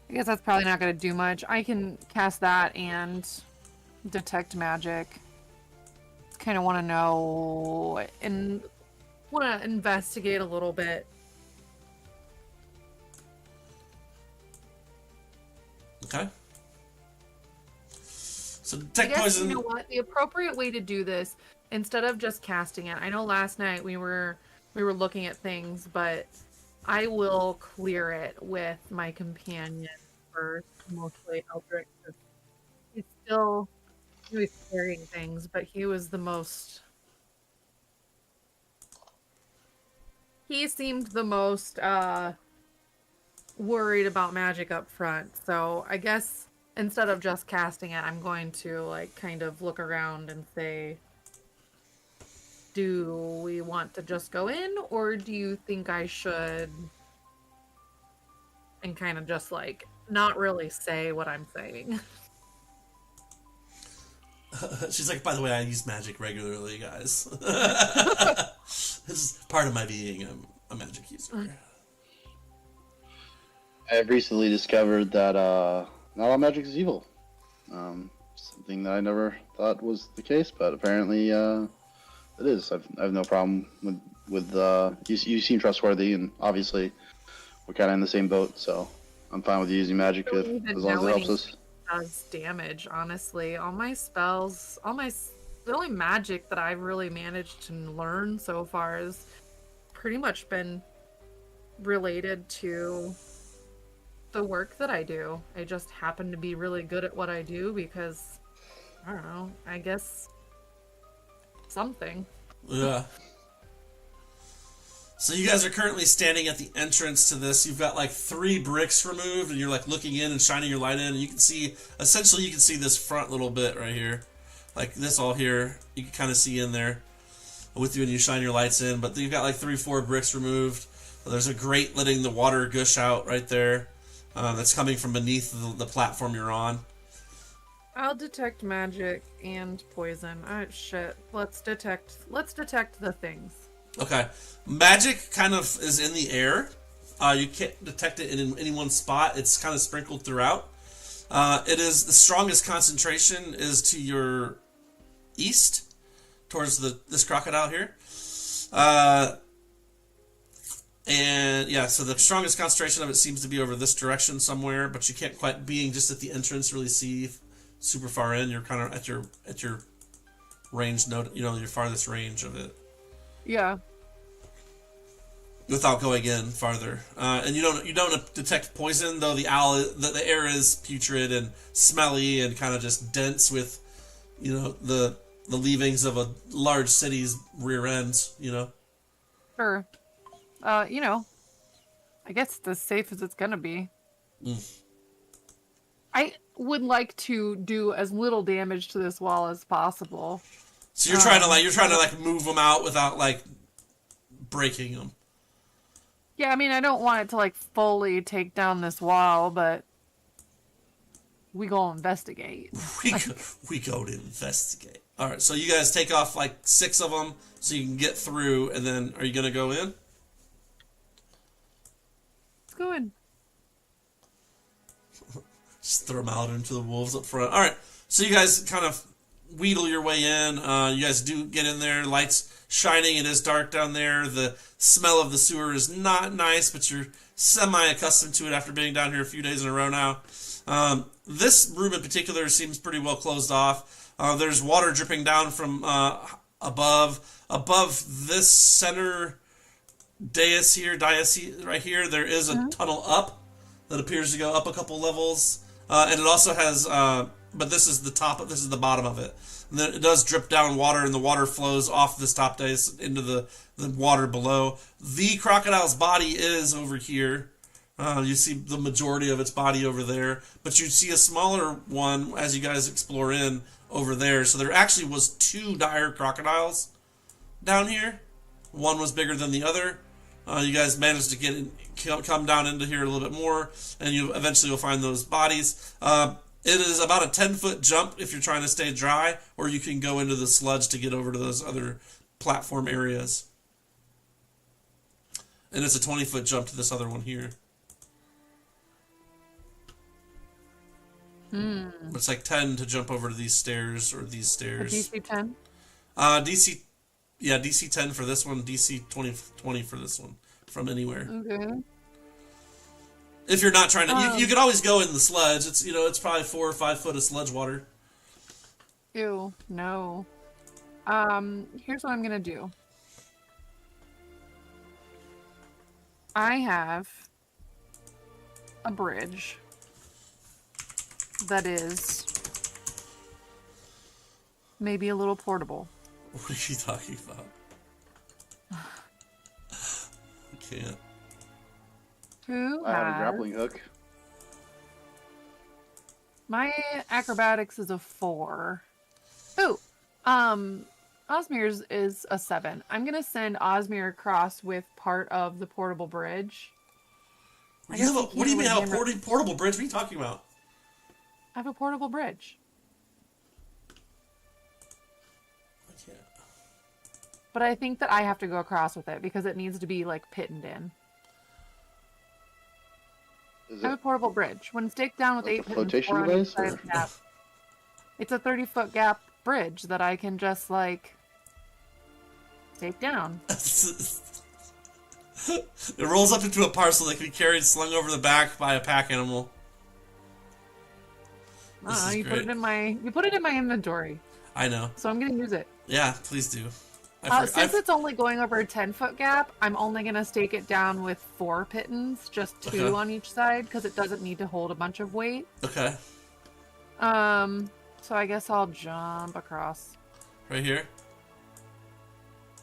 I guess that's probably not going to do much. I can cast that and detect magic. Kind of want to know and want to investigate a little bit. Okay. So I detect guess, poison. you know what? The appropriate way to do this, instead of just casting it, I know last night we were looking at things, but I will clear it with my companion first, mostly Eldrick. 'Cause he was clearing things, but he was the most. He seemed the most worried about magic up front. So I guess instead of just casting it, I'm going to like kind of look around and say, do we want to just go in, or do you think I should? And kind of just like not really say what I'm saying. She's like, by the way, I use magic regularly, guys. This is part of my being. I'm a magic user. I've recently discovered that not all magic is evil. Something that I never thought was the case, but apparently it is. I have no problem with you seem trustworthy, and obviously we're kind of in the same boat, so I'm fine with you using magic I don't even as long as know it helps any- us. Does damage, honestly. All my spells, the only magic that I've really managed to learn so far has pretty much been related to the work that I do. I just happen to be really good at what I do because, I don't know, I guess something. Yeah. So you guys are currently standing at the entrance to this. You've got like 3 bricks removed, and you're like looking in and shining your light in, and you can see, essentially you can see this front little bit right here. Like this all here, you can kind of see in there with you when you shine your lights in, but you've got like 3-4 bricks removed. There's a grate letting the water gush out right there. That's coming from beneath the platform you're on. I'll detect magic and poison. Oh shit. Let's detect the things. Okay. Magic kind of is in the air. You can't detect it in any one spot. It's kind of sprinkled throughout. It is the strongest concentration is to your east, towards this crocodile here. And yeah, so the strongest concentration of it seems to be over this direction somewhere, but you can't quite, being just at the entrance, really see super far in. You're kind of at your range node, your farthest range of it. Yeah. Without going in farther, and you don't detect poison, though the air is putrid and smelly and kind of just dense with, the leavings of a large city's rear ends. Sure. I guess it's as safe as it's gonna be. I would like to do as little damage to this wall as possible. So you're trying to move them out without breaking them. Yeah, I mean, I don't want it to fully take down this wall, but we go investigate. we go to investigate. All right, so you guys take off 6 of them so you can get through, and then are you gonna go in? Let's go in. Just throw them out into the wolves up front. All right, so you guys kind of wheedle your way in. You guys do get in there. Lights shining. It is dark down there. The smell of the sewer is not nice, but you're semi-accustomed to it after being down here a few days in a row now. This room in particular seems pretty well closed off. There's water dripping down from above. Above this center dais right here, there is a tunnel up that appears to go up a couple levels. And it also has, but this is the bottom of it. And then it does drip down water, and the water flows off this top dais into the water below. The crocodile's body is over here. You see the majority of its body over there, but you see a smaller one as you guys explore in over there. So there actually was 2 dire crocodiles down here. One was bigger than the other. You guys managed to come down into here a little bit more, and you eventually will find those bodies. It is about a 10-foot jump if you're trying to stay dry, or you can go into the sludge to get over to those other platform areas. And it's a 20-foot jump to this other one here. It's 10 to jump over to these stairs or these stairs. DC 10? DC 10 for this one, DC 20 for this one, from anywhere. Okay. If you're not trying to, you could always go in the sludge. It's it's probably 4 or 5 foot of sludge water. Ew, no. Here's what I'm gonna do. I have a bridge that is maybe a little portable. What are you talking about? I can't. Who I have a has... grappling hook. My acrobatics is a 4. Ooh, Osmir's is a 7. I'm gonna send Osmir across with part of the portable bridge. What do you mean have a portable bridge? What are you talking about? I have a portable bridge. I can't. But I think that I have to go across with it because it needs to be pitted in. I have a portable bridge. When staked down with 8 pittons, 4 on each side of the gap. It's a 30-foot gap bridge that I can just take down. It rolls up into a parcel that can be carried, slung over the back by a pack animal. You put it in my inventory. I know. So I'm gonna use it. Yeah, please do. Since it's only going over a 10-foot gap, I'm only gonna stake it down with 4 pittons, just 2 on each side, because it doesn't need to hold a bunch of weight. Okay. So I guess I'll jump across. Right here?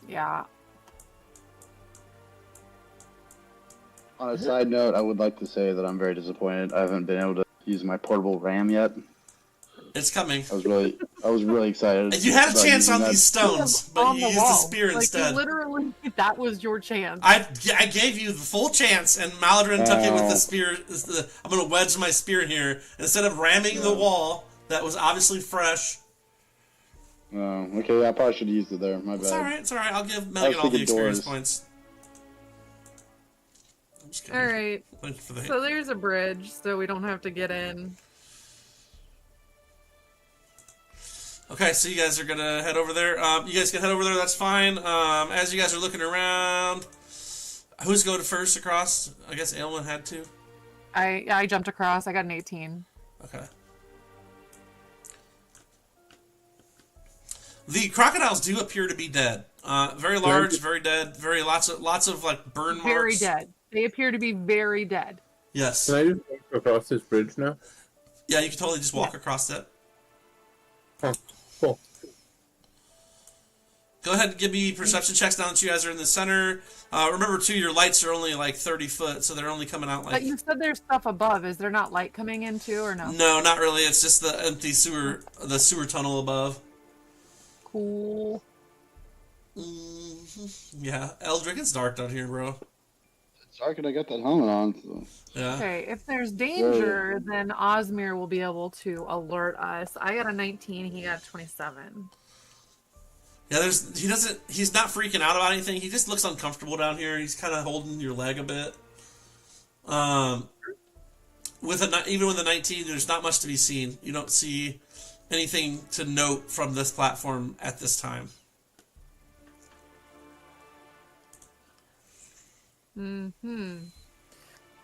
Yeah. On a side note, I would like to say that I'm very disappointed. I haven't been able to use my portable ram yet. It's coming. I was really excited. You had a about chance using on that. these stones, but you used the spear like, instead. Literally, that was your chance. I gave you the full chance, and Maladrin took it with the spear. I'm going to wedge my spear in here. Instead of ramming the wall that was obviously fresh. Oh, okay, I probably should have used it there. My bad. It's alright. I'll give Milligan all the experience points. I'm just kidding. Alright, Thank you for the so there's a bridge, so we don't have to get in. Okay, so you guys are gonna head over there. You guys can head over there, that's fine. As you guys are looking around, who's going first across? I guess Aylwin had to. I jumped across, I got an 18. Okay. The crocodiles do appear to be dead. Very large, very dead, very lots of like burn marks. Very dead. They appear to be very dead. Yes. Can I just walk across this bridge now? Yeah, you can totally just walk across that. Huh. Cool. Go ahead and give me perception checks now that you guys are in the center. Remember, too, your lights are only like 30 foot, so they're only coming out like... But you said there's stuff above. Is there not light coming in, too, or no? No, not really. It's just the empty sewer tunnel above. Cool. Yeah, Eldrick, it's dark down here, bro. It's dark and I got that helmet on. So. Yeah. Okay, if there's danger, then Osmir will be able to alert us. I got a 19, he got a 27. Yeah, he's not freaking out about anything. He just looks uncomfortable down here. He's kind of holding your leg a bit. Even with a 19, there's not much to be seen. You don't see anything to note from this platform at this time.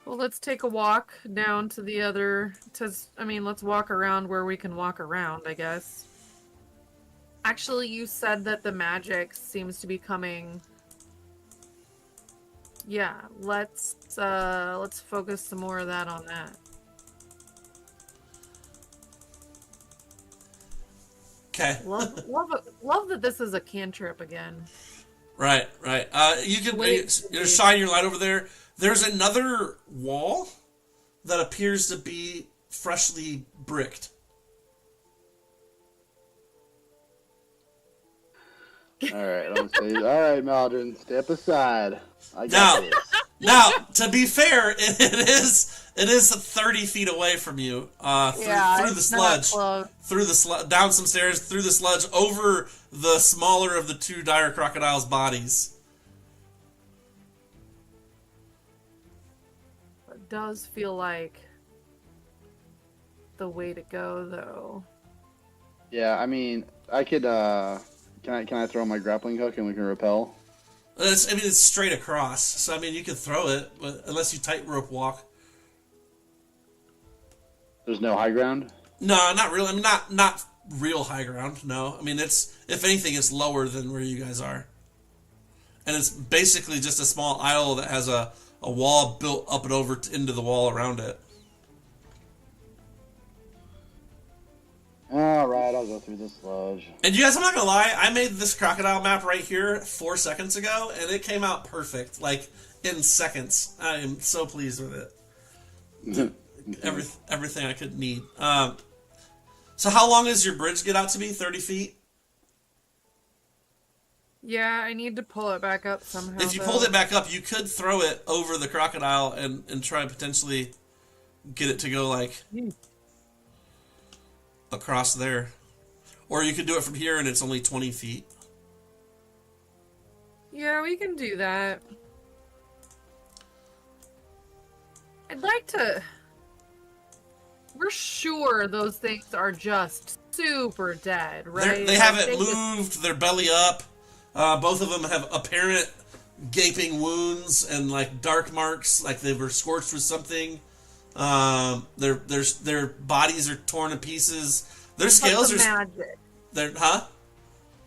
Well, let's take a walk down to the other... let's walk around where we can walk around, I guess. Actually, you said that the magic seems to be coming... Yeah, let's focus some more of that on that. Okay. Love that this is a cantrip again. Right. You can shine your light over there. There's another wall that appears to be freshly bricked. All right, Maldron, step aside. I got this. Now, to be fair, it is 30 feet away from you. Through the sludge, down some stairs, through the sludge, over the smaller of the two dire crocodiles' bodies. It does feel like the way to go, though. Yeah, I mean, I could. Can I throw my grappling hook and we can rappel? It's straight across, so you can throw it, but unless you tightrope walk. There's no high ground? No, not really. Not real high ground. No, it's, if anything, it's lower than where you guys are, and it's basically just a small aisle that has a wall built up and over into the wall around it. Alright, I'll go through the sludge. And you guys, I'm not gonna lie, I made this crocodile map right here 4 seconds ago, and it came out perfect, like, in seconds. I am so pleased with it. Everything I could need. So how long does your bridge get out to be? 30 feet? Yeah, I need to pull it back up somehow. If you pulled it back up, you could throw it over the crocodile and try and potentially get it to go, like... across there. Or you could do it from here and it's only 20 feet. Yeah, we can do that. I'd like to... We're sure those things are just super dead, right? They haven't moved, they're belly up. Both of them have apparent gaping wounds and like dark marks, like they were scorched with something. Their bodies are torn to pieces. Their scales are magic.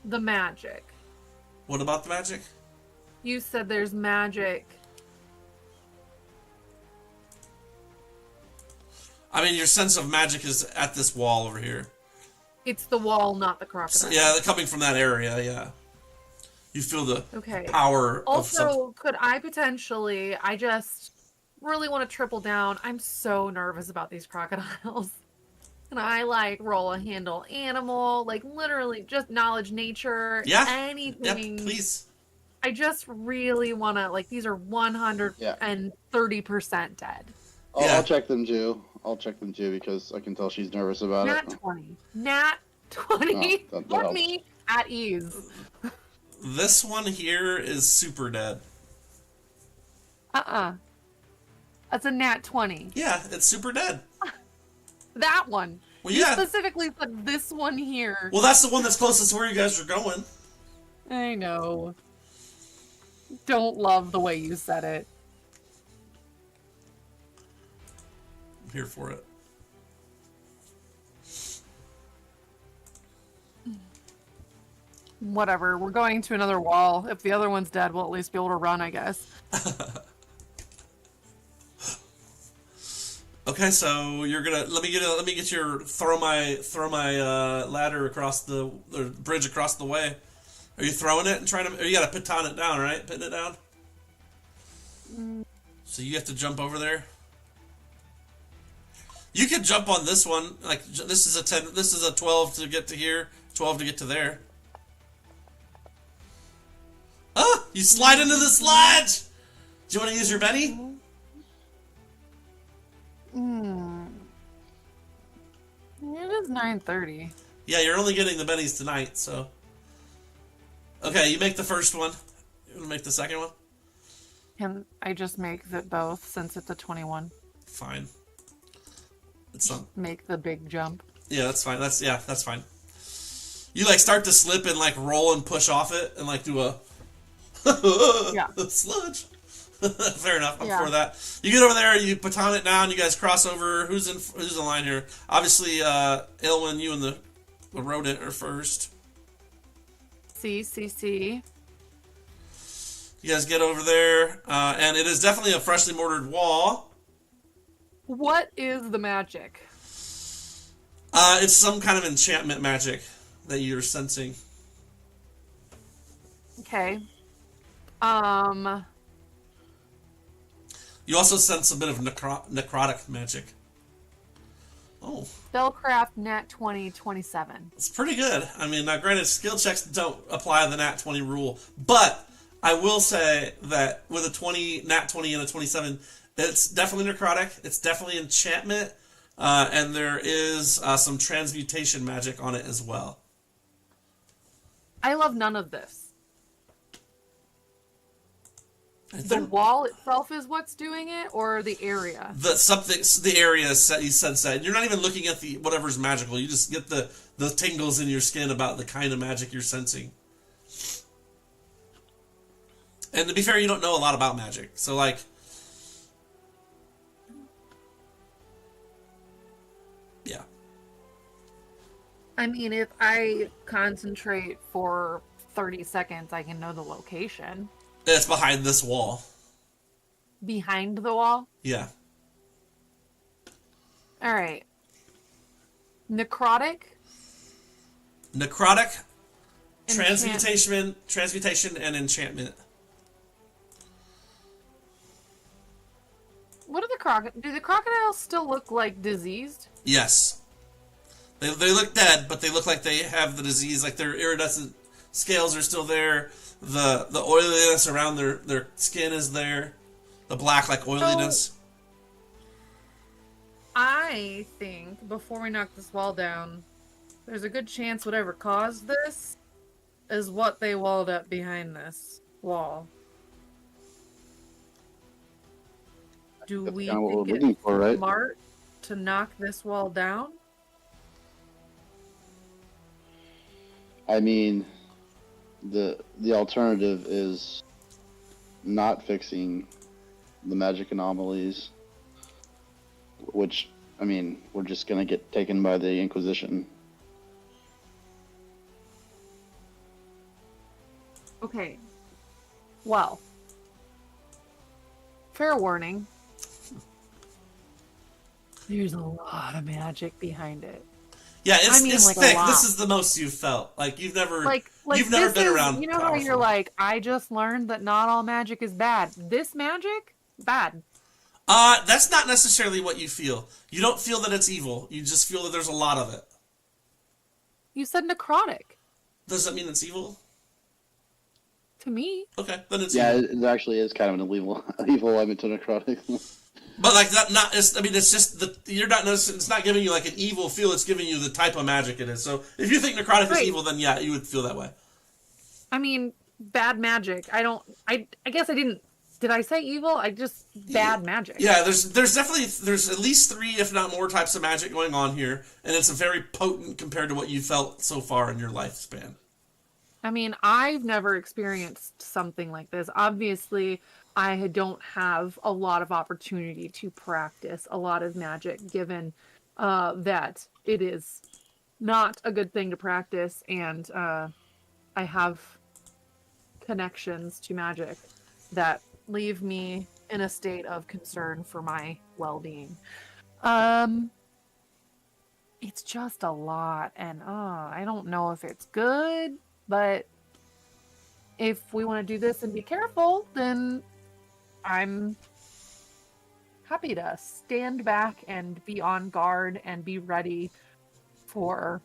The magic. What about the magic? You said there's magic. Your sense of magic is at this wall over here. It's the wall, not the crocodile. Yeah, coming from that area, yeah. You feel the power of something. Also, could I potentially... really want to triple down. I'm so nervous about these crocodiles. And I like roll a handle animal, like literally just knowledge nature, anything. Yep, please. I just really want to, like, these are 130% dead. I'll check them too. Because I can tell she's nervous about Nat it. 20. Nat 20. that Put helps. me at ease. This one here is super dead. That's a nat 20. Yeah, it's super dead. That one. Well, You yeah. specifically put this one here. Well, that's the one that's closest to where you guys are going. I know. Don't love the way you said it. I'm here for it. Whatever. We're going to another wall. If the other one's dead, we'll at least be able to run, I guess. Okay, so you're gonna let me get your throw my ladder across the bridge across the way. Are you throwing it and trying to? Or you gotta baton it down, right? Pitting it down. So you have to jump over there. You could jump on this one. Like this is a 10. This is a 12 to get to here. 12 to get to there. Ah! You slide into the sludge. Do you want to use your Benny? It is 9:30. Yeah, you're only getting the bennies tonight, so. Okay, you make the first one. You want to make the second one? Can I just make that both since it's a 21? Fine. It's not. Make the big jump. Yeah, that's fine. That's fine. You like start to slip and like roll and push off it and like do a sludge. Fair enough. I'm for that. You get over there, you baton it down, you guys cross over. Who's in line here? Obviously, Ilwyn, you and the rodent are first. C. You guys get over there, and it is definitely a freshly mortared wall. What is the magic? It's some kind of enchantment magic that you're sensing. Okay. You also sense a bit of necrotic magic. Oh. Spellcraft nat 20, 27. It's pretty good. I mean, now granted, skill checks don't apply the nat 20 rule, but I will say that with a 20, nat 20 and a 27, it's definitely necrotic, it's definitely enchantment, and there is some transmutation magic on it as well. I love none of this. The wall itself is what's doing it, or the area? The area you sense that. You're not even looking at the whatever's magical. You just get the tingles in your skin about the kind of magic you're sensing. And to be fair, you don't know a lot about magic. So like, yeah. I mean, if I concentrate for 30 seconds, I can know the location. It's behind this wall. Behind the wall? Yeah. Alright. Necrotic? Transmutation, and enchantment. What are do the crocodiles still look like diseased? Yes. They look dead, but they look like they have the disease. Like their iridescent scales are still there. The oiliness around their skin is there. The black like oiliness. So, I think before we knock this wall down, there's a good chance whatever caused this is what they walled up behind this wall. Do we think it's smart to knock this wall down? I mean, the alternative is not fixing the magic anomalies, which, I mean, we're just gonna get taken by the Inquisition. Okay. Well, fair warning. There's a lot of magic behind it. Yeah, it's like thick. This is the most you've felt. Like you've never been around. You know how you're like, I just learned that not all magic is bad. This magic, bad. That's not necessarily what you feel. You don't feel that it's evil. You just feel that there's a lot of it. You said necrotic. Does that mean it's evil? To me. Okay, then it's Yeah, evil. it actually is kind of an evil element to necrotic. But like that, not. It's, I mean, it's just you're not. It's not giving you like an evil feel. It's giving you the type of magic it is. So if you think necrotic is evil, then yeah, you would feel that way. I mean, bad magic. I guess I didn't. Did I say evil? Bad magic. Yeah, there's definitely at least 3, if not more, types of magic going on here, and it's a very potent compared to what you felt so far in your lifespan. I mean, I've never experienced something like this. Obviously, I don't have a lot of opportunity to practice a lot of magic, given that it is not a good thing to practice, and I have connections to magic that leave me in a state of concern for my well-being. It's just a lot, and I don't know if it's good, but if we want to do this and be careful, then I'm happy to stand back and be on guard and be ready for,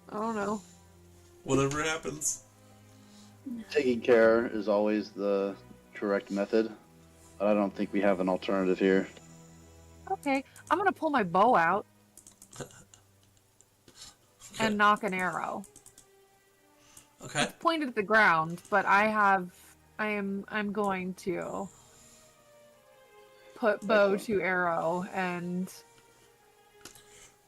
I don't know. Whatever happens. Taking care is always the correct method, but I don't think we have an alternative here. Okay, I'm gonna pull my bow out and knock an arrow. Okay. It's pointed at the ground, but I'm going to put bow to arrow and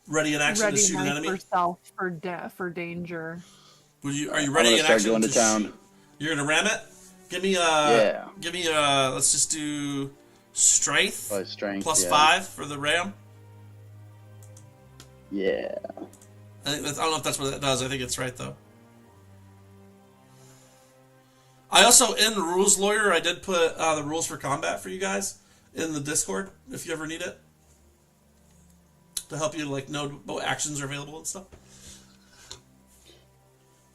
Ready in action to shoot an enemy. Myself for danger. Are you ready in action going to town? Shoot? You're gonna ram it. Give me let's just do strength. Strength plus 5 for the ram. Yeah. I don't know if that's what that does. I think it's right though. I also, in Rules Lawyer, I did put the rules for combat for you guys in the Discord if you ever need it, to help you like know what actions are available and stuff.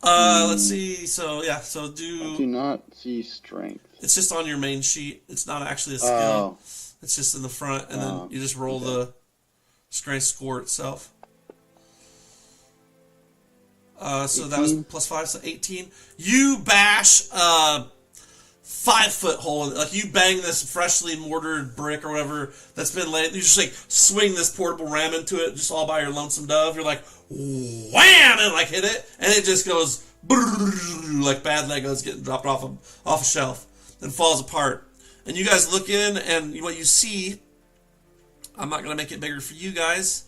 Let's see. So yeah, so I do not see strength. It's just on your main sheet. It's not actually a skill. It's just in the front, and then you just roll the strength score itself. So 18? That was plus 5, so 18. You bash a 5-foot hole, like you bang this freshly mortared brick or whatever that's been laid. You just like swing this portable ram into it, just all by your lonesome dove. You're like, wham, and like hit it, and it just goes like bad Legos getting dropped off a shelf and falls apart. And you guys look in, and what you see, I'm not gonna make it bigger for you guys.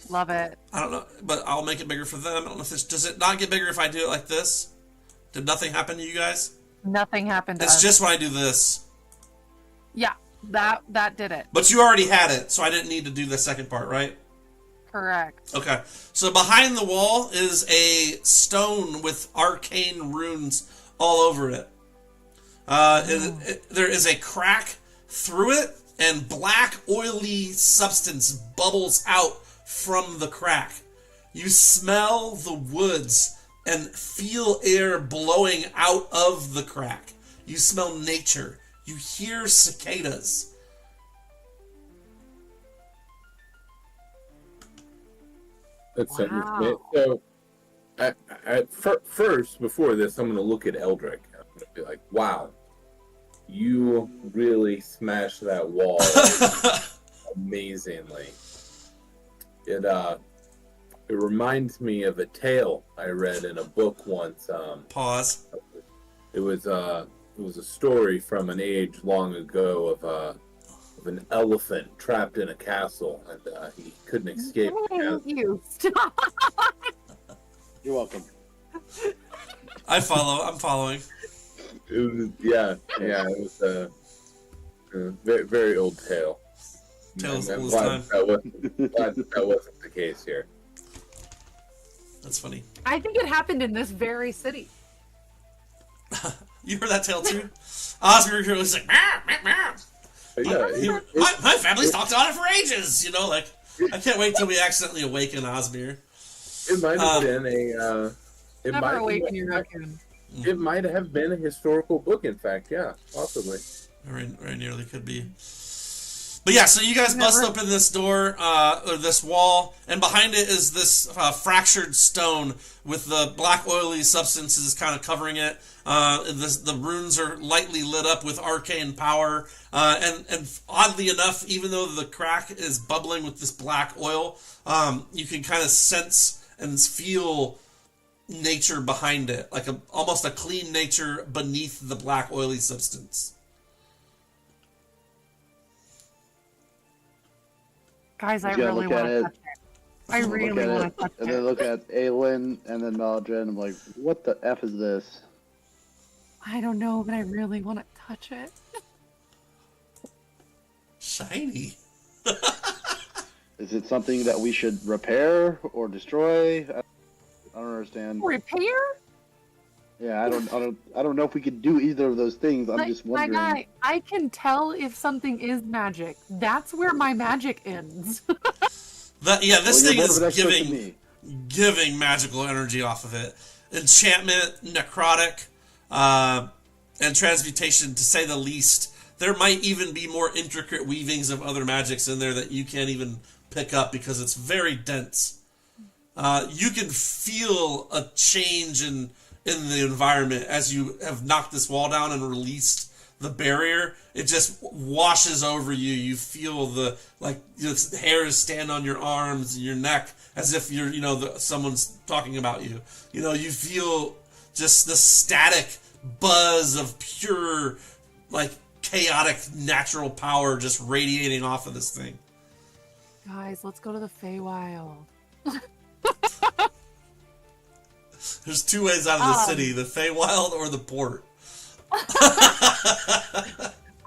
Love it. I don't know, but I'll make it bigger for them. I don't know if does it not get bigger if I do it like this? Did nothing happen to you guys? Nothing happened to us. It's just when I do this. Yeah, that did it. But you already had it, so I didn't need to do the second part, right? Correct. Okay. So behind the wall is a stone with arcane runes all over it. There is a crack through it, and black, oily substance bubbles out from the crack. You smell the woods and feel air blowing out of the crack. You smell nature. You hear cicadas. That's interesting. So, first, before this, I'm going to look at Eldrick. I'm going to be like, wow, you really smashed that wall amazingly. It reminds me of a tale I read in a book once. Pause. It was a story from an age long ago of an elephant trapped in a castle, and he couldn't escape. You stop. You're welcome. I follow. I'm following. It was, yeah. It was a very, very old tale. Tales And all I'm this glad time. that wasn't the case here. That's funny. I think it happened in this very city. You heard that tale too? Osmer was like, meow, meow, meow. Yeah, My family's talked about it for ages. You know, like I can't wait till we accidentally awaken Osmer. it might have been a. Never awaken your raccoon. It might have been a historical book, in fact. Yeah, possibly. Very nearly could be. But yeah, so you guys bust open this door, or this wall, and behind it is this fractured stone with the black oily substances kind of covering it. The runes are lightly lit up with arcane power, and oddly enough, even though the crack is bubbling with this black oil, you can kind of sense and feel nature behind it, like almost a clean nature beneath the black oily substance. Guys, I really want to touch it. I really want to touch it. And then look at Aelin and then Maldred, and I'm like, what the F is this? I don't know, but I really want to touch it. Shiny. Is it something that we should repair or destroy? I don't understand. Repair? Yeah, I don't know if we could do either of those things. I'm just wondering. My guy, I can tell if something is magic. That's where my magic ends. This thing is giving magical energy off of it. Enchantment, necrotic, and transmutation, to say the least. There might even be more intricate weavings of other magics in there that you can't even pick up because it's very dense. You can feel a change in the environment as you have knocked this wall down and released the barrier. It just washes over you. You feel the hairs stand on your arms and your neck as if you're someone's talking about you. You feel just the static buzz of pure chaotic natural power just radiating off of this thing. Guys, let's go to the Feywild. There's two ways out of the city, the Feywild or the port.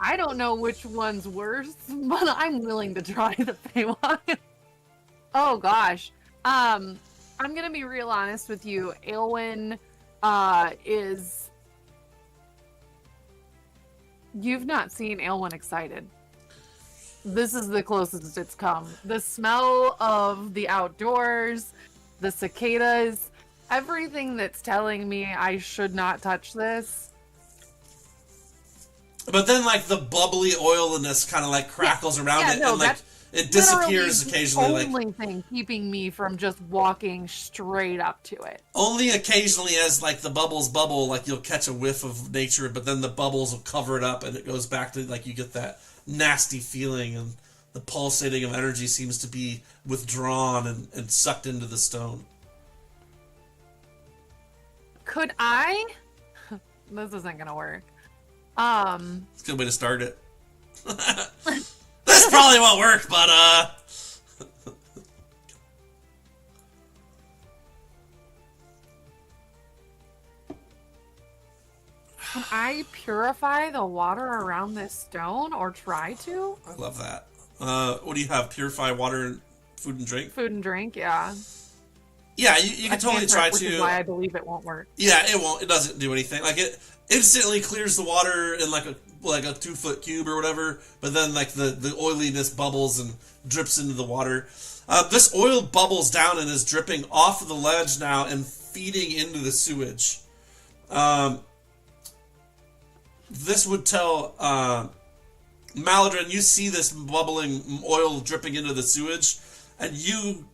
I don't know which one's worse, but I'm willing to try the Feywild. Oh gosh. I'm gonna be real honest with you. Aelwyn is... You've not seen Aelwyn excited. This is the closest it's come. The smell of the outdoors, the cicadas, everything that's telling me I should not touch this. But then, the bubbly oiliness kind of crackles around it, and it disappears occasionally. The only thing keeping me from just walking straight up to it. Only occasionally, as the bubbles bubble, you'll catch a whiff of nature, but then the bubbles will cover it up, and it goes back to you get that nasty feeling, and the pulsating of energy seems to be withdrawn and sucked into the stone. Could I? This isn't gonna work. It's a good way to start it. This probably won't work, but Can I purify the water around this stone, or try to? I love that. What do you have? Purify water and food and drink? Food and drink, yeah. Yeah, you can totally try to. Which is why I believe it won't work. Yeah, it won't. It doesn't do anything. It instantly clears the water in a 2-foot cube or whatever. But then the oiliness bubbles and drips into the water. This oil bubbles down and is dripping off of the ledge now and feeding into the sewage. This would tell Maladrin, you see this bubbling oil dripping into the sewage, and you,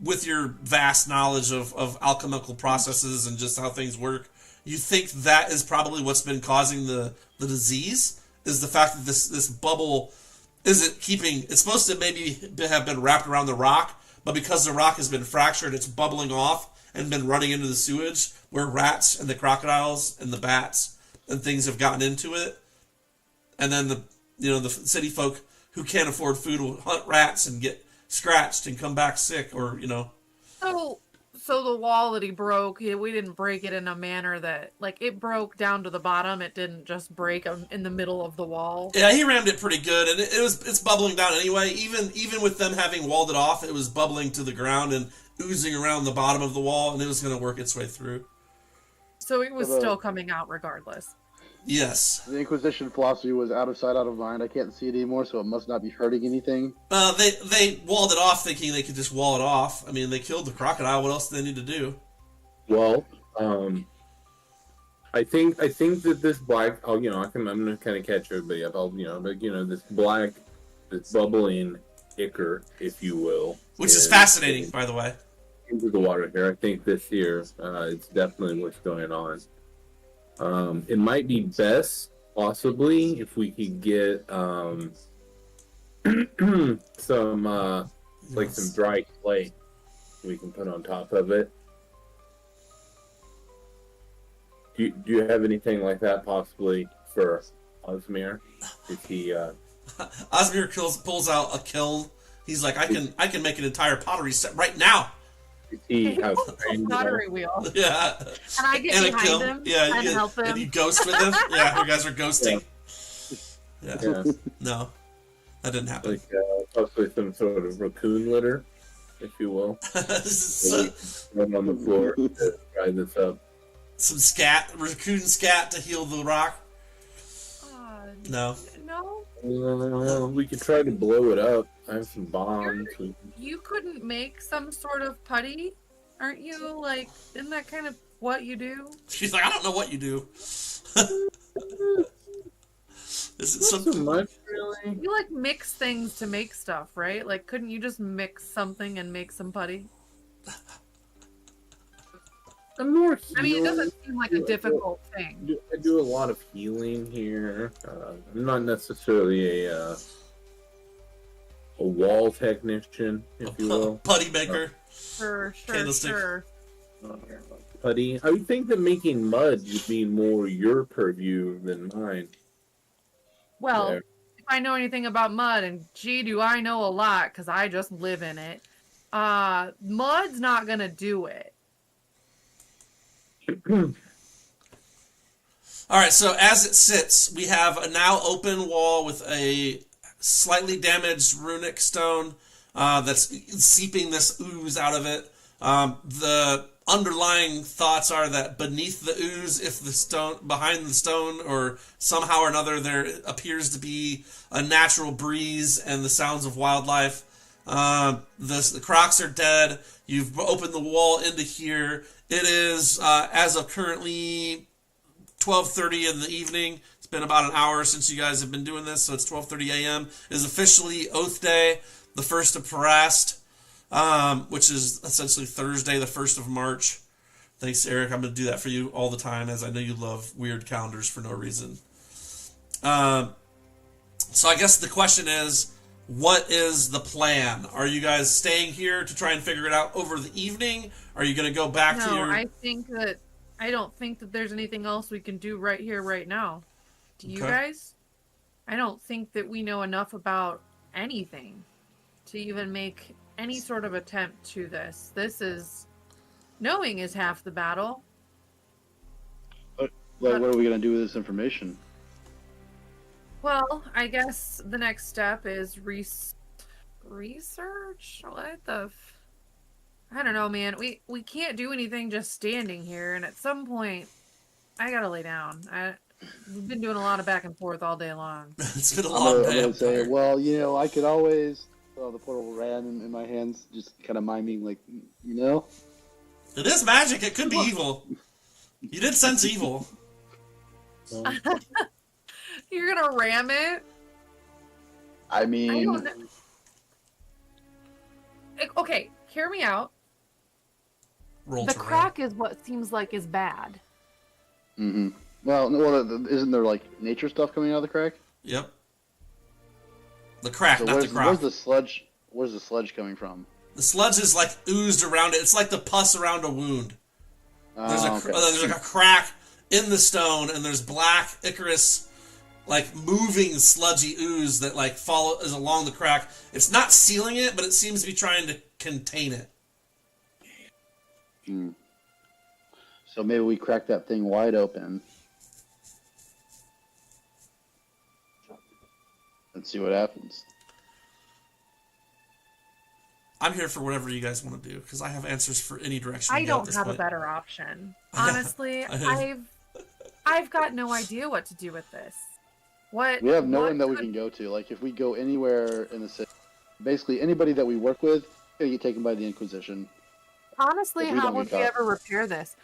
with your vast knowledge of alchemical processes and just how things work, you think that is probably what's been causing the disease, is the fact that this bubble isn't keeping... It's supposed to maybe have been wrapped around the rock, but because the rock has been fractured, it's bubbling off and been running into the sewage, where rats and the crocodiles and the bats and things have gotten into it. And then the city folk who can't afford food will hunt rats and get scratched and come back sick, or So the wall that he broke, we didn't break it in a manner that it broke down to the bottom. It didn't just break in the middle of the wall. Yeah, he rammed it pretty good, and it's bubbling down anyway. Even with them having walled it off, it was bubbling to the ground and oozing around the bottom of the wall, and it was going to work its way through. So it was still coming out regardless. Yes. The Inquisition philosophy was out of sight, out of mind. I can't see it anymore, so it must not be hurting anything. They walled it off thinking they could just wall it off. I mean, they killed the crocodile. What else do they need to do? Well, I think that this black, I'm gonna kind of catch everybody up. This bubbling ichor, if you will, Which is fascinating, by the way. Into the water here. I think this here, it's definitely what's going on. It might be best, possibly, if we could get some some dry clay we can put on top of it. Do you have anything like that possibly for Osmir? If he Osmir pulls out a kiln. He's like, I can make an entire pottery set right now. He has pottery wheel. Yeah. And I get behind him and help him. And you ghost with him. Yeah, you guys are ghosting. Yeah. No, that didn't happen. Like possibly some sort of raccoon litter, if you will. Run on the floor to dry this up. Some raccoon scat to heal the rock. No. We could try to blow it up. I have some bombs. You couldn't make some sort of putty? Aren't you, like, isn't that kind of what you do? She's like, I don't know what you do. Is it Not so much, really. You, like, mix things to make stuff, right? Like, couldn't you just mix something and make some putty? I'm more I mean, it doesn't seem like a difficult thing. I do a lot of healing here. I'm not necessarily a wall technician, if you will. Putty maker. Sure. Putty. I would think that making mud would be more your purview than mine. Well, if I know anything about mud, and gee, do I know a lot, because I just live in it, mud's not going to do it. Alright, so as it sits, we have a now open wall with a slightly damaged runic stone that's seeping this ooze out of it. The underlying thoughts are that beneath the ooze, if the stone, behind the stone, or somehow or another, there appears to be a natural breeze and the sounds of wildlife. The crocs are dead. You've opened the wall into here. It is, as of currently 12:30 in the evening. It's been about an hour since you guys have been doing this, so it's 12:30 a.m. It is officially Oath Day, the 1st of Parast, which is essentially Thursday, the 1st of March. Thanks, Eric. I'm going to do that for you all the time, as I know you love weird calendars for no reason. So I guess the question is, what is the plan? Are you guys staying here to try and figure it out over the evening? Are you going to go back to your... I don't think that there's anything else we can do right here, right now. Do you guys? I don't think that we know enough about anything to even make any sort of attempt to this. Knowing is half the battle. What are we going to do with this information? Well, I guess the next step is research? What the... I don't know, man. We can't do anything just standing here, and at some point, I gotta lay down. We've been doing a lot of back and forth all day long. It's been a long day. I'm say, well, I could always the portable ran in my hands, just kind of miming, like, It is magic. It could be evil. You did sense evil. You're gonna ram it? I mean... I don't know. Okay, hear me out. The crack is what seems like is bad. Mm-hmm. Well, isn't there, like, nature stuff coming out of the crack? Yep. The crack, so not the crack. Where's the sludge coming from? The sludge is, like, oozed around it. It's like the pus around a wound. There's like a crack in the stone, and there's black ichorous, like, moving sludgy ooze that, like, is along the crack. It's not sealing it, but it seems to be trying to contain it. So maybe we crack that thing wide open and see what happens. I I'm here for whatever you guys want to do, because I have answers for any direction. I don't have a better option. Honestly, I've got no idea what to do with this. We have no one that we can go to. Like, if we go anywhere in the city, basically anybody that we work with is going to get taken by the Inquisition. Honestly, how would we ever repair this?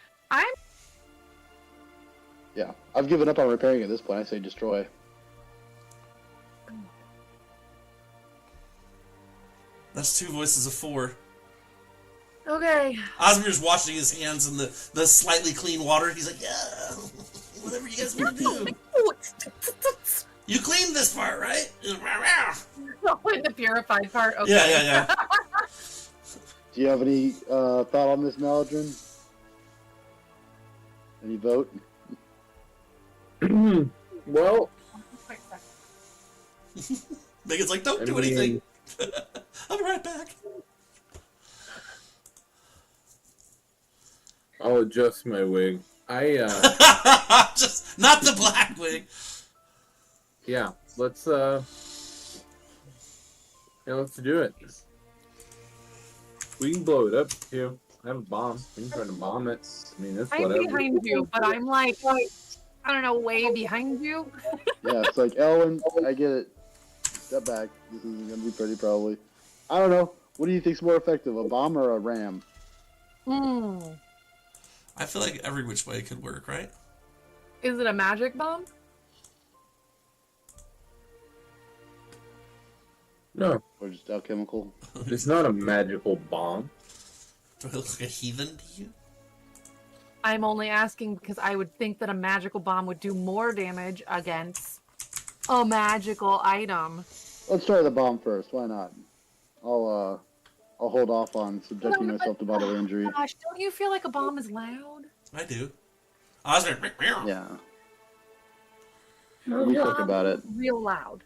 Yeah, I've given up on repairing at this point. I say destroy. That's 2 voices of 4. Okay. Osmir's washing his hands in the slightly clean water. He's like, yeah, whatever you guys want to do. You cleaned this part, right? Oh, the purified part. Okay. Yeah. Do you have any thought on this, Maladrin? Any vote? Well, Megan's like, don't do anything. I'll be right back. I'll adjust my wig. Just not the black wig. Yeah, let's do it. We can blow it up too. I have a bomb. We can try to bomb it. I mean, it's I'm whatever. behind you, but I'm like, I don't know, way behind you. Yeah, it's like, Ellen, I get it. Step back. This isn't going to be pretty, probably. I don't know. What do you think's more effective, a bomb or a ram? I feel like every which way could work, right? Is it a magic bomb? No, Or just alchemical? it's not a magical bomb. Do I look like a heathen to you? I'm only asking because I would think that a magical bomb would do more damage against a magical item. Let's try the bomb first. Why not? I'll hold off on subjecting myself to bodily injury. Gosh, don't you feel like a bomb is loud? I do. Osmir, Yeah. Oh, We yeah. talk about it. Real loud.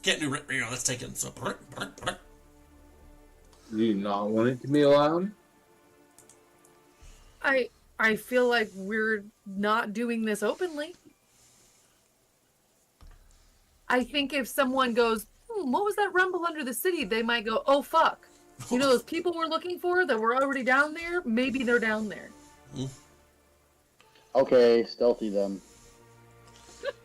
Can't do that's taken. So Do you not want it to be allowed? I feel like we're not doing this openly. I think if someone goes, what was that rumble under the city? They might go, oh fuck. You know those people we're looking for that were already down there? Maybe they're down there. Okay, stealthy then.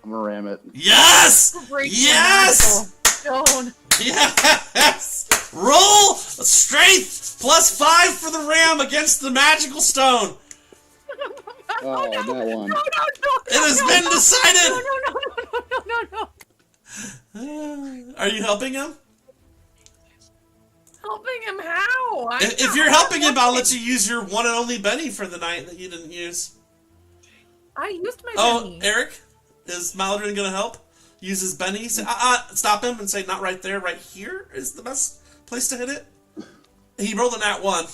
I'm gonna ram it. yes! Break the Yes! magical stone. Yes! Roll strength +5 for the ram against the magical stone. Oh, that one. No, It has been decided. no. Are you helping him? Helping him how? If you're helping him, I'll let you use your one and only Benny for the night that you didn't use. I used my Oh, Benny. Eric, is Maladrin gonna help? Use his Benny. Say, stop him and say, not right there, right here is the best place to hit it. He rolled a nat 1.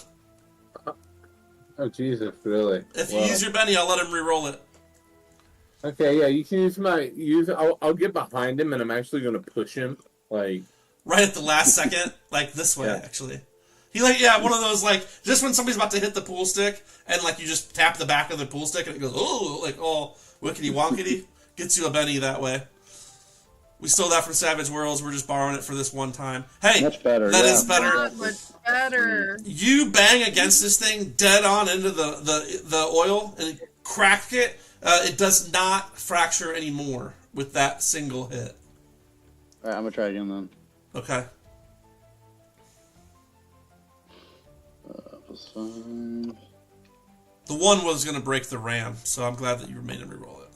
Oh Jesus, really? If you use your Benny, I'll let him re-roll it. Okay, yeah, you can use I'll get behind him and I'm actually gonna push him like Right at the last second, like this way, Yeah. actually. He one of those just when somebody's about to hit the pool stick and you just tap the back of the pool stick and it goes all wickety wonkety. Gets you a Benny that way. We stole that from Savage Worlds. We're just borrowing it for this one time. Hey, Much better. that yeah. is better. Not much better. You bang against this thing dead on into the oil and crack it. It does not fracture anymore with that single hit. Alright, I'm gonna try again then. Okay. +5. The 1 was going to break the ram, so I'm glad that you made him reroll it.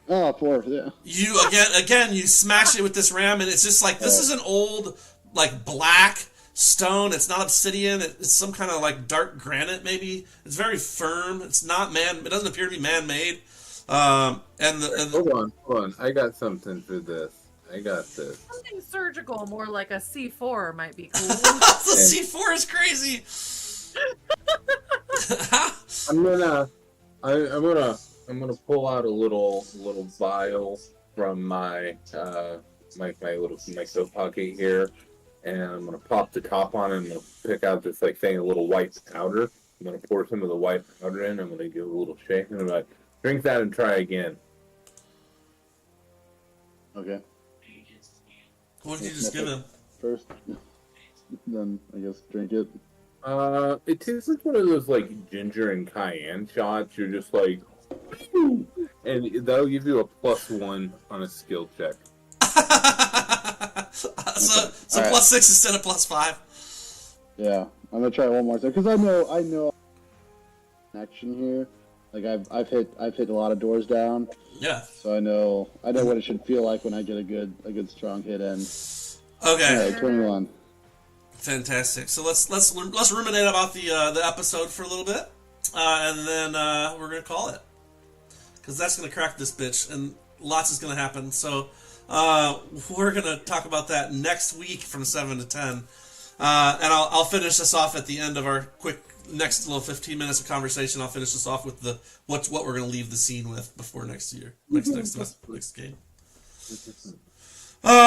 Oh, 4, yeah. You again you smash it with this ram and it's just this is an old black stone. It's not obsidian. It's some kind of dark granite maybe. It's very firm. It's not it doesn't appear to be man-made. And the Hold on. I got something for this. I got this. Something surgical, more like a C4 might be cool. the C4 is crazy. I'm gonna pull out a little vial from my my coat pocket here, and I'm gonna pop the top on it and I'm gonna pick out this thing, a little white powder. I'm gonna pour some of the white powder in. I'm gonna give it a little shake and I'm like, drink that and try again. Okay. What did you just give him? First, then I guess drink it. It tastes like one of those ginger and cayenne shots. You're just and that'll give you a +1 on a skill check. so All right. +6 instead of +5. Yeah, I'm gonna try one more time because I know action here, Like I've hit a lot of doors down. Yeah. So I know what it should feel like when I get a good strong hit in. Okay. Yeah, 21. Fantastic. So let's ruminate about the episode for a little bit, and then we're gonna call it, because that's gonna crack this bitch, and lots is gonna happen. So we're gonna talk about that next week from 7 to 10, and I'll finish this off at the end of our quick next little 15 minutes of conversation. I'll finish this off with the what we're gonna leave the scene with before next game.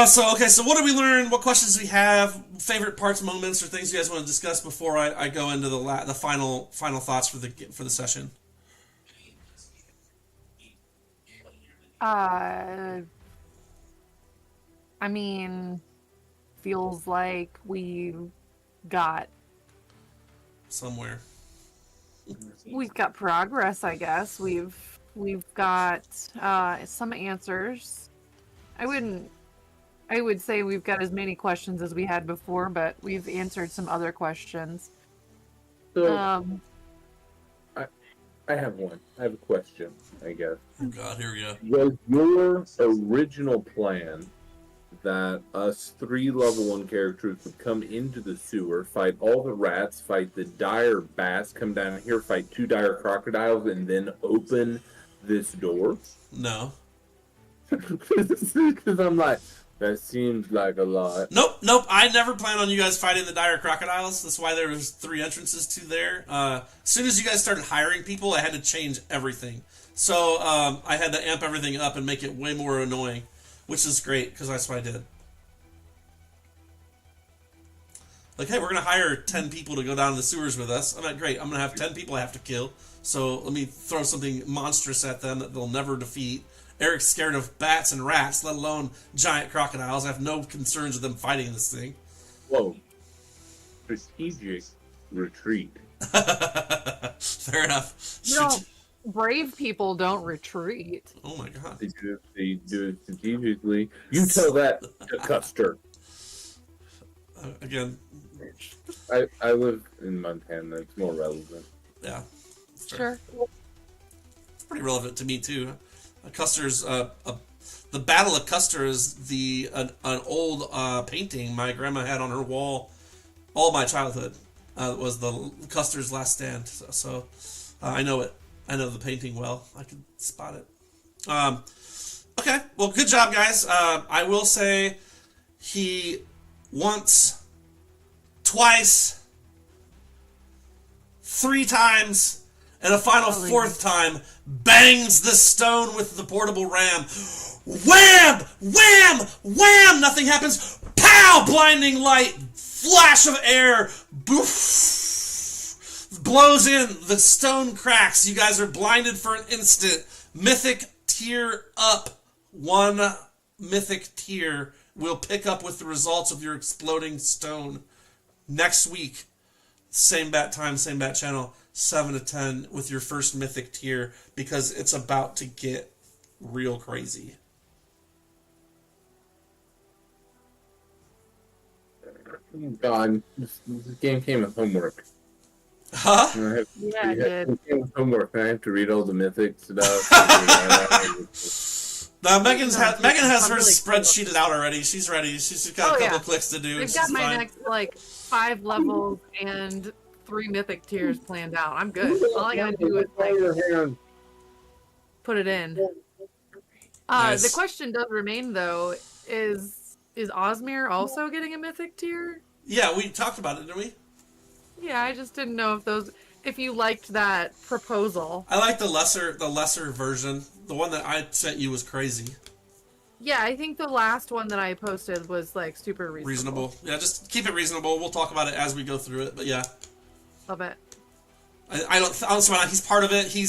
So what did we learn? What questions do we have? Favorite parts, moments, or things you guys want to discuss before I go into the final thoughts for the session? I mean, feels like we got we've got progress. I guess we've got some answers. I would say we've got as many questions as we had before, but we've answered some other questions. So, I have one. I have a question, I guess. Oh God, here we go. Was your original plan that us 3 level 1 characters would come into the sewer, fight all the rats, fight the dire bats, come down here, fight 2 dire crocodiles, and then open this door? No. Because I'm like, that seems like a lot. Nope. I never planned on you guys fighting the dire crocodiles. That's why there was 3 entrances to there. As soon as you guys started hiring people, I had to change everything. So I had to amp everything up and make it way more annoying, which is great, because that's what I did. Like, hey, we're going to hire 10 people to go down the sewers with us. I'm like, great, I'm going to have 10 people I have to kill. So let me throw something monstrous at them that they'll never defeat. Eric's scared of bats and rats, let alone giant crocodiles. I have no concerns with them fighting this thing. Whoa. Strategic retreat. Fair enough. Brave people don't retreat. Oh my God. They do it strategically. You tell that to Custer. Again. I live in Montana. It's more relevant. Yeah. Sure. It's pretty relevant to me, too. Custer's the Battle of Custer is an old painting my grandma had on her wall all my childhood. Was the Custer's Last Stand. So I know it. I know the painting well. I can spot it. Okay, well, good job, guys. I will say he once, twice, 3 times, and a final 4th time bangs the stone with the portable ram. Wham! Wham! Wham! Nothing happens. Pow! Blinding light. Flash of air. Boof! Blows in. The stone cracks. You guys are blinded for an instant. Mythic tier up. 1 mythic tier will pick up with the results of your exploding stone next week. Same bat time, same bat channel. 7 to 10 with your first mythic tier, because it's about to get real crazy. God, this game came with homework. Huh? Yeah, it did. It came with homework. I have to read all the mythic stuff. Now, Megan has her spreadsheeted out already. She's ready. She's got a couple clicks to do. I've got my next 5 levels and 3 mythic tiers planned out. I'm good. All I gotta do is put it in. Nice. The question does remain, though: is Osmir also getting a mythic tier? Yeah, we talked about it, didn't we? Yeah, I just didn't know if you liked that proposal. I like the lesser version. The one that I sent you was crazy. Yeah, I think the last one that I posted was super reasonable. Yeah, just keep it reasonable. We'll talk about it as we go through it. But yeah. Love it. I don't. Honestly, he's part of it. He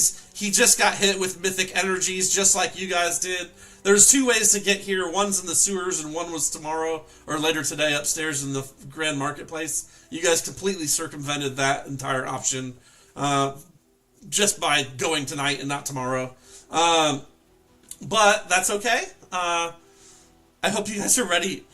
just got hit with mythic energies, just like you guys did. There's 2 ways to get here. One's in the sewers, and one was tomorrow or later today upstairs in the Grand Marketplace. You guys completely circumvented that entire option just by going tonight and not tomorrow. But that's okay. I hope you guys are ready.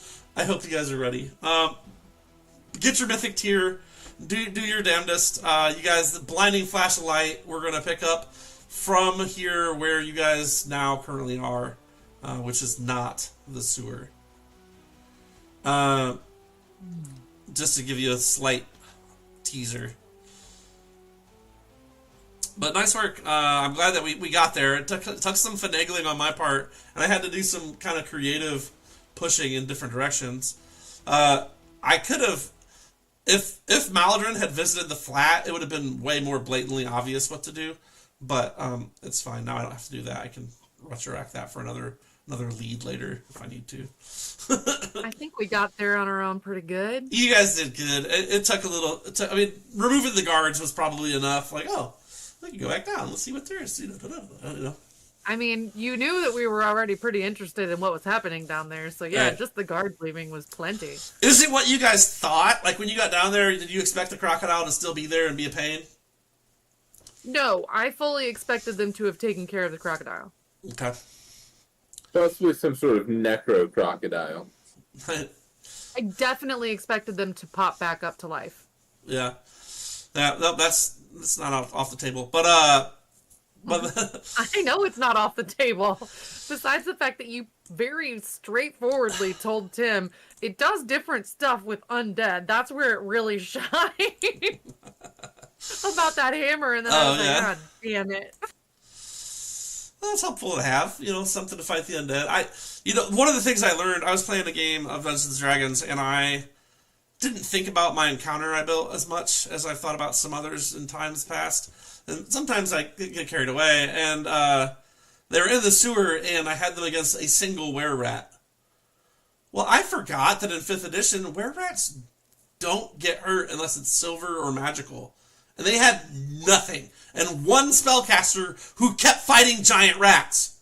Get your mythic tier. do your damnedest. You guys, the blinding flash of light, we're going to pick up from here where you guys now currently are, which is not the sewer. Just to give you a slight teaser. But nice work. I'm glad that we got there. It took some finagling on my part, and I had to do some kind of creative pushing in different directions. I could have, if Maladrin had visited the flat, it would have been way more blatantly obvious what to do. But it's fine. Now I don't have to do that. I can retroact that for another lead later if I need to. I think we got there on our own pretty good. You guys did good. It took a little. I mean, removing the guards was probably enough. Like, oh, we can go back down. Let's see what there is. I mean, you knew that we were already pretty interested in what was happening down there, so yeah, Right. just the guards leaving was plenty. Is it what you guys thought? Like, when you got down there, did you expect the crocodile to still be there and be a pain? No, I fully expected them to have taken care of the crocodile. Okay. Possibly some sort of necro crocodile. I definitely expected them to pop back up to life. Yeah. No, that's not off the table. But I know it's not off the table. Besides the fact that you very straightforwardly told Tim it does different stuff with undead. That's where it really shines. About that hammer, and then I was like, God damn it. Well, that's helpful to have, something to fight the undead. One of the things I learned, I was playing a game of Dungeons and Dragons, and I didn't think about my encounter I built as much as I've thought about some others in times past. And sometimes I get carried away, and they were in the sewer, and I had them against a single were-rat. Well, I forgot that in 5th edition, were-rats don't get hurt unless it's silver or magical. And they had nothing. And one spellcaster who kept fighting giant rats.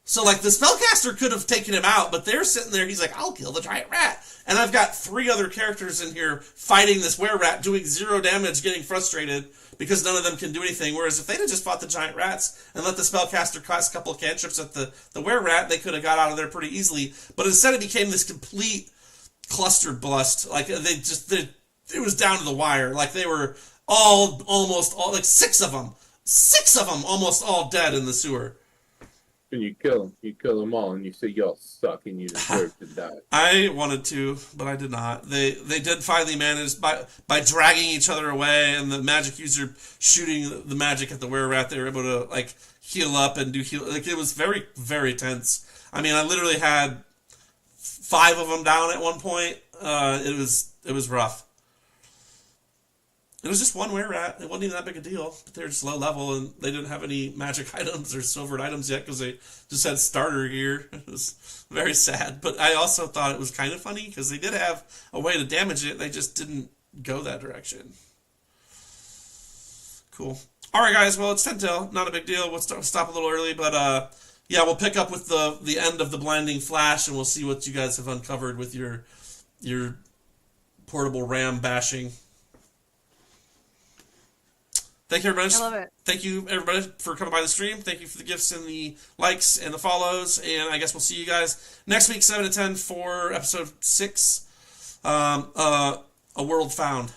So, the spellcaster could have taken him out, but they're sitting there, he's like, I'll kill the giant rat. And I've got 3 other characters in here fighting this were-rat, doing 0 damage, getting frustrated, because none of them can do anything. Whereas if they'd have just fought the giant rats and let the spellcaster cast a couple of cantrips at the were-rat, they could have got out of there pretty easily. But instead it became this complete cluster bust. It was down to the wire. They were almost all, 6 of them. 6 of them almost all dead in the sewer. And you kill them all, and you say y'all suck and you deserve to die. I wanted to, but I did not. They did finally manage by dragging each other away, and the magic user shooting the magic at the were-rat. They were able to heal up and do heal. It was very, very tense. I mean, I literally had 5 of them down at one point. It was rough. It was just one were-rat. It wasn't even that big a deal. But they were just low level, and they didn't have any magic items or silvered items yet because they just had starter gear. It was very sad. But I also thought it was kind of funny because they did have a way to damage it. They just didn't go that direction. Cool. All right, guys. Well, it's 10 till. Not a big deal. We'll stop a little early. But, we'll pick up with the end of the blinding flash, and we'll see what you guys have uncovered with your portable ram bashing. Thank you, everybody. I love it. Thank you, everybody, for coming by the stream. Thank you for the gifts and the likes and the follows. And I guess we'll see you guys next week, 7 to 10, for episode 6, A World Found.